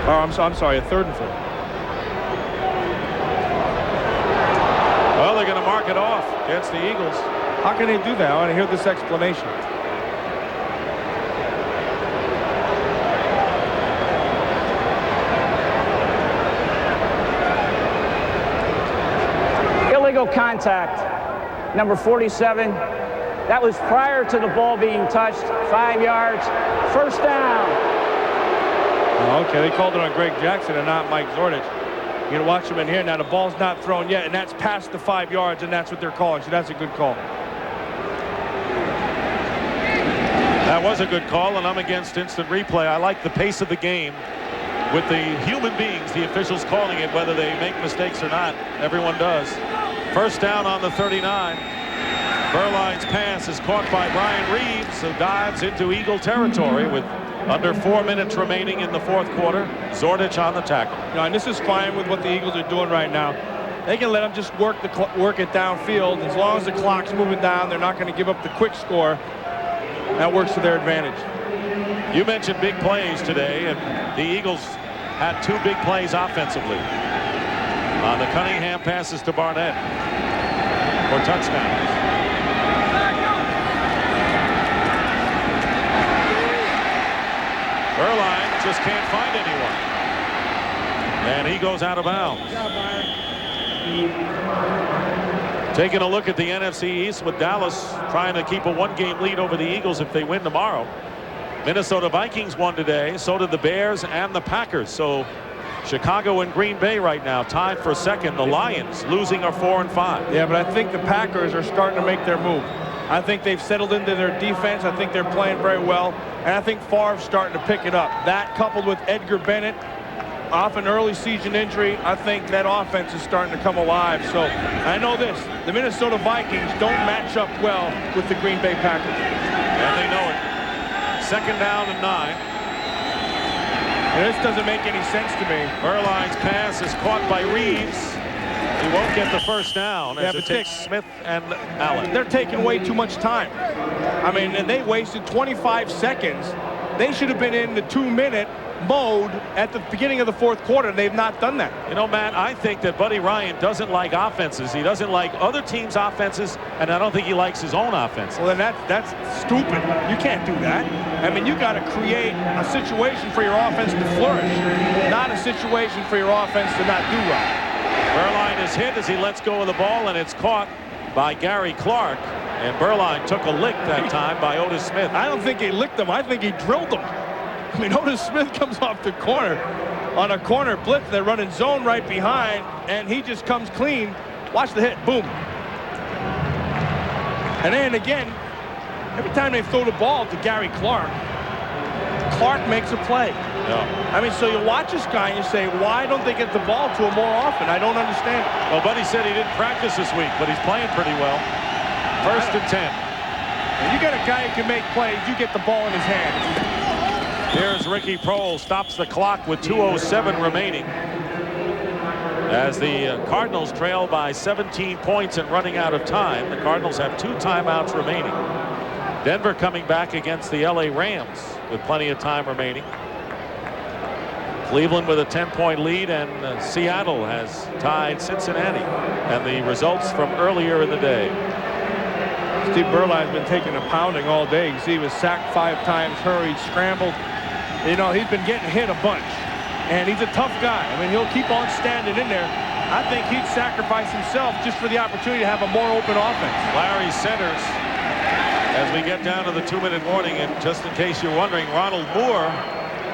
Oh, I'm sorry, a 3rd and 4. Well, they're going to mark it off against the Eagles. How can they do that? I want to hear this explanation. Illegal contact, number 47. That was prior to the ball being touched. 5 yards, 1st down. Okay, they called it on Greg Jackson and not Mike Zordich. You're going to watch him in here. Now, the ball's not thrown yet, and that's past the 5 yards, and that's what they're calling. So that's a good call. That was a good call, and I'm against instant replay. I like the pace of the game with the human beings, the officials calling it, whether they make mistakes or not. Everyone does. 1st down on the 39. Berline's pass is caught by Brian Reeves, who dives into Eagle territory with under 4 minutes remaining in the 4th quarter. Zordich on the tackle. And this is fine with what the Eagles are doing right now. They can let them just work it downfield. As long as the clock's moving down, they're not going to give up the quick score. That works to their advantage. You mentioned big plays today, and the Eagles had 2 big plays offensively. The Cunningham passes to Barnett for touchdowns. Erline just can't find anyone. And he goes out of bounds. Taking a look at the NFC East with Dallas trying to keep a one-game lead over the Eagles if they win tomorrow. Minnesota Vikings won today. So did the Bears and the Packers. So Chicago and Green Bay right now tied for second. The Lions losing are 4-5. Yeah, but I think the Packers are starting to make their move. I think they've settled into their defense. I think they're playing very well. And I think Favre's starting to pick it up. That coupled with Edgar Bennett off an early season injury, I think that offense is starting to come alive. So I know this, the Minnesota Vikings don't match up well with the Green Bay Packers. And they know it. Second down and 9. And this doesn't make any sense to me. Erline's pass is caught by Reeves. He won't get the first down as it takes Smith and Allen. They're taking way too much time. I mean, and they wasted 25 seconds. They should have been in the 2-minute mode at the beginning of the fourth quarter. They've not done that. You know, Matt, I think that Buddy Ryan doesn't like offenses. He doesn't like other teams' offenses, and I don't think he likes his own offense. Well, then that's stupid. You can't do that. I mean, you got to create a situation for your offense to flourish, not a situation for your offense to not do well. Erline is hit as he lets go of the ball, and it's caught by Gary Clark. And Erline took a lick that time by Otis Smith. I don't think he licked him. I think he drilled him. I mean, Otis Smith comes off the corner on a corner blitz. They're running zone right behind, and he just comes clean. Watch the hit. Boom. And then again, every time they throw the ball to Gary Clark, Clark makes a play. Yeah. I mean, so you watch this guy and you say, why don't they get the ball to him more often? I don't understand it. Well, Buddy said he didn't practice this week, but he's playing pretty well. First and 10. And you got a guy who can make plays. You get the ball in his hands. Here's Ricky Prohl, stops the clock with 2:07 remaining. As the Cardinals trail by 17 points and running out of time. The Cardinals have 2 timeouts remaining. Denver coming back against the LA Rams with plenty of time remaining. Cleveland with a 10-point lead, and Seattle has tied Cincinnati. And the results from earlier in the day. Steve Berline's been taking a pounding all day. You see he was sacked 5 times, hurried, scrambled. You know, he's been getting hit a bunch. And he's a tough guy. I mean, he'll keep on standing in there. I think he'd sacrifice himself just for the opportunity to have a more open offense. Larry centers as we get down to the 2-minute warning. And just in case you're wondering, Ronald Moore,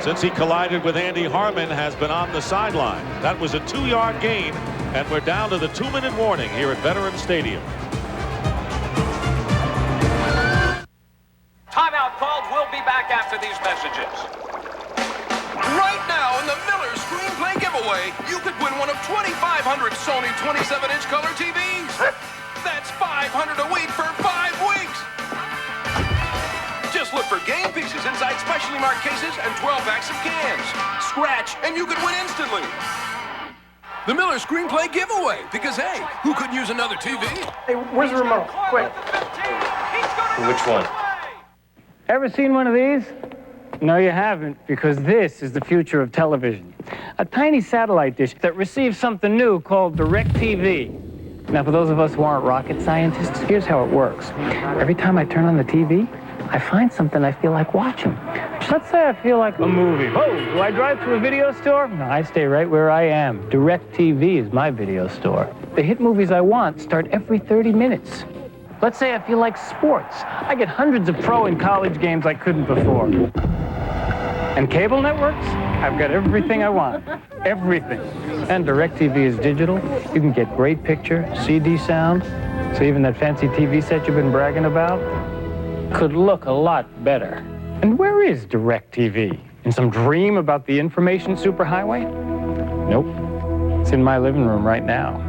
since he collided with Andy Harmon, has been on the sideline. That was a 2-yard gain, and we're down to the 2-minute warning here at Veterans Stadium. Timeout called. We'll be back after these messages. Right now in the Miller Screenplay Giveaway, you could win one of 2,500 Sony 27-inch color TVs. That's $500 a week for 5 weeks. Just look for game pieces inside specially marked cases and 12 packs of cans. Scratch, and you could win instantly. The Miller Screenplay Giveaway, because hey, who could use another TV? Hey, where's the remote? Quick. Which one? Ever seen one of these? No, you haven't, because this is the future of television. A tiny satellite dish that receives something new called DirecTV. Now, for those of us who aren't rocket scientists, here's how it works. Every time I turn on the TV, I find something I feel like watching. Let's say I feel like a movie. Oh, do I drive to a video store? No, I stay right where I am. DirecTV is my video store. The hit movies I want start every 30 minutes. Let's say I feel like sports. I get hundreds of pro and college games I couldn't before. And cable networks? I've got everything I want. Everything. And DirecTV is digital. You can get great picture, CD sound, so even that fancy TV set you've been bragging about could look a lot better. And where is DirecTV? In some dream about the information superhighway? Nope. It's in my living room right now.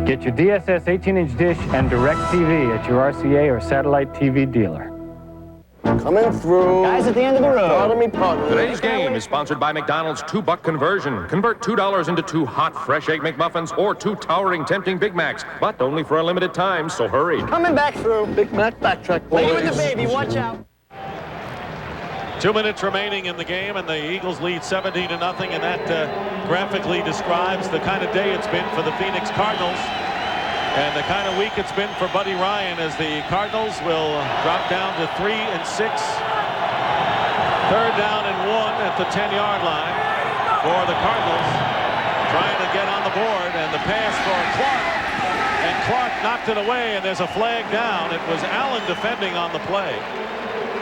Get your DSS 18-inch dish and DirecTV at your RCA or satellite TV dealer. Coming through. Guys at the end of the road. Follow me, partner. Today's game is sponsored by McDonald's $2 conversion. Convert $2 into 2 hot, fresh Egg McMuffins or 2 towering, tempting Big Macs, but only for a limited time, so hurry. Coming back through. Big Mac backtrack, boys. Lady with the baby, watch out. 2 minutes remaining in the game, and the Eagles lead 17-0, and that graphically describes the kind of day it's been for the Phoenix Cardinals. And the kind of week it's been for Buddy Ryan, as the Cardinals will drop down to 3-6. 3rd down and 1, and at the 10-yard line for the Cardinals, trying to get on the board, and the pass for Clark, and Clark knocked it away, and there's a flag down. It was Allen defending on the play.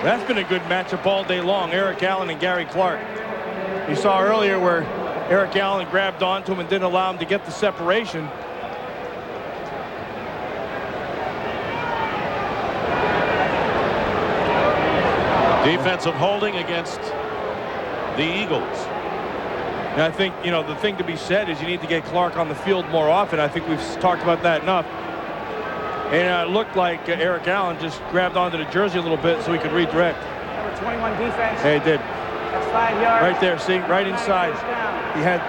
That's been a good matchup all day long, Eric Allen and Gary Clark. You saw earlier where Eric Allen grabbed onto him and didn't allow him to get the separation. Defensive holding against the Eagles. And I think, you know, the thing to be said is you need to get Clark on the field more often. I think we've talked about that enough. And it looked like Eric Allen just grabbed onto the jersey a little bit so he could redirect. Number 21 defense. Yeah, he did. That's 5 yards. Right there, see, right inside. He had,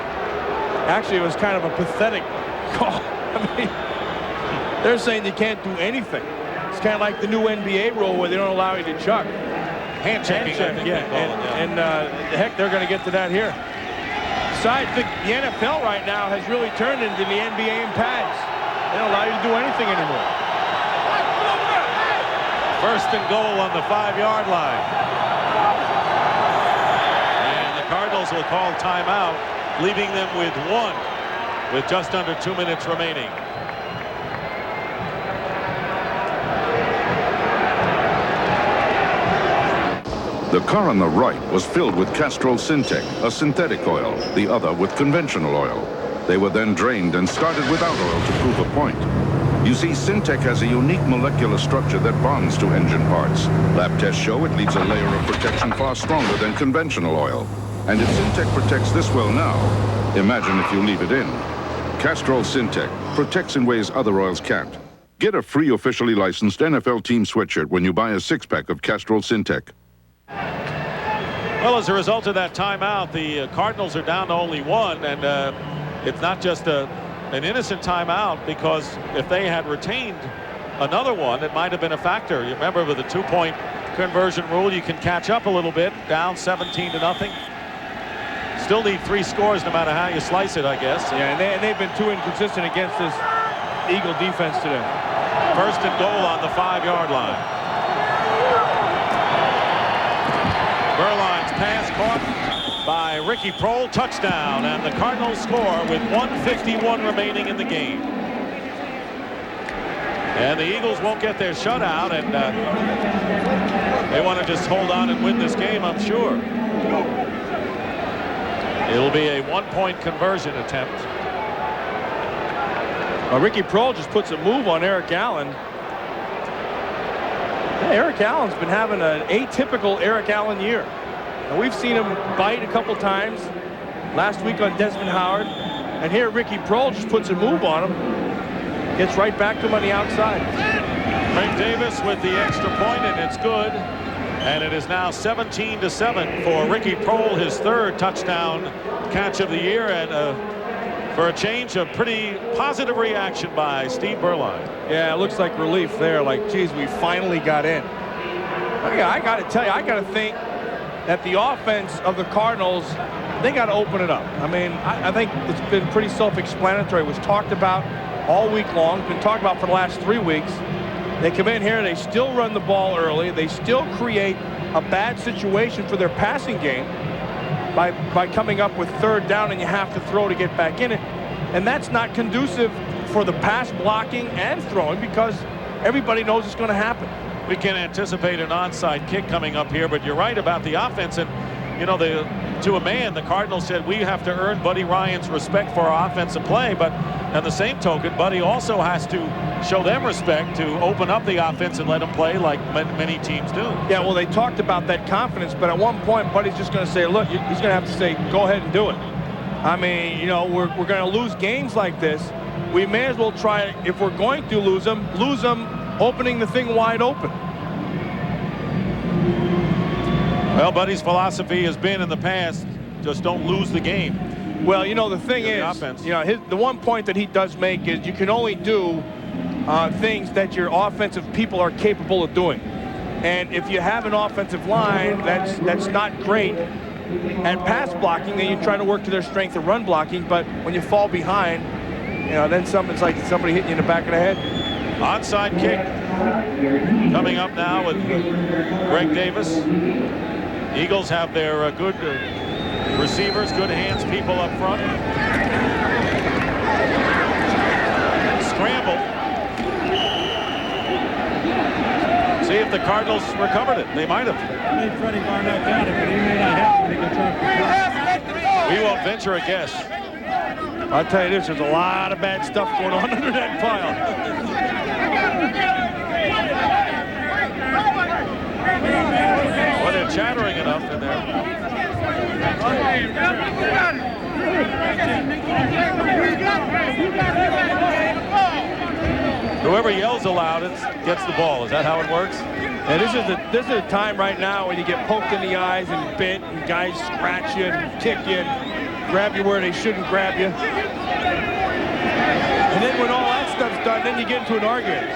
actually, it was kind of a pathetic call. I mean, they're saying you can't do anything. It's kind of like the new NBA rule where they don't allow you to chuck. Hand checking, yeah. And heck, they're going to get to that here. Besides, the NFL right now has really turned into the NBA in pads. They don't allow you to do anything anymore. First and goal on the 5-yard line. And the Cardinals will call timeout, leaving them with 1 with just under 2 minutes remaining. The car on the right was filled with Castrol Syntec, a synthetic oil, the other with conventional oil. They were then drained and started without oil to prove a point. You see, Syntec has a unique molecular structure that bonds to engine parts. Lab tests show it leaves a layer of protection far stronger than conventional oil. And if Syntec protects this well now, imagine if you leave it in. Castrol Syntec protects in ways other oils can't. Get a free officially licensed NFL team sweatshirt when you buy a 6-pack of Castrol Syntec. Well, as a result of that timeout, the Cardinals are down to only 1, and it's not just an innocent timeout, because if they had retained another one, it might have been a factor. You remember with the 2-point conversion rule, you can catch up a little bit, down 17-0. Still need 3 scores no matter how you slice it, I guess. Yeah, and they've been too inconsistent against this Eagle defense today. First and goal on the 5-yard line. Berline's pass caught by Ricky Prohl, touchdown, and the Cardinals score with 1:51 remaining in the game. And the Eagles won't get their shutout, and they want to just hold on and win this game, I'm sure. It'll be a 1-point conversion attempt. Ricky Prohl just puts a move on Eric Allen. Yeah, Eric Allen's been having an atypical Eric Allen year. And we've seen him bite a couple times. Last week on Desmond Howard. And here Ricky Prohl just puts a move on him. Gets right back to him on the outside. Frank Davis with the extra point, and it's good. And it is now 17-7 for Ricky Prohl, his 3rd touchdown catch of the year. And for a change, a pretty positive reaction by Steve Berline. Yeah, it looks like relief there. Like, geez, we finally got in. I got to tell you, I got to think that the offense of the Cardinals, they got to open it up. I mean, I think it's been pretty self-explanatory. It was talked about all week long. It's been talked about for the last 3 weeks. They come in here, they still run the ball early. They still create a bad situation for their passing game by coming up with 3rd down, and you have to throw to get back in it. And that's not conducive for the pass blocking and throwing, because everybody knows it's going to happen. We can anticipate an onside kick coming up here, but you're right about the offense. And, you know, to a man, the Cardinals said we have to earn Buddy Ryan's respect for our offensive play. But on the same token, Buddy also has to show them respect to open up the offense and let them play like many teams do. Yeah, well, they talked about that confidence, but at one point, Buddy's just going to say, look, he's going to have to say, go ahead and do it. I mean, you know, we're going to lose games like this. We may as well try, if we're going to lose them opening the thing wide open. Well, Buddy's philosophy has been in the past, just don't lose the game. Well, you know, the thing is, you know, the one point that he does make is you can only do things that your offensive people are capable of doing. And if you have an offensive line that's not great at pass blocking, then you try to work to their strength of run blocking. But when you fall behind, you know, then it's like somebody hitting you in the back of the head. Onside kick coming up now with Greg Davis. Eagles have their good Receivers, good hands, people up front. Scramble. See if the Cardinals recovered it. They might have. Freddie Barnett got it, but he may not have to. He can try. We won't venture a guess. I'll tell you this, there's a lot of bad stuff going on under that pile. Well, they're chattering enough in there. Whoever yells aloud gets the ball. Is that how it works? And this is a time right now when you get poked in the eyes and bit, and guys scratch you and kick you and grab you where they shouldn't grab you. And then when all that stuff's done, then you get into an argument.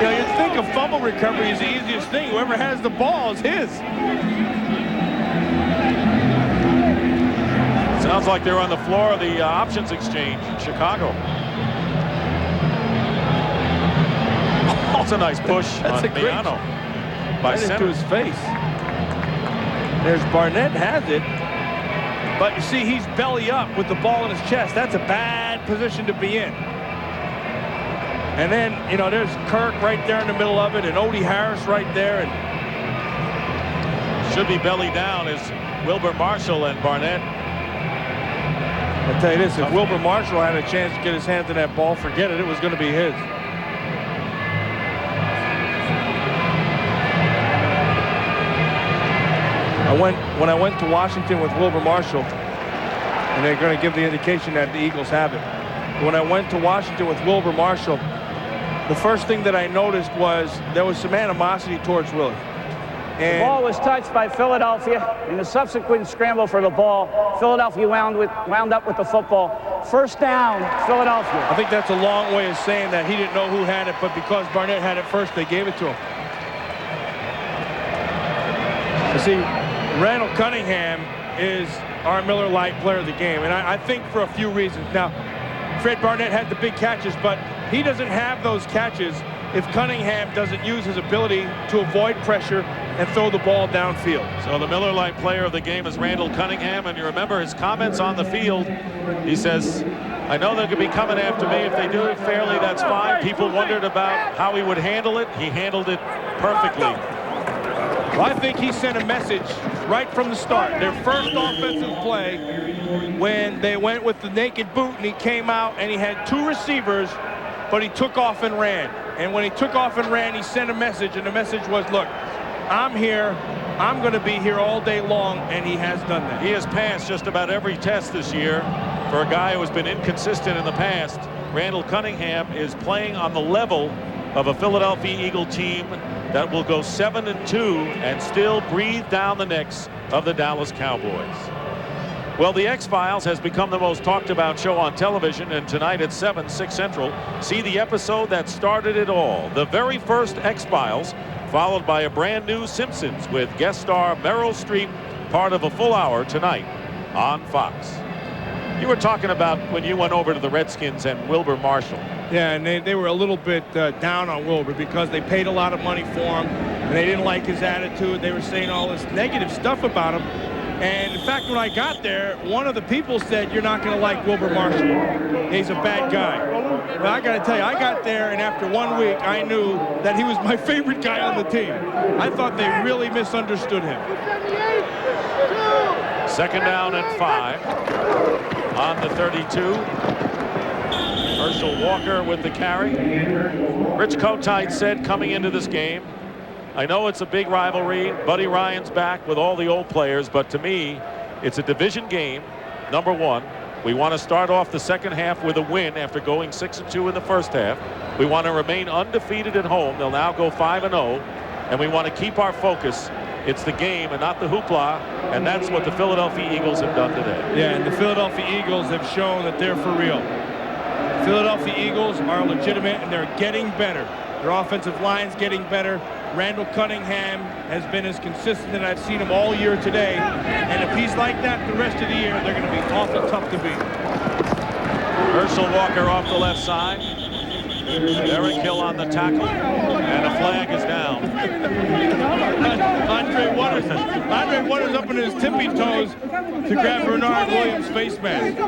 You know, you'd think a fumble recovery is the easiest thing. Whoever has the ball is his. Sounds like they're on the floor of the options exchange in Chicago. That's a nice push. That's on a great Miano by right center. into his face. There's Barnett has it, but you see he's belly up with the ball in his chest. That's a bad position to be in. And then, you know, there's Kirk right there in the middle of it, and Odie Harris right there. And should be belly down is Wilber Marshall and Barnett. I'll tell you this, if Wilber Marshall had a chance to get his hands on that ball, forget it, it was going to be his. When I went to Washington with Wilber Marshall, and they're going to give the indication that the Eagles have it. When I went to Washington with Wilber Marshall, the first thing that I noticed was there was some animosity towards Willie. The ball was touched by Philadelphia. In the subsequent scramble for the ball, Philadelphia wound up with the football. First down, Philadelphia. I think that's a long way of saying that he didn't know who had it, but because Barnett had it first, they gave it to him. You see, Randall Cunningham is our Miller Lite player of the game, and I think for a few reasons. Now, Fred Barnett had the big catches, but he doesn't have those catches if Cunningham doesn't use his ability to avoid pressure and throw the ball downfield. So the Miller Lite player of the game is Randall Cunningham, and you remember his comments on the field. He says, I know they're going to be coming after me. If they do it fairly, that's fine. People wondered about how he would handle it. He handled it perfectly. Well, I think he sent a message right from the start. Their first offensive play, when they went with the naked boot and he came out and he had two receivers, but he took off and ran. And when he took off and ran, he sent a message, and the message was, look, I'm here. I'm going to be here all day long, and he has done that. He has passed just about every test this year. For a guy who has been inconsistent in the past, Randall Cunningham is playing on the level of a Philadelphia Eagle team that will go 7-2 and still breathe down the necks of the Dallas Cowboys. Well, the X-Files has become the most talked about show on television, and tonight at 7, 6 Central, see the episode that started it all. The very first X-Files, followed by a brand new Simpsons with guest star Meryl Streep, part of a full hour tonight on Fox. You were talking about when you went over to the Redskins and Wilber Marshall. Yeah, and they were a little bit down on Wilber because they paid a lot of money for him, and they didn't like his attitude. They were saying all this negative stuff about him. And in fact, when I got there, one of the people said, you're not going to like Wilber Marshall. He's a bad guy. But I got to tell you, I got there, and after 1 week, I knew that he was my favorite guy on the team. I thought they really misunderstood him. 2nd down and 5 on the 32. Herschel Walker with the carry. Rich Kotite said coming into this game, I know it's a big rivalry. Buddy Ryan's back with all the old players, but to me, it's a division game, number one. We want to start off the second half with a win after going 6-2 in the first half. We want to remain undefeated at home. They'll now go 5-0, and we want to keep our focus. It's the game and not the hoopla, and that's what the Philadelphia Eagles have done today. Yeah, and the Philadelphia Eagles have shown that they're for real. Philadelphia Eagles are legitimate, and they're getting better. Their offensive line's getting better. Randall Cunningham has been as consistent as I've seen him all year today. And if he's like that the rest of the year, they're going to be awful tough to beat. Herschel Walker off the left side. Derek Hill on the tackle, and a flag is down. Andre Waters up in his tippy toes to grab Bernard Williams' face mask.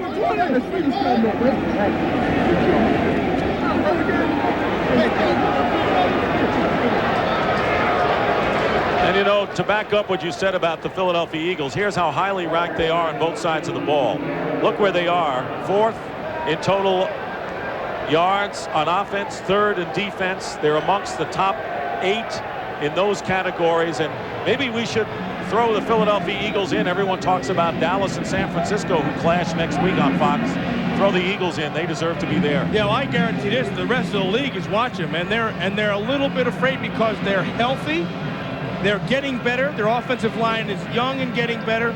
And you know, to back up what you said about the Philadelphia Eagles, here's how highly ranked they are on both sides of the ball. Look where they are. 4th in total yards on offense, 3rd in defense. They're amongst the top 8 in those categories, and maybe we should throw the Philadelphia Eagles in. Everyone talks about Dallas and San Francisco, who clash next week on Fox. Throw the Eagles in. They deserve to be there. Yeah, well, I guarantee this: the rest of the league is watching them, and they're a little bit afraid because they're healthy. They're getting better. Their offensive line is young and getting better.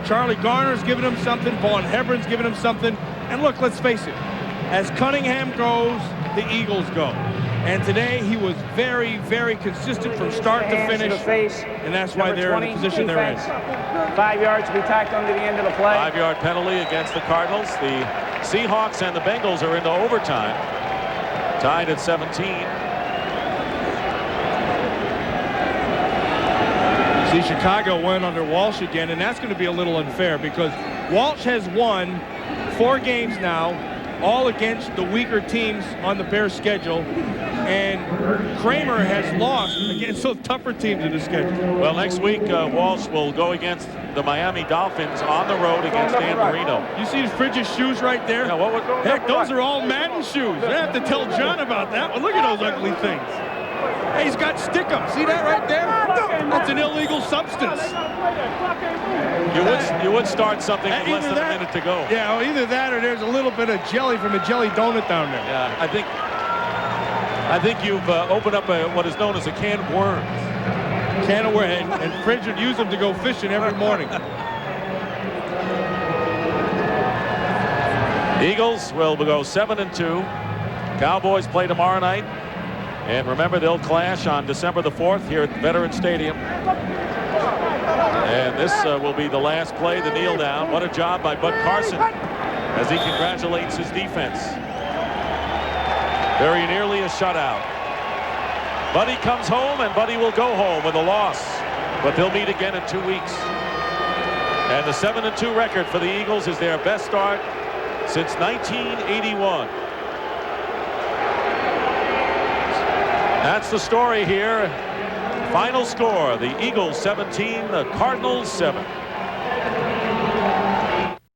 Charlie Garner's giving them something. Vaughn Hebron's giving them something. And look, let's face it. As Cunningham goes, the Eagles go. And today he was very, very consistent from start to finish. And that's why they're in the position they're in. 5 yards to be tacked under the end of the play. 5-yard penalty against the Cardinals. The Seahawks and the Bengals are into overtime. Tied at 17. See, Chicago went under Walsh again, and that's going to be a little unfair because Walsh has won 4 games now, all against the weaker teams on the Bears' schedule, and Kramer has lost against those tougher teams in the schedule. Well, next week, Walsh will go against the Miami Dolphins on the road against Dan Marino. You see Fridge's shoes right there? Yeah, what was Heck, those are all Madden shoes. I have to tell John about that one. Look at those ugly things. Hey, he's got stickum. See that right there? That's an illegal substance. You would start something with less than a minute to go. Yeah, well, either that or there's a little bit of jelly from a jelly donut down there. Yeah, I think you've opened up what is known as a can of worms. Can of worms, and Fridge would use them to go fishing every morning. Eagles will go 7-2. Cowboys play tomorrow night. And remember, they'll clash on December the 4th here at Veterans Stadium. And this will be the last play, the kneel down. What a job by Bud Carson as he congratulates his defense. Very nearly a shutout. Buddy comes home, and Buddy will go home with a loss. But they'll meet again in 2 weeks. And the 7-2 record for the Eagles is their best start since 1981. That's the story here. Final score, the Eagles 17, the Cardinals 7.